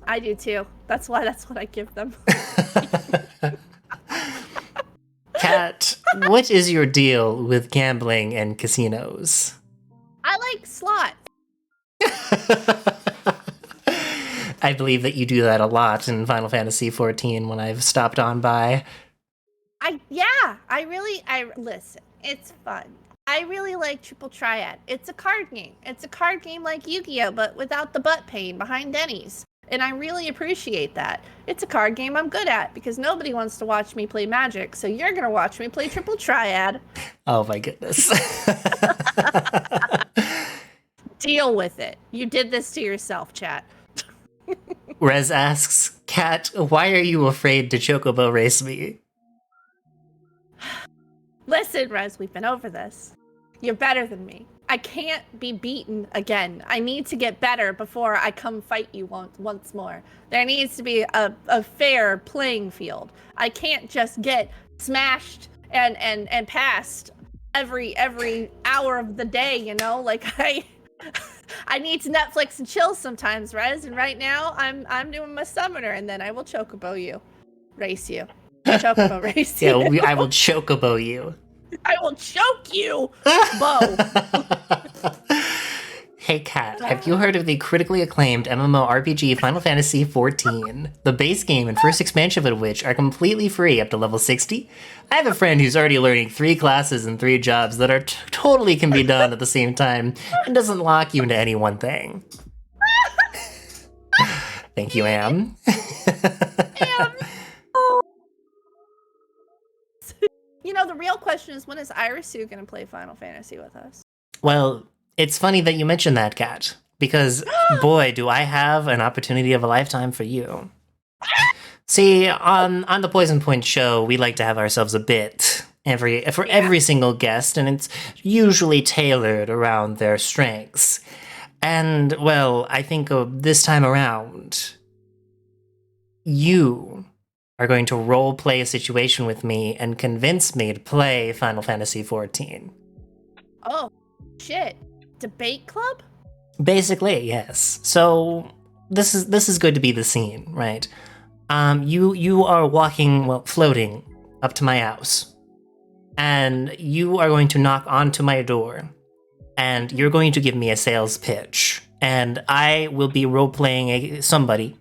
Speaker 3: I do too. That's what I give them.
Speaker 2: Kat, what is your deal with gambling and casinos?
Speaker 3: I like slots.
Speaker 2: I believe that you do that a lot in Final Fantasy XIV when I've stopped on by.
Speaker 3: Listen, it's fun. I really like Triple Triad. It's a card game. It's a card game like Yu-Gi-Oh, but without the butt pain behind Denny's. And I really appreciate that. It's a card game I'm good at because nobody wants to watch me play Magic, so you're gonna watch me play Triple Triad.
Speaker 2: Oh my goodness.
Speaker 3: Deal with it. You did this to yourself, chat.
Speaker 2: Rez asks, Kat, why are you afraid to chocobo race me?
Speaker 3: Listen, Rez, we've been over this. You're better than me. I can't be beaten again. I need to get better before I come fight you once more. There needs to be a fair playing field. I can't just get smashed and passed every hour of the day, you know? Like I need to Netflix and chill sometimes, Rez, and right now I'm doing my summoner, and then I will chocobo you. Race you. Chocobo race you.
Speaker 2: Yeah, I will chocobo you.
Speaker 3: I will choke you, Bo.
Speaker 2: Hey Kat, have you heard of the critically acclaimed MMORPG Final Fantasy XIV? The base game and first expansion of which are completely free up to level 60? I have a friend who's already learning 3 classes and 3 jobs that are totally can be done at the same time and doesn't lock you into any one thing. Thank you, Am.
Speaker 3: You know, the real question is, when is Irisu going to play Final Fantasy with us?
Speaker 2: Well, it's funny that you mentioned that, Kat, because boy, do I have an opportunity of a lifetime for you. See, on the Poison Point show, we like to have ourselves a bit for every single guest, and it's usually tailored around their strengths. And, well, I think this time around, you are going to role-play a situation with me and convince me to play Final Fantasy XIV.
Speaker 3: Oh, shit. Debate club?
Speaker 2: Basically, yes. So, this is going to be the scene, right? You are floating up to my house. And you are going to knock onto my door. And you're going to give me a sales pitch. And I will be role-playing somebody.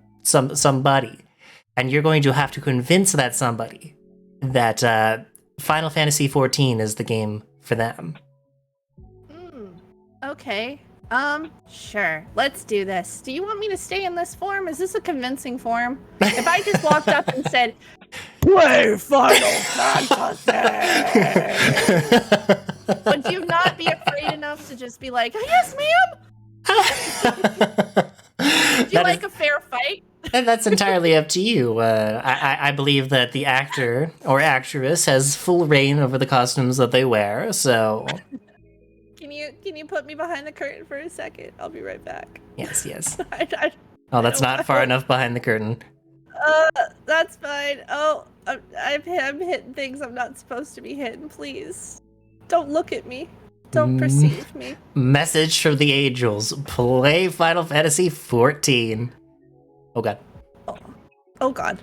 Speaker 2: And you're going to have to convince that somebody that Final Fantasy XIV is the game for them.
Speaker 3: Okay. Sure. Let's do this. Do you want me to stay in this form? Is this a convincing form? If I just walked up and said, play Final Fantasy, would you not be afraid enough to just be like, yes, ma'am? Would you like a fair fight?
Speaker 2: And that's entirely up to you. I believe that the actor or actress has full reign over the costumes that they wear, so...
Speaker 3: Can you put me behind the curtain for a second? I'll be right back.
Speaker 2: Yes.
Speaker 3: Oh,
Speaker 2: that's not far enough behind the curtain.
Speaker 3: That's fine. Oh, I'm hitting things I'm not supposed to be hitting. Please, don't look at me. Don't perceive me.
Speaker 2: Message from the angels. Play Final Fantasy XIV. Oh god.
Speaker 3: Oh God.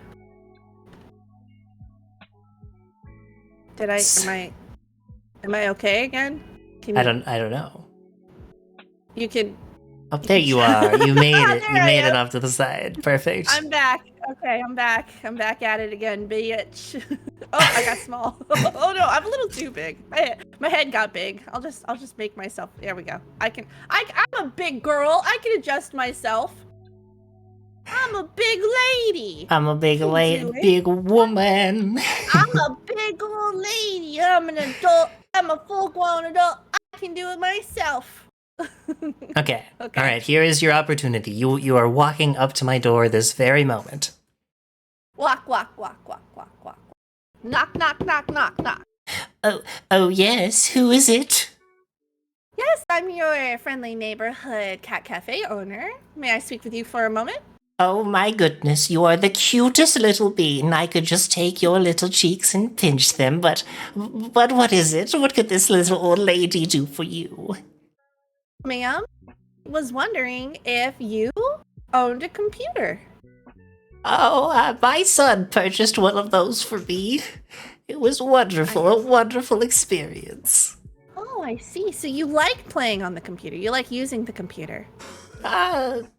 Speaker 3: Am I okay again?
Speaker 2: I don't know.
Speaker 3: You can.
Speaker 2: Oh, there you are. You made it.
Speaker 3: There
Speaker 2: You
Speaker 3: I
Speaker 2: made it
Speaker 3: am.
Speaker 2: off to the side. Perfect.
Speaker 3: I'm back. Okay, I'm back. I'm back at it again, bitch. Oh, I got small. Oh no, I'm a little too big. My head got big. I'll just make myself. There we go. I'm a big girl. I can adjust myself. I'm a big lady.
Speaker 2: I'm a big big woman.
Speaker 3: I'm a big old lady. I'm an adult. I'm a full-grown adult. I can do it myself.
Speaker 2: Okay.
Speaker 3: Okay.
Speaker 2: All right. Here is your opportunity. You are walking up to my door this very moment.
Speaker 3: Walk, walk, walk, walk, walk, walk. Knock, knock, knock, knock, knock.
Speaker 2: Oh yes. Who is it?
Speaker 3: Yes, I'm your friendly neighborhood cat cafe owner. May I speak with you for a moment?
Speaker 2: Oh my goodness, you are the cutest little bean. I could just take your little cheeks and pinch them, but what is it? What could this little old lady do for you?
Speaker 3: Ma'am, was wondering if you owned a computer.
Speaker 2: Oh, my son purchased one of those for me. It was wonderful, a wonderful experience.
Speaker 3: Oh, I see. So you like playing on the computer. You like using the computer.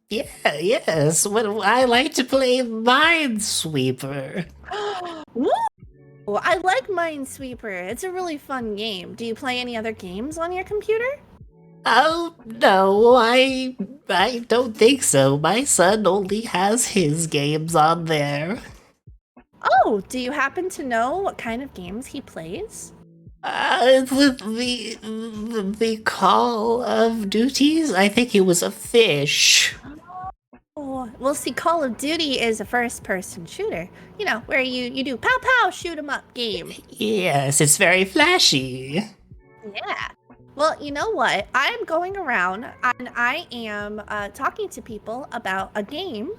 Speaker 2: Yes. Well, I like to play Minesweeper.
Speaker 3: Woo! I like Minesweeper. It's a really fun game. Do you play any other games on your computer?
Speaker 2: Oh, no, I don't think so. My son only has his games on there.
Speaker 3: Oh, do you happen to know what kind of games he plays?
Speaker 2: The Call of Duties? I think he was a fish.
Speaker 3: Oh, well, see, Call of Duty is a first-person shooter. You know, where you do pow-pow, shoot-'em-up game.
Speaker 2: Yes, it's very flashy.
Speaker 3: Yeah. Well, you know what? I'm going around and I am talking to people about a game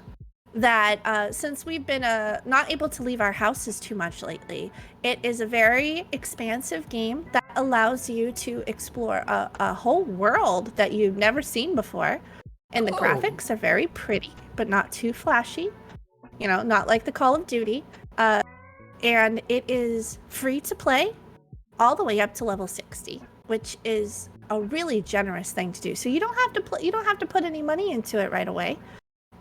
Speaker 3: that, since we've been not able to leave our houses too much lately, it is a very expansive game that allows you to explore a whole world that you've never seen before. And the graphics are very pretty, but not too flashy. You know, not like the Call of Duty. And it is free to play all the way up to level 60, which is a really generous thing to do. So you don't have to you don't have to put any money into it right away.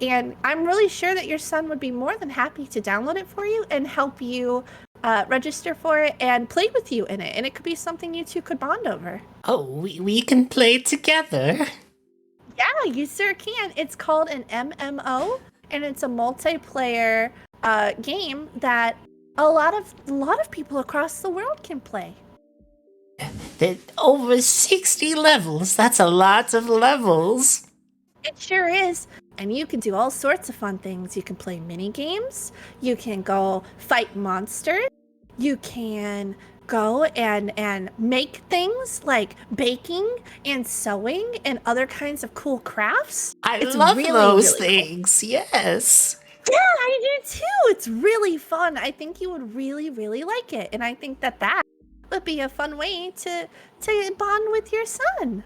Speaker 3: And I'm really sure that your son would be more than happy to download it for you and help you register for it and play with you in it. And it could be something you two could bond over.
Speaker 2: Oh, we can play together.
Speaker 3: Yeah, you sure can. It's called an MMO, and it's a multiplayer game that a lot of people across the world can play.
Speaker 2: Over 60 levels. That's a lot of levels.
Speaker 3: It sure is. And you can do all sorts of fun things. You can play mini games. You can go fight monsters. You can go and make things like baking and sewing and other kinds of cool crafts.
Speaker 2: I
Speaker 3: It's
Speaker 2: love
Speaker 3: really,
Speaker 2: those
Speaker 3: really
Speaker 2: things. Yes.
Speaker 3: Yeah, I do too. It's really fun. I think you would really, really like it. And I think that would be a fun way to bond with your son.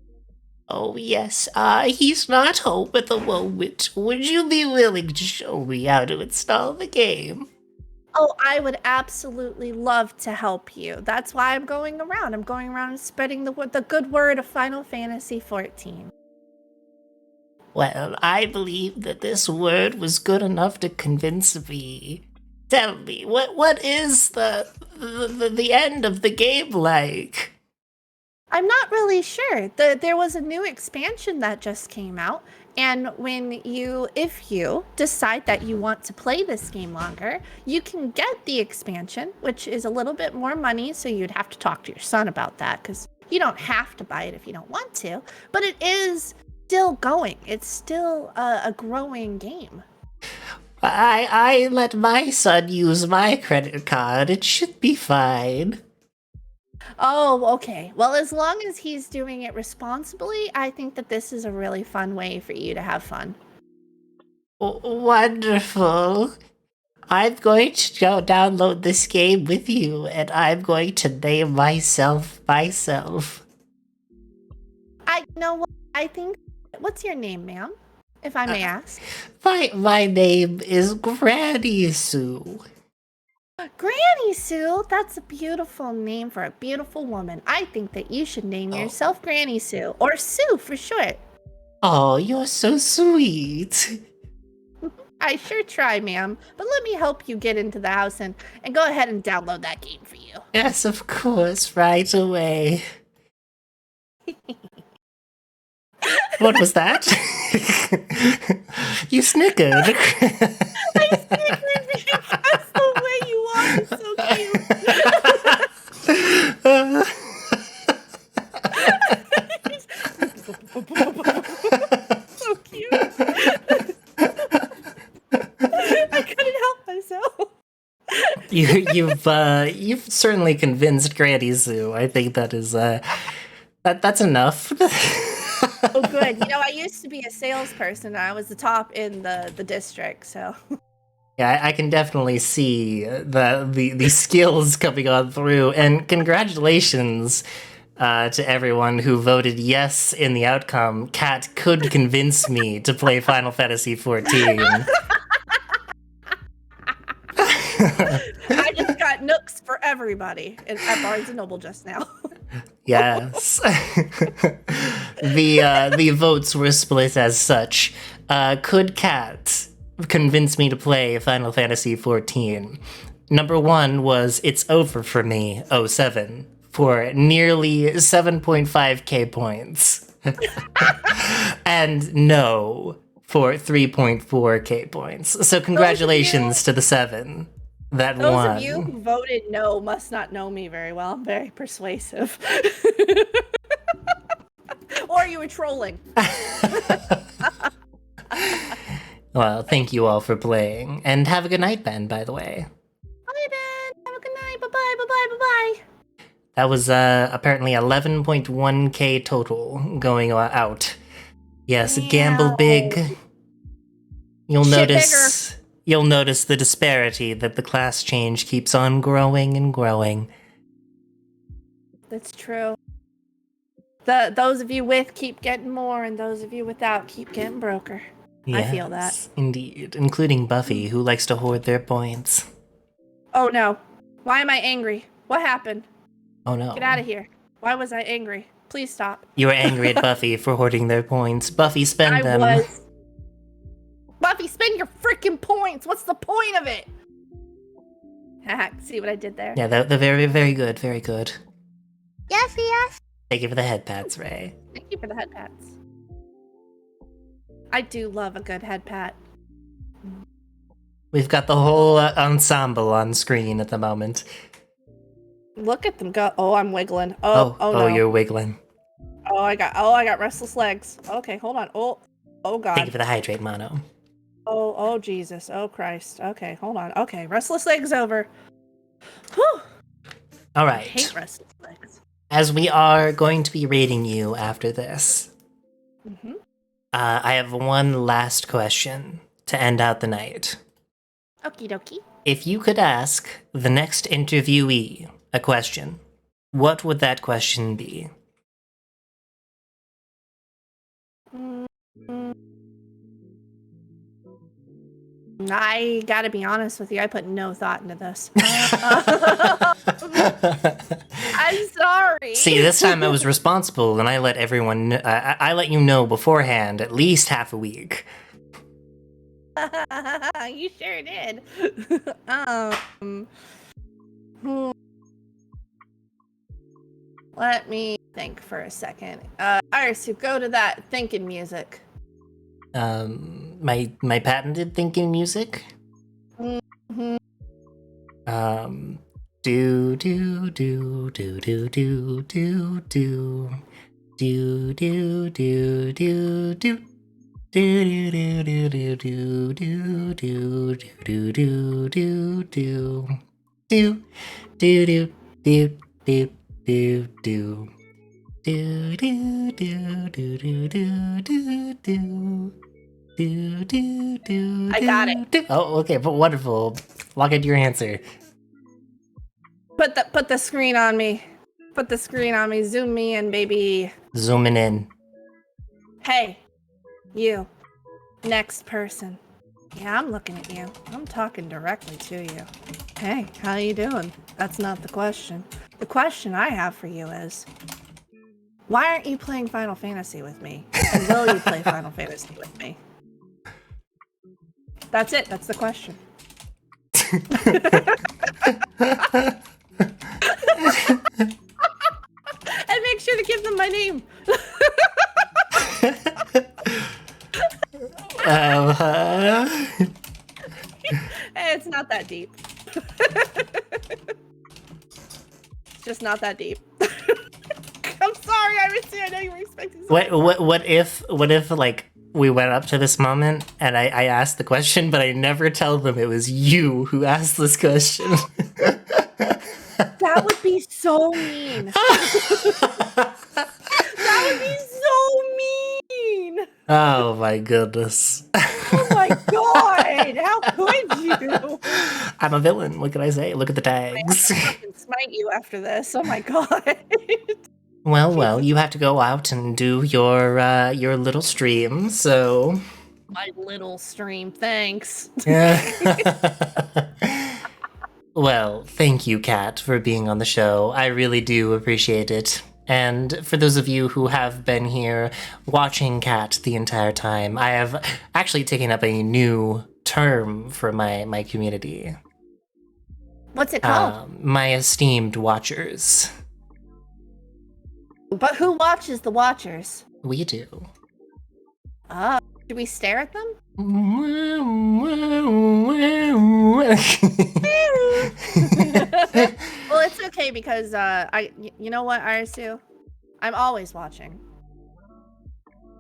Speaker 2: Oh, yes. He's not home at the moment. Would you be willing to show me how to install the game?
Speaker 3: Oh, I would absolutely love to help you. That's why I'm going around. I'm going around and spreading the good word of Final Fantasy XIV.
Speaker 2: Well, I believe that this word was good enough to convince me. Tell me, what is the end of the game like?
Speaker 3: I'm not really sure. There was a new expansion that just came out, and if you decide that you want to play this game longer, you can get the expansion, which is a little bit more money, so you'd have to talk to your son about that, because you don't have to buy it if you don't want to, but it is still going. It's still a growing game.
Speaker 2: I let my son use my credit card. It should be fine.
Speaker 3: Oh, okay. Well, as long as he's doing it responsibly, I think that this is a really fun way for you to have fun.
Speaker 2: Wonderful. I'm going to go download this game with you, and I'm going to name myself.
Speaker 3: You know what? I think. What's your name, ma'am? if I may ask?
Speaker 2: My name is Granny Sue.
Speaker 3: Granny Sue, that's a beautiful name for a beautiful woman. I think that you should name yourself Granny Sue, or Sue for short.
Speaker 2: Oh, you're so sweet.
Speaker 3: I sure try, ma'am, but let me help you get into the house and go ahead and download that game for you.
Speaker 2: Yes, of course, right away. What was that? You snickered.
Speaker 3: I snickered because that's the way you are. It's so cute. So cute. I couldn't help myself.
Speaker 2: You've certainly convinced Granny Sue. I think that is that's enough.
Speaker 3: Oh, good. You know, I used to be a salesperson. I was the top in the district, so.
Speaker 2: Yeah, I can definitely see the skills coming on through, and congratulations to everyone who voted yes in the outcome. Kat could convince me to play Final Fantasy XIV.
Speaker 3: I just got nooks for everybody at Barnes & Noble just now.
Speaker 2: Yes. The votes were split as such. Could Kat convince me to play Final Fantasy XIV? Number 1 was It's Over For Me 07 for nearly 7.5k points. And no for 3.4k points. So congratulations to the 7 that
Speaker 3: Those
Speaker 2: won.
Speaker 3: of you who voted no must not know me very well. I'm very persuasive. Or you were trolling.
Speaker 2: Well, thank you all for playing, and have a good night, Ben, by the way.
Speaker 3: Bye, Ben. Have a good night. Bye-bye, bye-bye, bye-bye.
Speaker 2: That was apparently 11.1k total going out. Yes, gamble big. You'll
Speaker 3: Shit
Speaker 2: notice the disparity that the class change keeps on growing and growing.
Speaker 3: That's true. Those of you with keep getting more, and those of you without keep getting broker.
Speaker 2: Yes,
Speaker 3: I feel that.
Speaker 2: Indeed, including Buffy, who likes to hoard their points.
Speaker 3: Oh no. Why am I angry? What happened?
Speaker 2: Oh no.
Speaker 3: Get out of here. Why was I angry? Please stop.
Speaker 2: You were angry at Buffy for hoarding their points. Buffy, spend them.
Speaker 3: I was. Buffy, spend your freaking points. What's the point of it? See what I did there?
Speaker 2: Yeah, they're very, very good. Very good.
Speaker 1: Yes, yes.
Speaker 2: Thank you for the head pats, Ray.
Speaker 3: Thank you for the head pats. I do love a good head pat.
Speaker 2: We've got the whole ensemble on screen at the moment.
Speaker 3: Look at them go. Oh, I'm wiggling. Oh no.
Speaker 2: You're wiggling.
Speaker 3: Oh, I got restless legs. Okay, hold on. Oh God.
Speaker 2: Thank you for the hydrate, Mono.
Speaker 3: Oh Jesus. Oh Christ. Okay, hold on. Okay, restless legs over. Whew.
Speaker 2: All
Speaker 3: I
Speaker 2: right.
Speaker 3: hate restless legs.
Speaker 2: As we are going to be rating you after this,
Speaker 3: Mm-hmm.
Speaker 2: I have one last question to end out the night.
Speaker 3: Okie dokie.
Speaker 2: If you could ask the next interviewee a question, what would that question be?
Speaker 3: I gotta be honest with you, I put no thought into this. I'm sorry.
Speaker 2: See, this time I was responsible, and I let everyone. I let you know beforehand, at least half a week.
Speaker 3: You sure did. Let me think for a second. Irisu, go to that thinking music.
Speaker 2: My patented thinking music.
Speaker 3: Mm-hmm.
Speaker 2: Do do do do do do do do do do do do do. Do do do do do do do do do do do do do do do do do do do. Do do do do do do do do do do do.
Speaker 3: I got it.
Speaker 2: Oh, okay, but wonderful. Lock into your answer.
Speaker 3: Put the screen on me. Put the screen on me. Zoom me in, baby.
Speaker 2: Zooming in.
Speaker 3: Hey, you. Next person. Yeah, I'm looking at you. I'm talking directly to you. Hey, how you doing? That's not the question. The question I have for you is, why aren't you playing Final Fantasy with me? And will you play Final Fantasy with me? That's it. That's the question. And make sure to give them my name. It's not that deep. It's just not that deep. I'm sorry, Irisu. I know you were expecting something.
Speaker 2: What if like we went up to this moment and I asked the question, but I never tell them it was you who asked this question?
Speaker 3: That would be so mean. That would be so mean.
Speaker 2: Oh my goodness.
Speaker 3: Oh my god. How could you?
Speaker 2: I'm a villain. What can I say? Look at the tags.
Speaker 3: I can smite you after this. Oh my god.
Speaker 2: Well, you have to go out and do your little stream, so...
Speaker 3: My little stream, thanks.
Speaker 2: Well, thank you, Kat, for being on the show. I really do appreciate it. And for those of you who have been here watching Kat the entire time, I have actually taken up a new term for my community.
Speaker 3: What's it called?
Speaker 2: My esteemed watchers.
Speaker 3: But who watches the watchers?
Speaker 2: We do.
Speaker 3: Do we stare at them? Well, it's okay because you know what, Irisu? I'm always watching.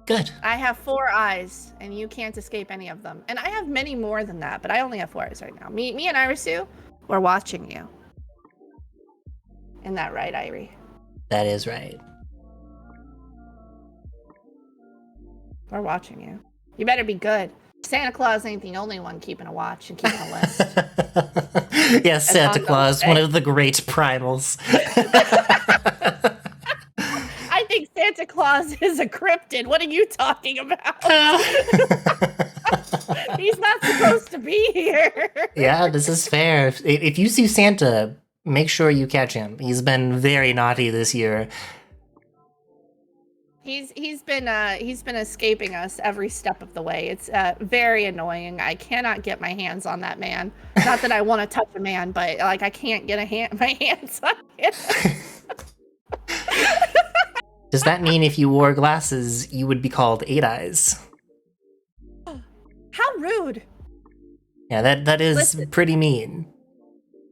Speaker 2: Good.
Speaker 3: I have 4 eyes, and you can't escape any of them. And I have many more than that, but I only have 4 eyes right now. Me and Irisu, we're watching you. Isn't that right, Irie?
Speaker 2: That is right.
Speaker 3: We're watching you. You better be good. Santa Claus ain't the only one keeping a watch and keeping a list.
Speaker 2: Yes, Santa Claus, one of the great primals.
Speaker 3: I think Santa Claus is a cryptid. What are you talking about? He's not supposed to be here. Yeah,
Speaker 2: this is fair. If you see Santa, make sure you catch him. He's been very naughty this year.
Speaker 3: He's been escaping us every step of the way. It's very annoying. I cannot get my hands on that man. Not that I want to touch a man, but like I can't get my hands on him.
Speaker 2: Does that mean if you wore glasses, you would be called Eight Eyes?
Speaker 3: How rude.
Speaker 2: Yeah, that is pretty mean.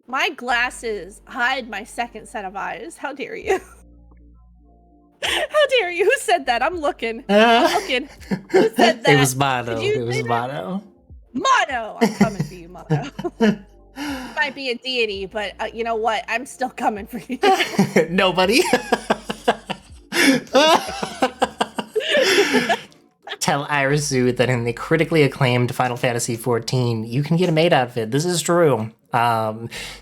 Speaker 3: My glasses hide my second set of eyes. How dare you? How dare you? Who said that? I'm looking. I'm looking. Who said that?
Speaker 2: It was Mono. It was Mono.
Speaker 3: Mono! I'm coming for you, Mono. You might be a deity, but you know what? I'm still coming for you.
Speaker 2: Nobody. Tell Irisu that in the critically acclaimed Final Fantasy XIV, you can get a maid outfit. This is true.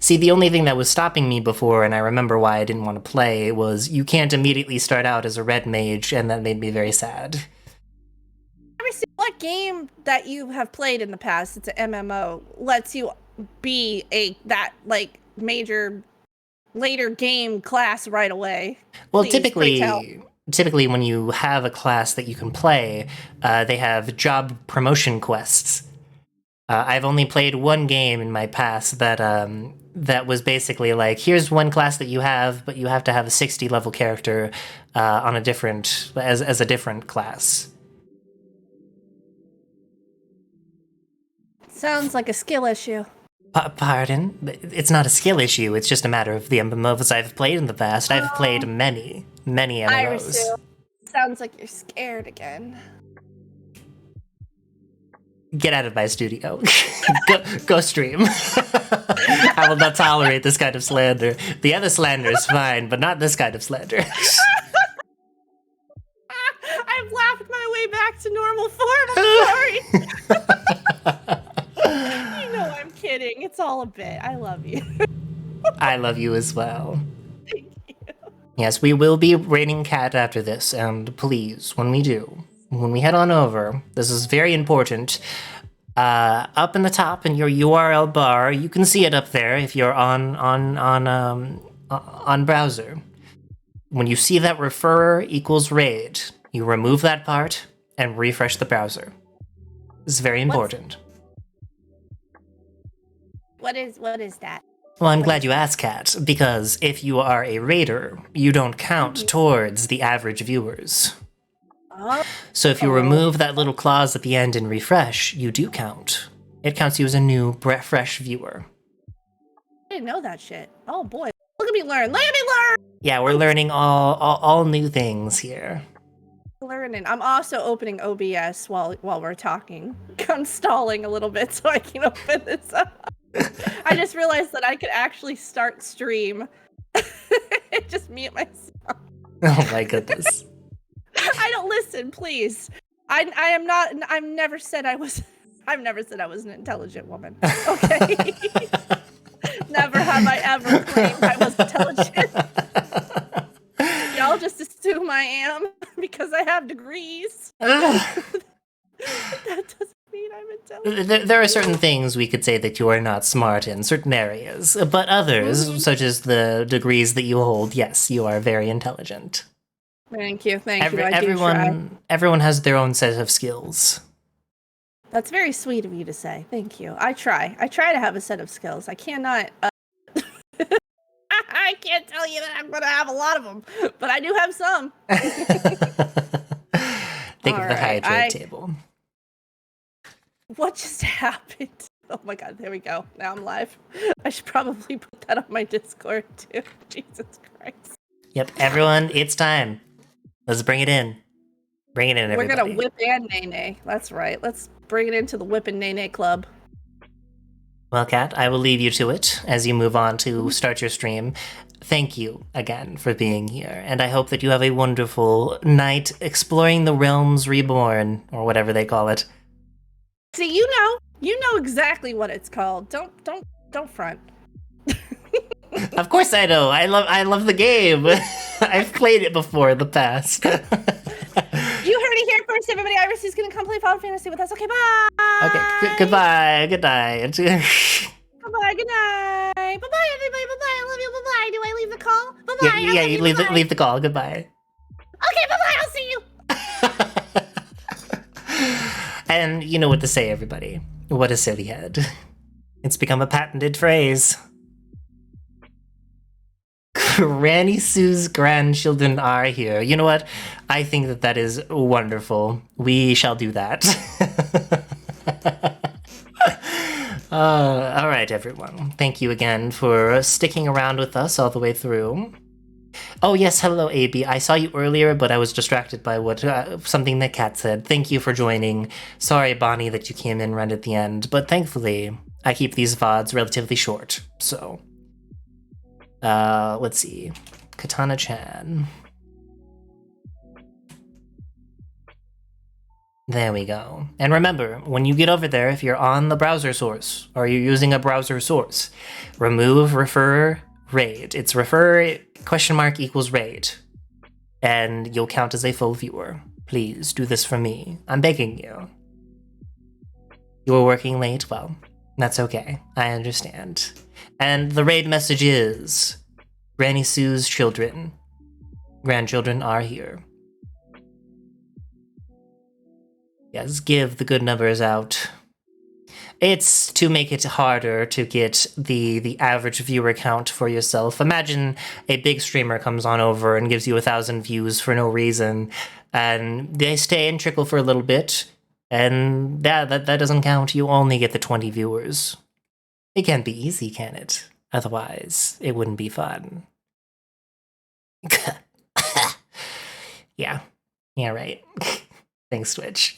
Speaker 2: See, the only thing that was stopping me before, and I remember why I didn't want to play, was you can't immediately start out as a red mage, and that made me very sad.
Speaker 3: What game that you have played in the past, it's an MMO, lets you be that major later game class right away?
Speaker 2: Well, typically when you have a class that you can play, they have job promotion quests. I've only played one game in my past that was basically like, here's one class that you have, but you have to have a 60 level character on a different as a different class.
Speaker 3: Sounds like a skill issue.
Speaker 2: Pardon? It's not a skill issue. It's just a matter of the MMOs I've played in the past. I've played many MMOs.
Speaker 3: Irisu, sounds like you're scared again.
Speaker 2: Get out of my studio. go stream. I will not tolerate this kind of slander. The other slander is fine, but not this kind of slander.
Speaker 3: I've laughed my way back to normal form. I'm sorry. You know I'm kidding. It's all a bit. I love you.
Speaker 2: I love you as well.
Speaker 3: Thank you.
Speaker 2: Yes, we will be raiding Cat after this, and please, when we do, when we head on over, this is very important. Up in the top in your URL bar, you can see it up there if you're on browser. When you see that refer equals raid, you remove that part and refresh the browser. This is very important.
Speaker 3: What is that?
Speaker 2: Well, I'm glad you asked, Kat, because if you are a raider, you don't count towards the average viewers.
Speaker 3: Oh.
Speaker 2: So if you remove that little clause at the end and refresh, you do count. It counts you as a new, fresh viewer.
Speaker 3: I didn't know that shit. Oh boy. Look at me learn. Look at me learn!
Speaker 2: Yeah, we're learning all new things here.
Speaker 3: Learning. I'm also opening OBS while we're talking. I'm stalling a little bit so I can open this up. I just realized that I could actually start stream. Just mute myself.
Speaker 2: Oh my goodness.
Speaker 3: I don't listen, please. I've never said I was an intelligent woman. Okay. Never have I ever claimed I was intelligent. Y'all just assume I am because I have degrees. That doesn't mean I'm intelligent.
Speaker 2: There are certain things we could say that you are not smart in, certain areas, but others, such as the degrees that you hold, yes, you are very intelligent.
Speaker 3: Thank you.
Speaker 2: Everyone has their own set of skills.
Speaker 3: That's very sweet of you to say. Thank you. I try to have a set of skills. I cannot. I can't tell you that I'm going to have a lot of them, but I do have some.
Speaker 2: Think of the hydrate table.
Speaker 3: What just happened? Oh my god, there we go. Now I'm live. I should probably put that on my Discord too. Jesus Christ.
Speaker 2: Yep, everyone, it's time. Let's bring it in. Bring it in, everybody.
Speaker 3: We're gonna whip and nay-nay. That's right. Let's bring it into the whip and nay-nay club.
Speaker 2: Well, Kat, I will leave you to it as you move on to start your stream. Thank you again for being here, and I hope that you have a wonderful night exploring the realms reborn, or whatever they call it.
Speaker 3: See, you know exactly what it's called. Don't front.
Speaker 2: Of course I know. I love the game. I've played it before in the past.
Speaker 3: You heard it here first, everybody. Irisu is gonna come play Final Fantasy with us. Okay, bye.
Speaker 2: Okay, goodbye. Good night.
Speaker 3: Bye-bye, good night. Bye-bye, everybody. Bye-bye. I love you. Bye-bye. Do I leave the call? Bye-bye.
Speaker 2: Yeah, you leave the call. Goodbye.
Speaker 3: Okay, bye-bye. I'll see you.
Speaker 2: And you know what to say, everybody. What a silly head. It's become a patented phrase. Granny Sue's grandchildren are here. You know what? I think that is wonderful. We shall do that. All right, everyone. Thank you again for sticking around with us all the way through. Oh yes, hello AB. I saw you earlier, but I was distracted by something that Kat said. Thank you for joining. Sorry, Bonnie, that you came in right at the end, but thankfully I keep these VODs relatively short. So, let's see, Katanachan. There we go. And remember, when you get over there, if you're on the browser source or you're using a browser source, remove refer raid. It's refer != raid. And you'll count as a full viewer. Please do this for me. I'm begging you. You were working late? Well, that's okay. I understand. And the raid message is Granny Sue's grandchildren are here. Yes, give the good numbers out. It's to make it harder to get the average viewer count for yourself. Imagine a big streamer comes on over and gives you 1,000 views for no reason, and they stay and trickle for a little bit, and that doesn't count. You only get the 20 viewers. It can't be easy, can it? Otherwise, it wouldn't be fun. Yeah, right. Thanks, Twitch.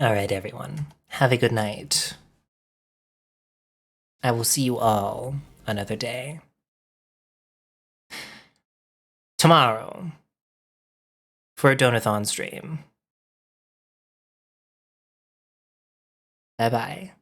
Speaker 2: All right, everyone. Have a good night. I will see you all another day. Tomorrow, for a Donathon stream. Bye-bye.